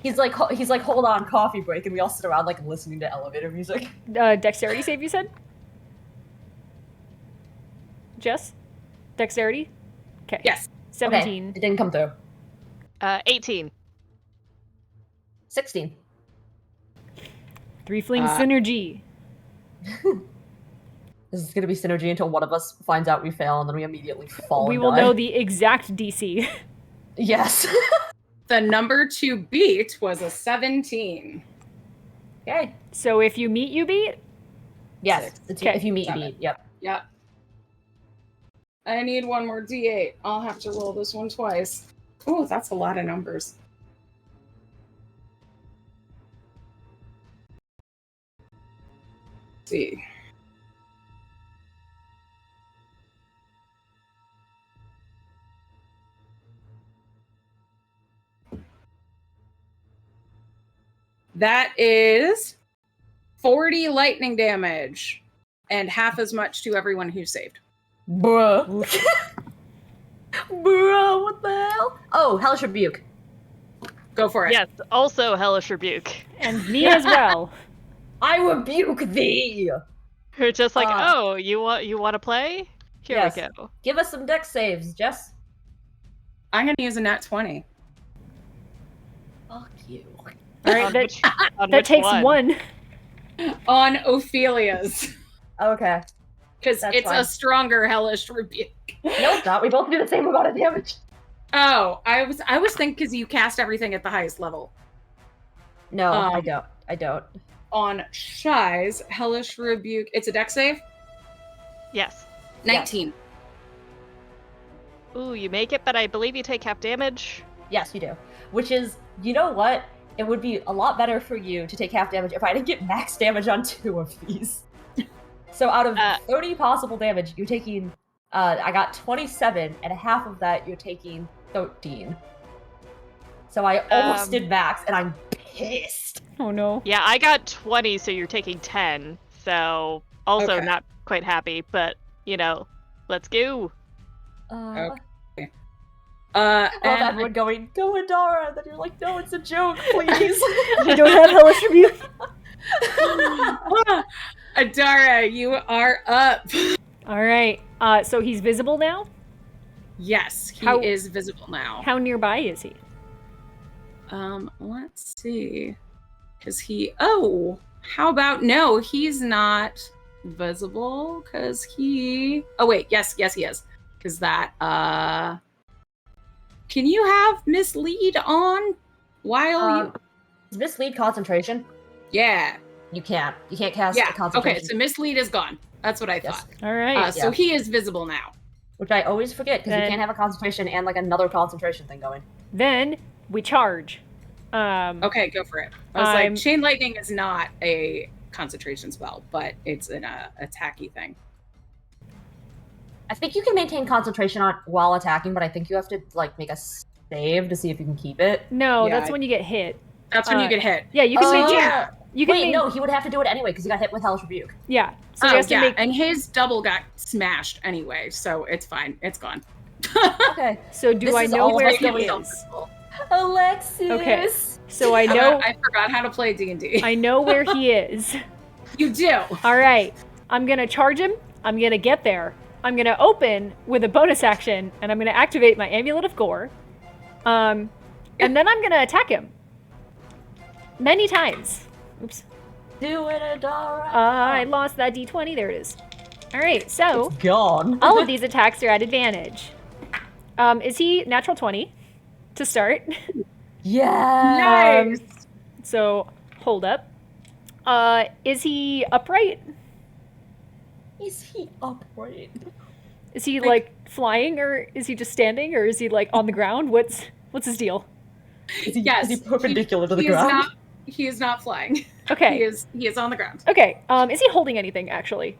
He's like, hold on, coffee break, and we all sit around like listening to elevator music. Dexterity save, you said? Jess? Dexterity? Okay. Yes. 17. Okay, it didn't come through. 18. 16. Threefling synergy. This is going to be synergy until one of us finds out we fail, and then we immediately fall. We and will die. know the exact DC. Yes. The number to beat was a 17. Okay. So if you meet, you beat? Yes. Okay. If you meet, you 7. beat. Yep. Yep. I need one more D8. I'll have to roll this one twice. Oh, that's a lot of numbers. Let's see. That is 40 lightning damage and half as much to everyone who saved. Bruh. Bruh, what the hell? Oh, Hellish Rebuke. Go for it. Yes, also Hellish Rebuke. And me as well. I rebuke thee! We're just like, oh, you want to play? Here Yes. we go. Give us some dex saves, Jess. I'm going to use a nat 20. Fuck you. All right, On that, which- on that which takes one? one. On Ophelia's. Okay. Because That's it's fine. a stronger hellish rebuke. No, it's not. We both do the same amount of damage. Oh, I was thinking because you cast everything at the highest level. No, I don't. On Shy's hellish rebuke, it's a dex save. Yes. 19. Ooh, you make it, but I believe you take half damage. Yes, you do. Which is, you know what? It would be a lot better for you to take half damage if I didn't get max damage on 2 of these. So out of 30 possible damage, you're taking, I got 27, and half of that you're taking 13. So I almost did max, and I'm pissed. Oh no. Yeah, I got 20, so you're taking 10. So also Okay. not quite happy, but let's go. Okay. I love And everyone going, go Adara, and then you're like, no, it's a joke, please. You don't have hellish rebuke. Adara, you are up. All right. So he's visible now? Yes, he How- is visible now. How nearby is he? Let's see. Because how about no, he's not visible because oh wait, yes, he is. Because that, can you have mislead on while you, Is mislead concentration? yeah. You can't cast Yeah, a concentration. okay, so mislead is gone. That's what I Yes. thought. All right. So he is visible now. Which I always forget, because you Then- can't have a concentration and like another concentration thing going. Then we charge. Okay, go for it. I was I'm- like, Chain Lightning is not a concentration spell, but it's an attacky thing. I think you can maintain concentration on while attacking, but I think you have to like make a save to see if you can keep it. No, Yeah, that's when you get hit. That's when you get hit. Yeah, you can make. yeah. You can Wait, make, no, he would have to do it anyway because he got hit with Hellish Rebuke. Yeah. So he has to make. and his double got smashed anyway, so it's fine. It's gone. Okay. So do This I is know all where just he going on. is? Alexis. Okay. So I know. I forgot how to play D&D. I know where he is. You do. All right. I'm gonna charge him. I'm gonna get there. I'm gonna open with a bonus action, and I'm gonna activate my Amulet of Gore. And then I'm gonna attack him. Many times. Oops. Do it, Adara. I lost that D20. There it is. All right. So Gone. all of these attacks are at advantage. Is he natural 20 to start? Yeah. Nice. So hold up. Is he upright? Is he upright? Is he like flying, or is he just standing, or is he like on the ground? What's his deal? Is he, Yes, is he perpendicular to the He ground? he is not flying. Okay. He is on the ground. Okay. Is he holding anything actually?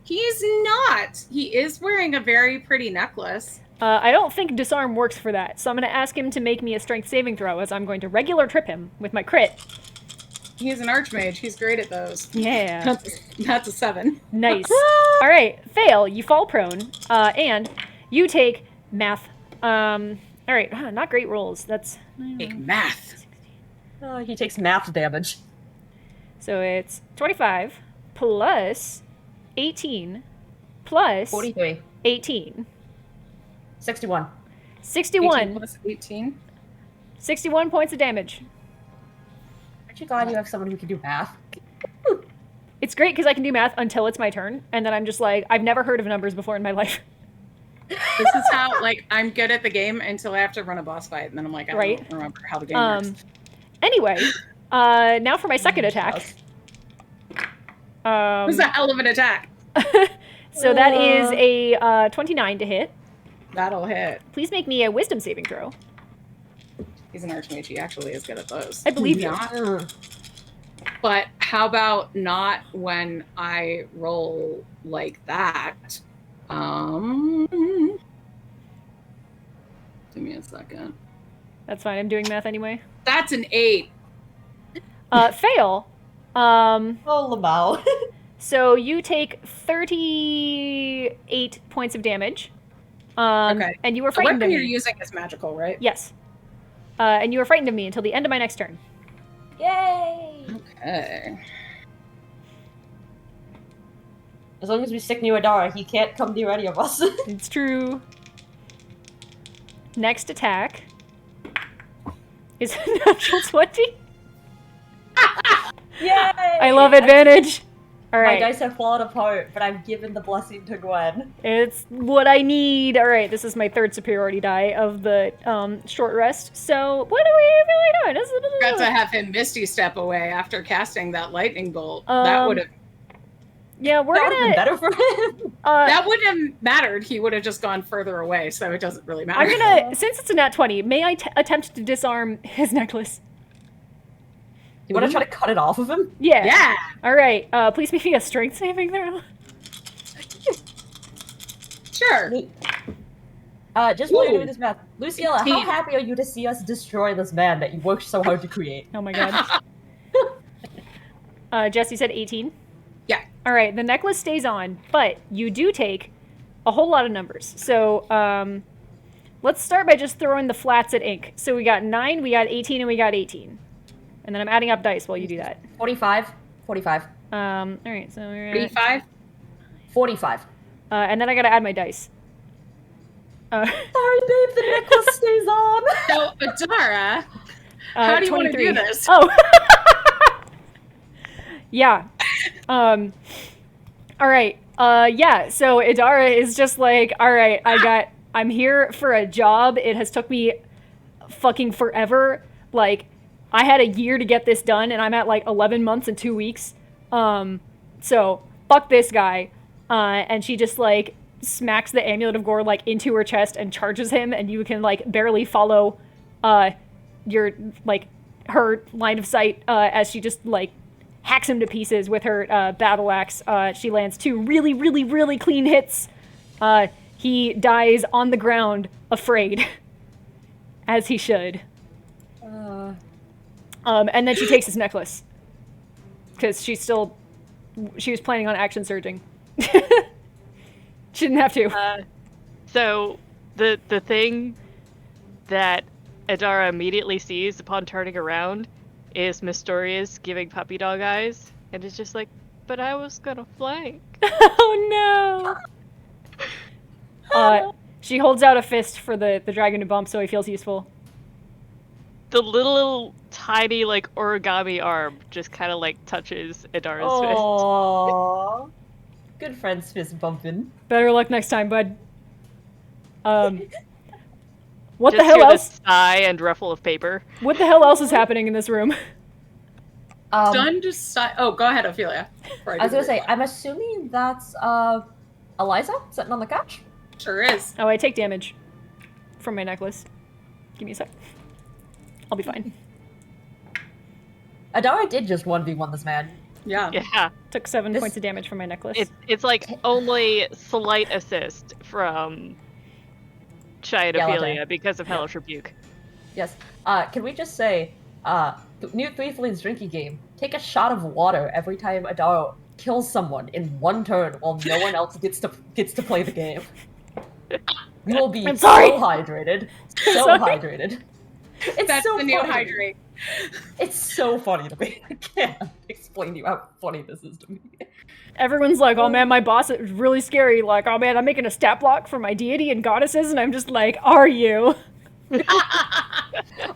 He's not. He is wearing a very pretty necklace. I don't think disarm works for that, so I'm going to ask him to make me a strength saving throw, as I'm going to regular trip him with my crit. He's an archmage. He's great at those. Yeah. That's a 7. Nice. All right. Fail. You fall prone, and you take math. All right. Not great rolls. That's Big math. He takes math damage. so it's 25 plus 18 plus 43. 18. 61. 61. 18 plus 18. 61 points of damage. Aren't you glad you have someone who can do math? It's great because I can do math until it's my turn, and then I'm just like, I've never heard of numbers before in my life. This is how, like, I'm good at the game until I have to run a boss fight, and then I'm like, I don't remember how the game works. Anyway, now for my second attack. It was a hell of an attack. So that is a 29 to hit. That'll hit. Please make me a wisdom saving throw. He's an archmage. He actually is good at those. I believe you. But how about not when I roll like that? Give me a second. That's fine. I'm doing math anyway. That's an 8. Fail. Oh, Lamau. So you take 38 points of damage. Okay. And you were The frightened weapon of you're me. using is magical, right? Yes. And you were frightened of me until the end of my next turn. Yay! Okay. As long as we stick near Adara, he can't come near any of us. It's true. Next attack is a natural 20. Yay! I love advantage. All My right. dice have fallen apart, but I've given the blessing to Gwen. It's what I need. All right, this is my third superiority die of the short rest. So what are we really doing? Got to have him Misty Step away after casting that lightning bolt. That Um, would have. Yeah, we're That would have been gonna. better for him. That wouldn't have mattered. He would have just gone further away, so it doesn't really matter. I'm gonna, since it's a nat 20, may I attempt to disarm his necklace? You want to try to cut it off of him? Yeah. Yeah. All right. Please make me a strength saving throw. Sure. Just while you're Ooh. doing this math, Luciella, how 18. happy are you to see us destroy this man that you worked so hard to create? Oh my god. Jesse said 18. Yeah. All right. The necklace stays on, but you do take a whole lot of numbers. So let's start by just throwing the flats at ink. So we got 9, we got 18, and we got 18. And then I'm adding up dice while you do that. 45. 45. All right. So we're at, 35. 45. and then I gotta add my dice. Sorry, babe, the necklace stays on. So, Adara, how do you want to 23. do this? Oh. Yeah. All right. Yeah. So Idara is just like, all right, I'm here for a job. It has took me fucking forever. Like, I had a year to get this done, and I'm at like 11 months and 2 weeks. So fuck this guy. And she just like smacks the amulet of gore like into her chest and charges him, and you can like barely follow your like her line of sight as she just like hacks him to pieces with her battle axe. She lands 2 really, really, really clean hits. He dies on the ground, afraid, as he should. And then she takes his necklace because she was planning on action surging. She didn't have to. So the thing that Adara immediately sees upon turning around is Mystorious giving puppy dog eyes, and it's just like, but I was gonna flank. Oh no! She holds out a fist for the dragon to bump so he feels useful. The little tiny like origami arm just kind of like touches Adara's Aww. Good friends fist bumping. Better luck next time, bud. What fist. the Just hell hear else? the sigh and ruffle of paper. What the hell else is happening in this room? Done just oh, go ahead, Ophelia. I was gonna say, I'm assuming that's Eliza sitting on the couch. Sure is. Oh, I take damage from my necklace. Give me a sec. I'll be fine. Adara did just 1v1 this man. Yeah. Yeah, Took 7 This- points of damage from my necklace. it's like only slight assist from Shia Galateya. Ophelia because of Hellish Rebuke. Yes. Can we just say, new Threeflings drinking game. Take a shot of water every time Adara kills someone in one turn while no one else gets to play the game. You will be I'm sorry. so hydrated. So Sorry. hydrated. It's That's so the new funny to me. hydrate. It's so funny to me. I can't explain to you how funny this is to me. Everyone's like, oh man, my boss is really scary. Like, oh man, I'm making a stat block for my deity and goddesses, and I'm just like, are you?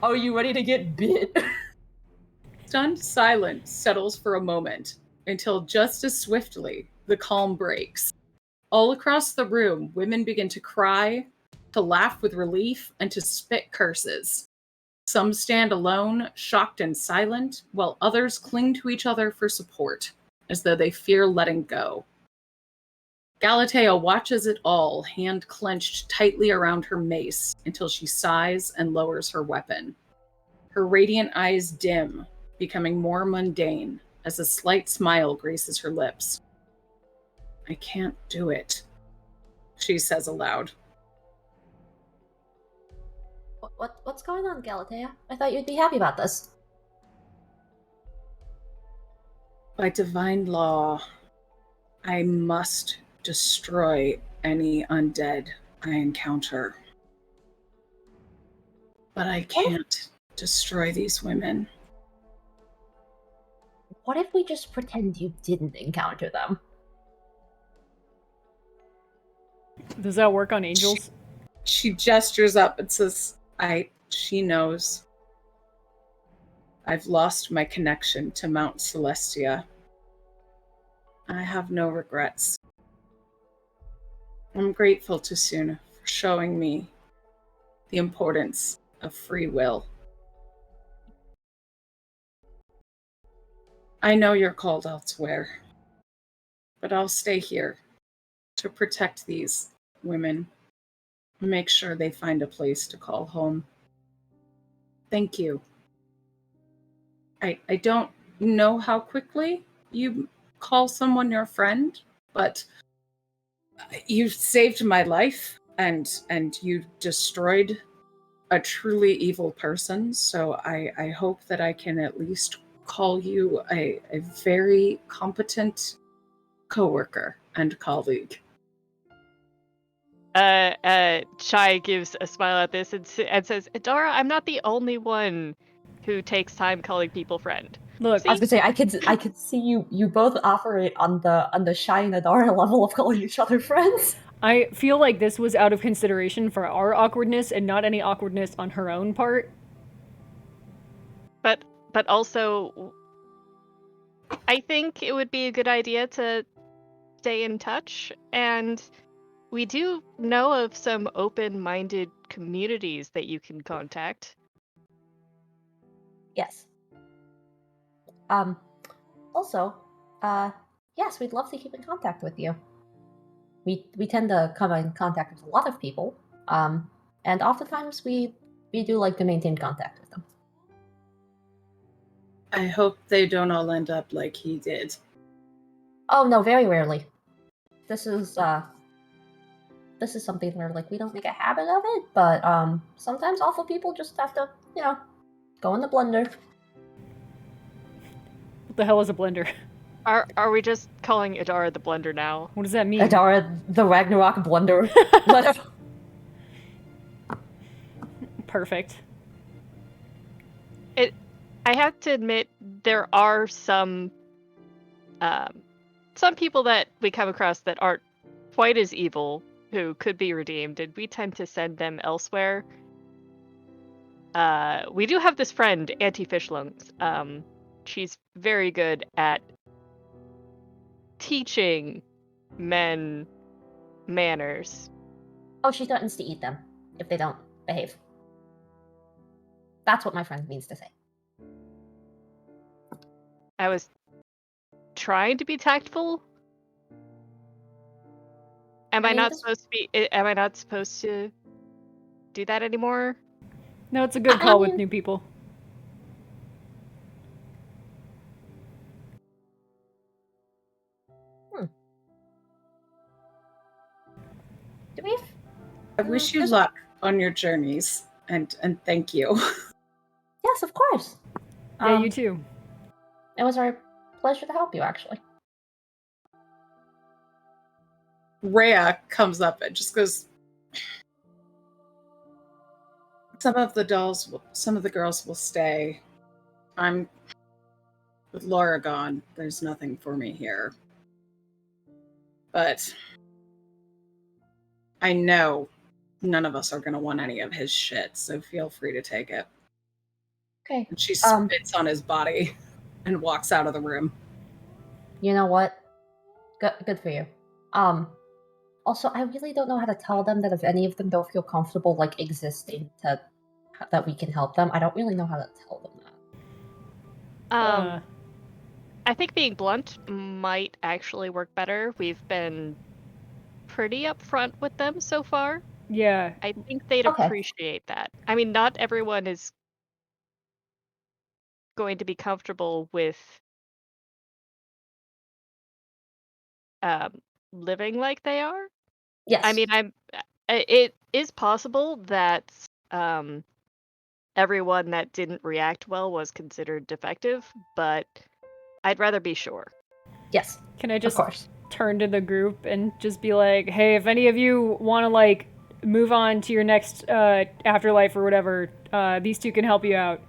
Are you ready to get bit? Stunned silence settles for a moment until just as swiftly the calm breaks. All across the room, women begin to cry, to laugh with relief, and to spit curses. Some stand alone, shocked and silent, while others cling to each other for support, as though they fear letting go. Galateya watches it all, hand clenched tightly around her mace, until she sighs and lowers her weapon. Her radiant eyes dim, becoming more mundane, as a slight smile graces her lips. I can't do it, she says aloud. What's going on, Galateya? I thought you'd be happy about this. By divine law, I must destroy any undead I encounter. But I can't destroy these women. What if we just pretend you didn't encounter them? Does that work on angels? She gestures up and says, she knows. I've lost my connection to Mount Celestia. I have no regrets. I'm grateful to Suna for showing me the importance of free will. I know you're called elsewhere, but I'll stay here to protect these women and make sure they find a place to call home. Thank you. I don't know how quickly you call someone your friend, but you saved my life and you destroyed a truly evil person, so I hope that I can at least call you a very competent coworker and colleague. Chai gives a smile at this and says, Adara, I'm not the only one who takes time calling people friend. Look, I was gonna say I could see you both operate on the Shy and Adara level of calling each other friends. I feel like this was out of consideration for our awkwardness and not any awkwardness on her own part. But also, I think it would be a good idea to stay in touch, and we do know of some open-minded communities that you can contact. Yes. Also, yes, we'd love to keep in contact with you. We tend to come in contact with a lot of people, and oftentimes we do like to maintain contact with them. I hope they don't all end up like he did. Oh no, very rarely. This is something where like we don't make a habit of it, but sometimes awful people just have to, go in the blender. What the hell is a blender? Are we just calling Adara the Blender now? What does that mean? Adara, the Ragnarok blender. Perfect. I have to admit, there are some people that we come across that aren't quite as evil who could be redeemed, and we tend to send them elsewhere. We do have this friend, Anti-Fishlungs. She's very good at teaching men manners. Oh, she threatens to eat them if they don't behave. That's what my friend means to say. I was trying to be tactful. Am I not supposed to do that anymore? No, it's a good call with new people. I wish you luck on your journeys, and thank you. Yes, of course. Yeah, you too. It was our pleasure to help you, actually. Rhea comes up and just goes, some of the girls will stay. I'm with Laura gone. There's nothing for me here. But I know none of us are going to want any of his shit, so feel free to take it. Okay. And she spits on his body and walks out of the room. You know what? Good for you. Also, I really don't know how to tell them that if any of them don't feel comfortable, like, existing, that we can help them. I don't really know how to tell them that. I think being blunt might actually work better. We've been pretty upfront with them so far. Yeah. I think they'd Okay. appreciate that. I mean, not everyone is going to be comfortable with living like they are. Yes. I mean, it is possible that everyone that didn't react well was considered defective, but I'd rather be sure. Yes. Can I just of course. turn to the group and just be like, hey, if any of you want to, like, move on to your next afterlife or whatever, these two can help you out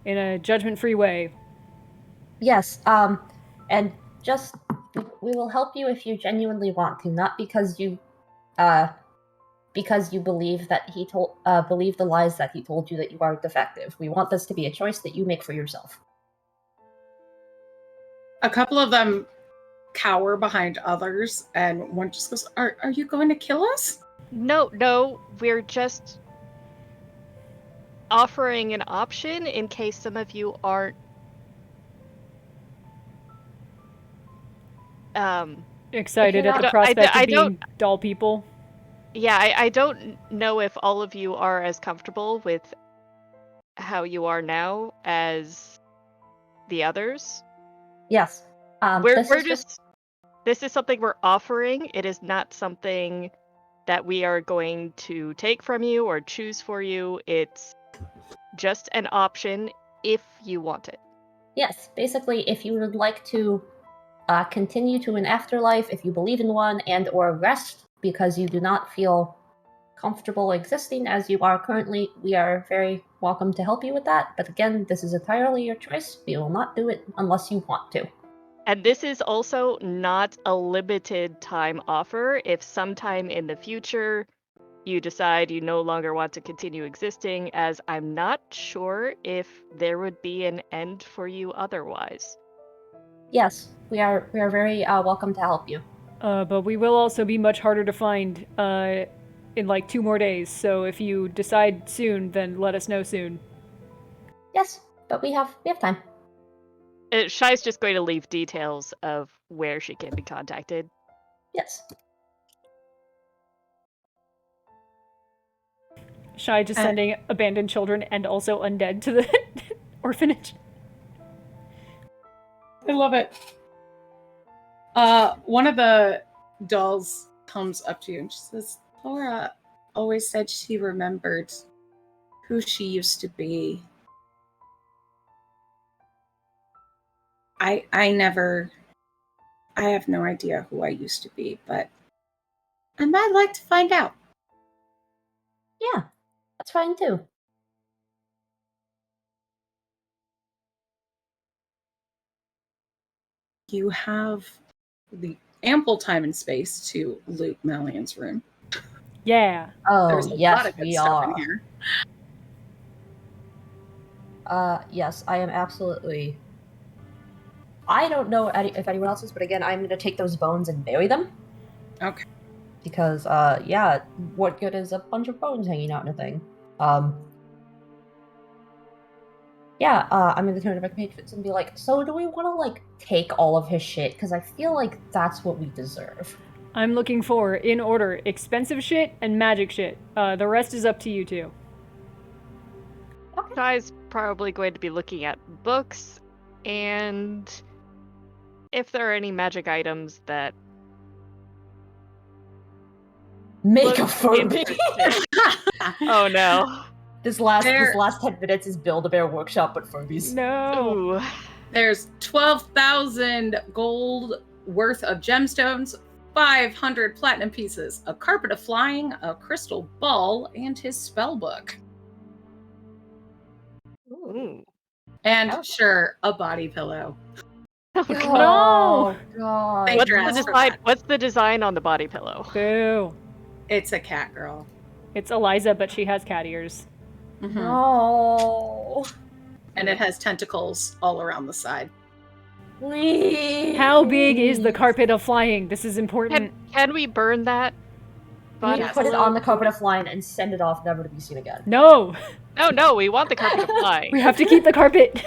in a judgment-free way. Yes. And just we will help you if you genuinely want to, not because you believe that he believe the lies that he told you that you are defective. We want this to be a choice that you make for yourself. A couple of them cower behind others, and one just goes, Are you going to kill us? No, we're just offering an option in case some of you aren't Excited at the not- prospect I of being don't- doll people. Yeah, I don't know if all of you are as comfortable with how you are now as the others. Yes. This is something we're offering. It is not something that we are going to take from you or choose for you. It's just an option if you want it. Yes. Basically, if you would like to continue to an afterlife, if you believe in one, and or rest because you do not feel comfortable existing as you are currently, we are very welcome to help you with that. But again, this is entirely your choice. We will not do it unless you want to. And this is also not a limited time offer. If sometime in the future you decide you no longer want to continue existing, as I'm not sure if there would be an end for you otherwise. Yes, we are very welcome to help you. But we will also be much harder to find in like 2 more days. So if you decide soon, then let us know soon. Yes, but we have time. Shai's just going to leave details of where she can be contacted. Yes. Shai just sending abandoned children and also undead to the orphanage. I love it. One of the dolls comes up to you and she says, Laura always said she remembered who she used to be. I have no idea who I used to be, but I might like to find out. Yeah, that's fine too. You have the ample time and space to loot Malian's room. Yeah. Oh, There's a yes, lot of good we stuff are. in here. Yes, I am absolutely. I don't know if anyone else is, but again, I'm going to take those bones and bury them. Okay. Because, yeah, what good is a bunch of bones hanging out in a thing? Yeah, I'm going to turn to my patrons and be like, so do we want to, like, take all of his shit? Because I feel like that's what we deserve. I'm looking for, in order, expensive shit and magic shit. The rest is up to you two. Okay. Shai's probably going to be looking at books, and if there are any magic items that Make look a Furby! interesting. Oh no. This last 10 minutes is Build-A-Bear Workshop, but Furbies. No. Ooh. There's 12,000 gold worth of gemstones, 500 platinum pieces, a carpet of flying, a crystal ball, and his spell book. Ooh. And sure, a body pillow. Oh, God. Oh, God. They What's dress the for design? that. What's the design on the body pillow? Boo. It's a cat girl. It's Eliza, but she has cat ears. Mhm. No. and it has tentacles all around the side. Please. How big is the carpet of flying? This is important. Can we burn that? We body put it pillow? on the carpet of flying and send it off, never to be seen again. No! No, we want the carpet to fly. We have to keep the carpet.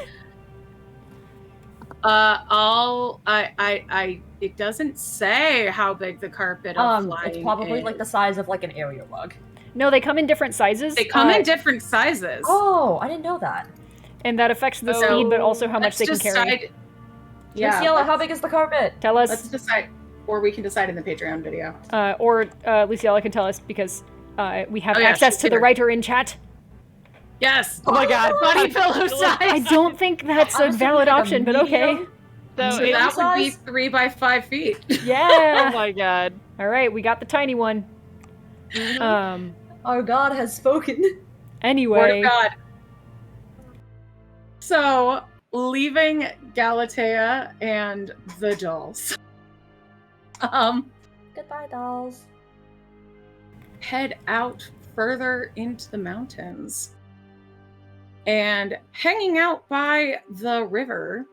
It doesn't say how big the carpet of flying It's probably is. like the size of like an area rug. No, they come in different sizes. They come in different sizes. Oh, I didn't know that. And that affects the So, speed, but also how much Let's they can carry. decide. Yeah, Luciela, how big is the carpet? Tell let's us, decide, or we can decide in the Patreon video. or Luciela can tell us because we have Oh, yeah, access she's to the here. writer in chat. Yes. Oh my god, Body pillow I size. don't think that's I'm a assuming valid like a option, but okay. medium? So So it- that would be size? 3 by 5 feet. oh Yeah. my god. All right, we got the tiny one. Our god has spoken. Word Anyway, of God. So, leaving Galateya and the dolls, Goodbye, dolls. head out further into the mountains. And hanging out by the river,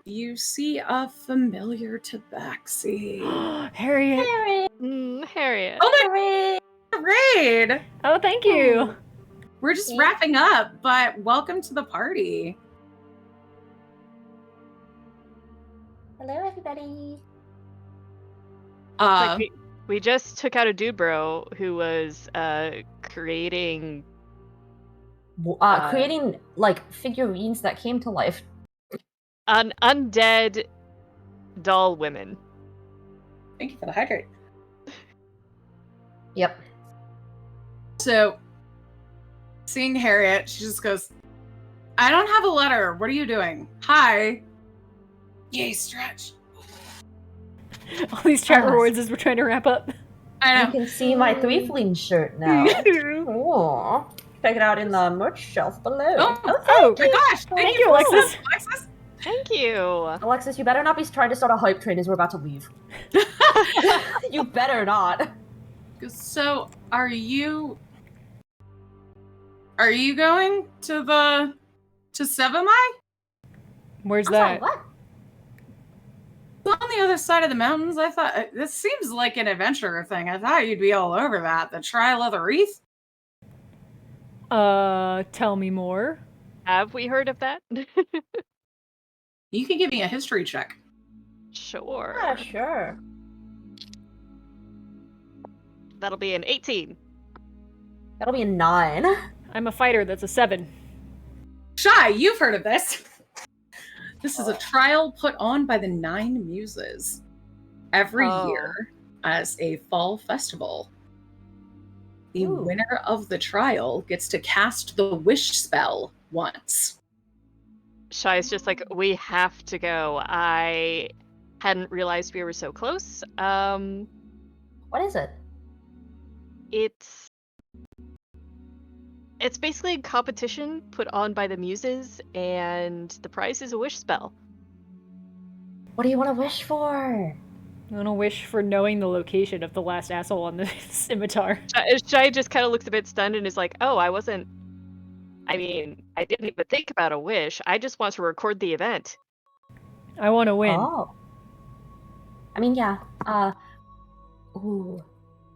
you see a familiar tabaxi. Harriet. Harriet. Oh Hooray! my raid! Oh, thank you. We're just Yeah. wrapping up, but welcome to the party. Hello, everybody. Like, we just took out a dude bro who was creating Creating like figurines that came to life. an undead doll women. Thank you for the hydrate. Yep. So, seeing Harriet, she just goes, I don't have a letter. What are you doing? Hi. Yay, stretch. All these chat Ah. rewards as we're trying to wrap up. I You know. can see my Threefling shirt now. Ooh. Check it out in the merch shelf below. Oh, Oh, my gosh. thank you, Alexis. Alexis. Thank you. Alexis, you better not be trying to start a hype train as we're about to leave. You better not. So, are you going to Sevamai? Where's I'm sorry, that? what? On the other side of the mountains? I thought this seems like an adventure thing. I thought you'd be all over that. The Trial of the Wreath? Tell me more. Have we heard of that? You can give me a history check. Sure. Yeah, sure. That'll be an 18. That'll be a 9. I'm a fighter, that's a 7. Shy, you've heard of this. This is a trial put on by the 9 Muses every Oh. year as a fall festival. The Ooh. winner of the trial gets to cast the wish spell once. Shai's just like, we have to go. I hadn't realized we were so close. What is it? It's basically a competition put on by the muses, and the prize is a wish spell. What do you want to wish for? I want to wish for knowing the location of the last asshole on the scimitar. Shai just kind of looks a bit stunned and is like, oh, I didn't even think about a wish. I just want to record the event. I want to win. Oh. I mean, yeah. Ooh.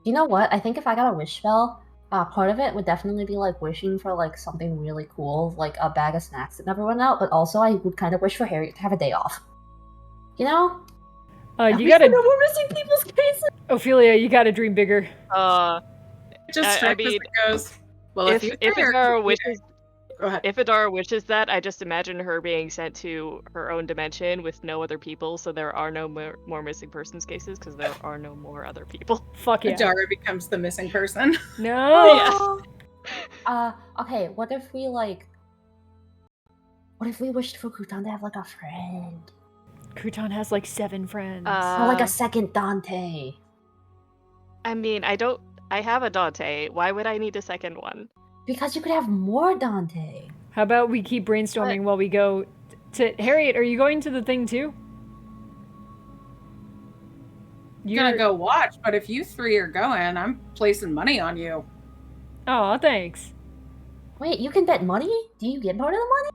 You know what? I think if I got a wish spell, part of it would definitely be like wishing for like something really cool, like a bag of snacks that never run out. But also, I would kind of wish for Harriet to have a day off. You know? You gotta, No more missing people's cases. Ophelia, you gotta dream bigger. Just I strike as mean, it goes. Well, if you Adara wishes, go ahead. if Adara wishes that, I just imagine her being sent to her own dimension with no other people, so there are no more missing persons cases because there are no more other people. Fuck yeah. Adara becomes the missing person. No! yes. Okay, what if we wished for Crouton to have like a friend? Crouton has like 7 friends. Or like a second Dante. I mean, I have a Dante. Why would I need a second one? Because you could have more Dante. How about we keep brainstorming while we go to... Harriet, are you going to the thing too? I'm gonna go watch, but if you 3 are going, I'm placing money on you. Oh, thanks. Wait, you can bet money? Do you get part of the money?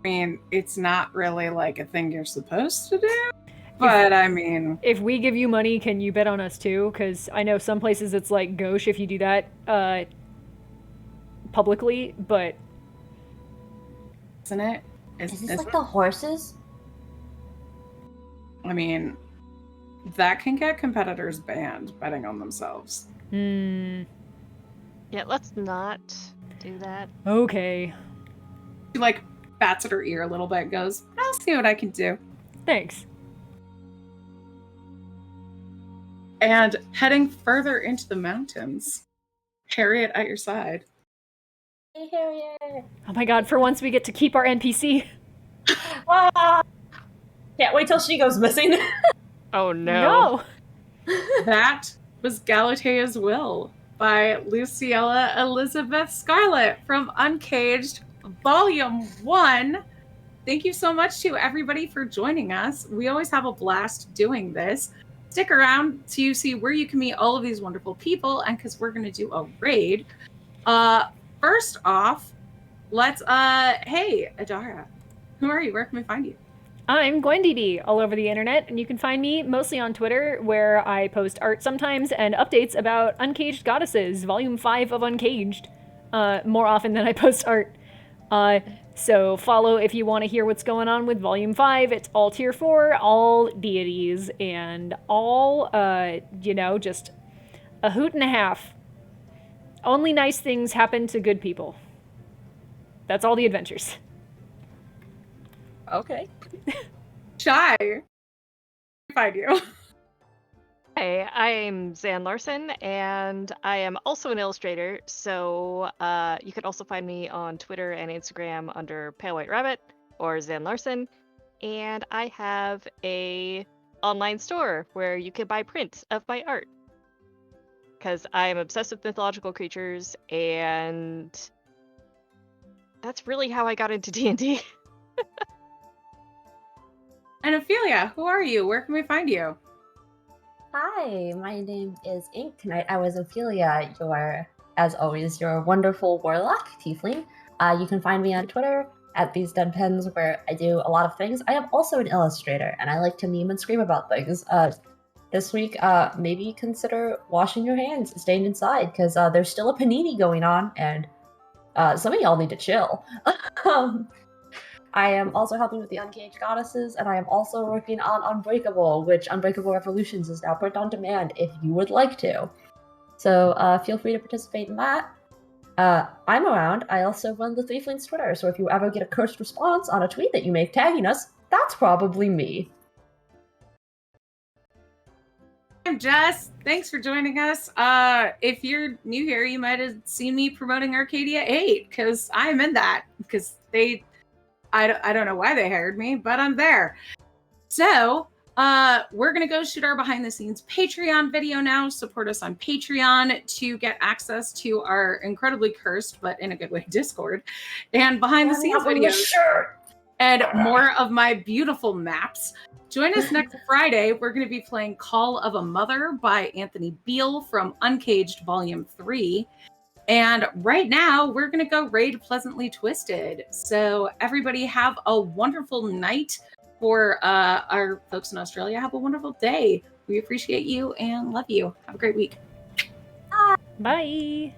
mean, it's not really like a thing you're supposed to do, but I mean, If we give you money, can you bet on us too? Because I know some places it's like gauche if you do that publicly, but isn't it? Is this like the horses? I mean, that can get competitors banned betting on themselves. hmm. Yeah, let's not do that. Okay. She like bats at her ear a little bit, goes, I'll see what I can do. Thanks. And heading further into the mountains, Harriet at your side. Hey, Harriet. Oh my god, for once we get to keep our NPC. Ah! Can't wait till she goes missing. Oh no. That was Galateya's Will by Luciella Elizabeth Scarlett from Uncaged Volume 1. Thank you so much to everybody for joining us. We always have a blast doing this. Stick around to see where you can meet all of these wonderful people, and because we're going to do a raid. First off, let's, hey, Adara, who are you? Where can we find you? I'm Gwendidi all over the internet, and you can find me mostly on Twitter, where I post art sometimes and updates about Uncaged Goddesses, Volume 5 of Uncaged, more often than I post art. So follow if you want to hear what's going on with Volume 5. It's all Tier 4, all deities, and all, just a hoot and a half. Only nice things happen to good people. That's all the adventures. Okay. Shy, where can we find you? Hey, I'm Zan Larson, and I am also an illustrator, so you can also find me on Twitter and Instagram under Pale White Rabbit or Zan Larson, and I have a online store where you can buy prints of my art, because I am obsessed with mythological creatures, and that's really how I got into D&D. And Ophelia, who are you? Where can we find you? Hi, my name is Ink. I was Ophelia, as always, your wonderful warlock tiefling. You can find me on Twitter at These Dead Pens, where I do a lot of things. I am also an illustrator, and I like to meme and scream about things. This week, maybe consider washing your hands, staying inside, because there's still a panini going on, and some of y'all need to chill. I am also helping with the Uncaged Goddesses, and I am also working on Unbreakable, which Unbreakable Revolutions is now print on demand if you would like to. So feel free to participate in that. I'm around. I also run the Threeflings Twitter, so if you ever get a cursed response on a tweet that you make tagging us, that's probably me. I'm Jess. Thanks for joining us. If you're new here, you might have seen me promoting Arcadia 8, because I'm in that, because I don't know why they hired me, but I'm there. So we're going to go shoot our behind the scenes Patreon video now. Support us on Patreon to get access to our incredibly cursed, but in a good way, Discord and behind the scenes videos and more of my beautiful maps. Join us next Friday. We're going to be playing Call of a Mother by Anthony Beale from Uncaged Volume 3. And right now, we're going to go raid Pleasantly Twisted. So everybody have a wonderful night. For our folks in Australia, have a wonderful day. We appreciate you and love you. Have a great week. Bye!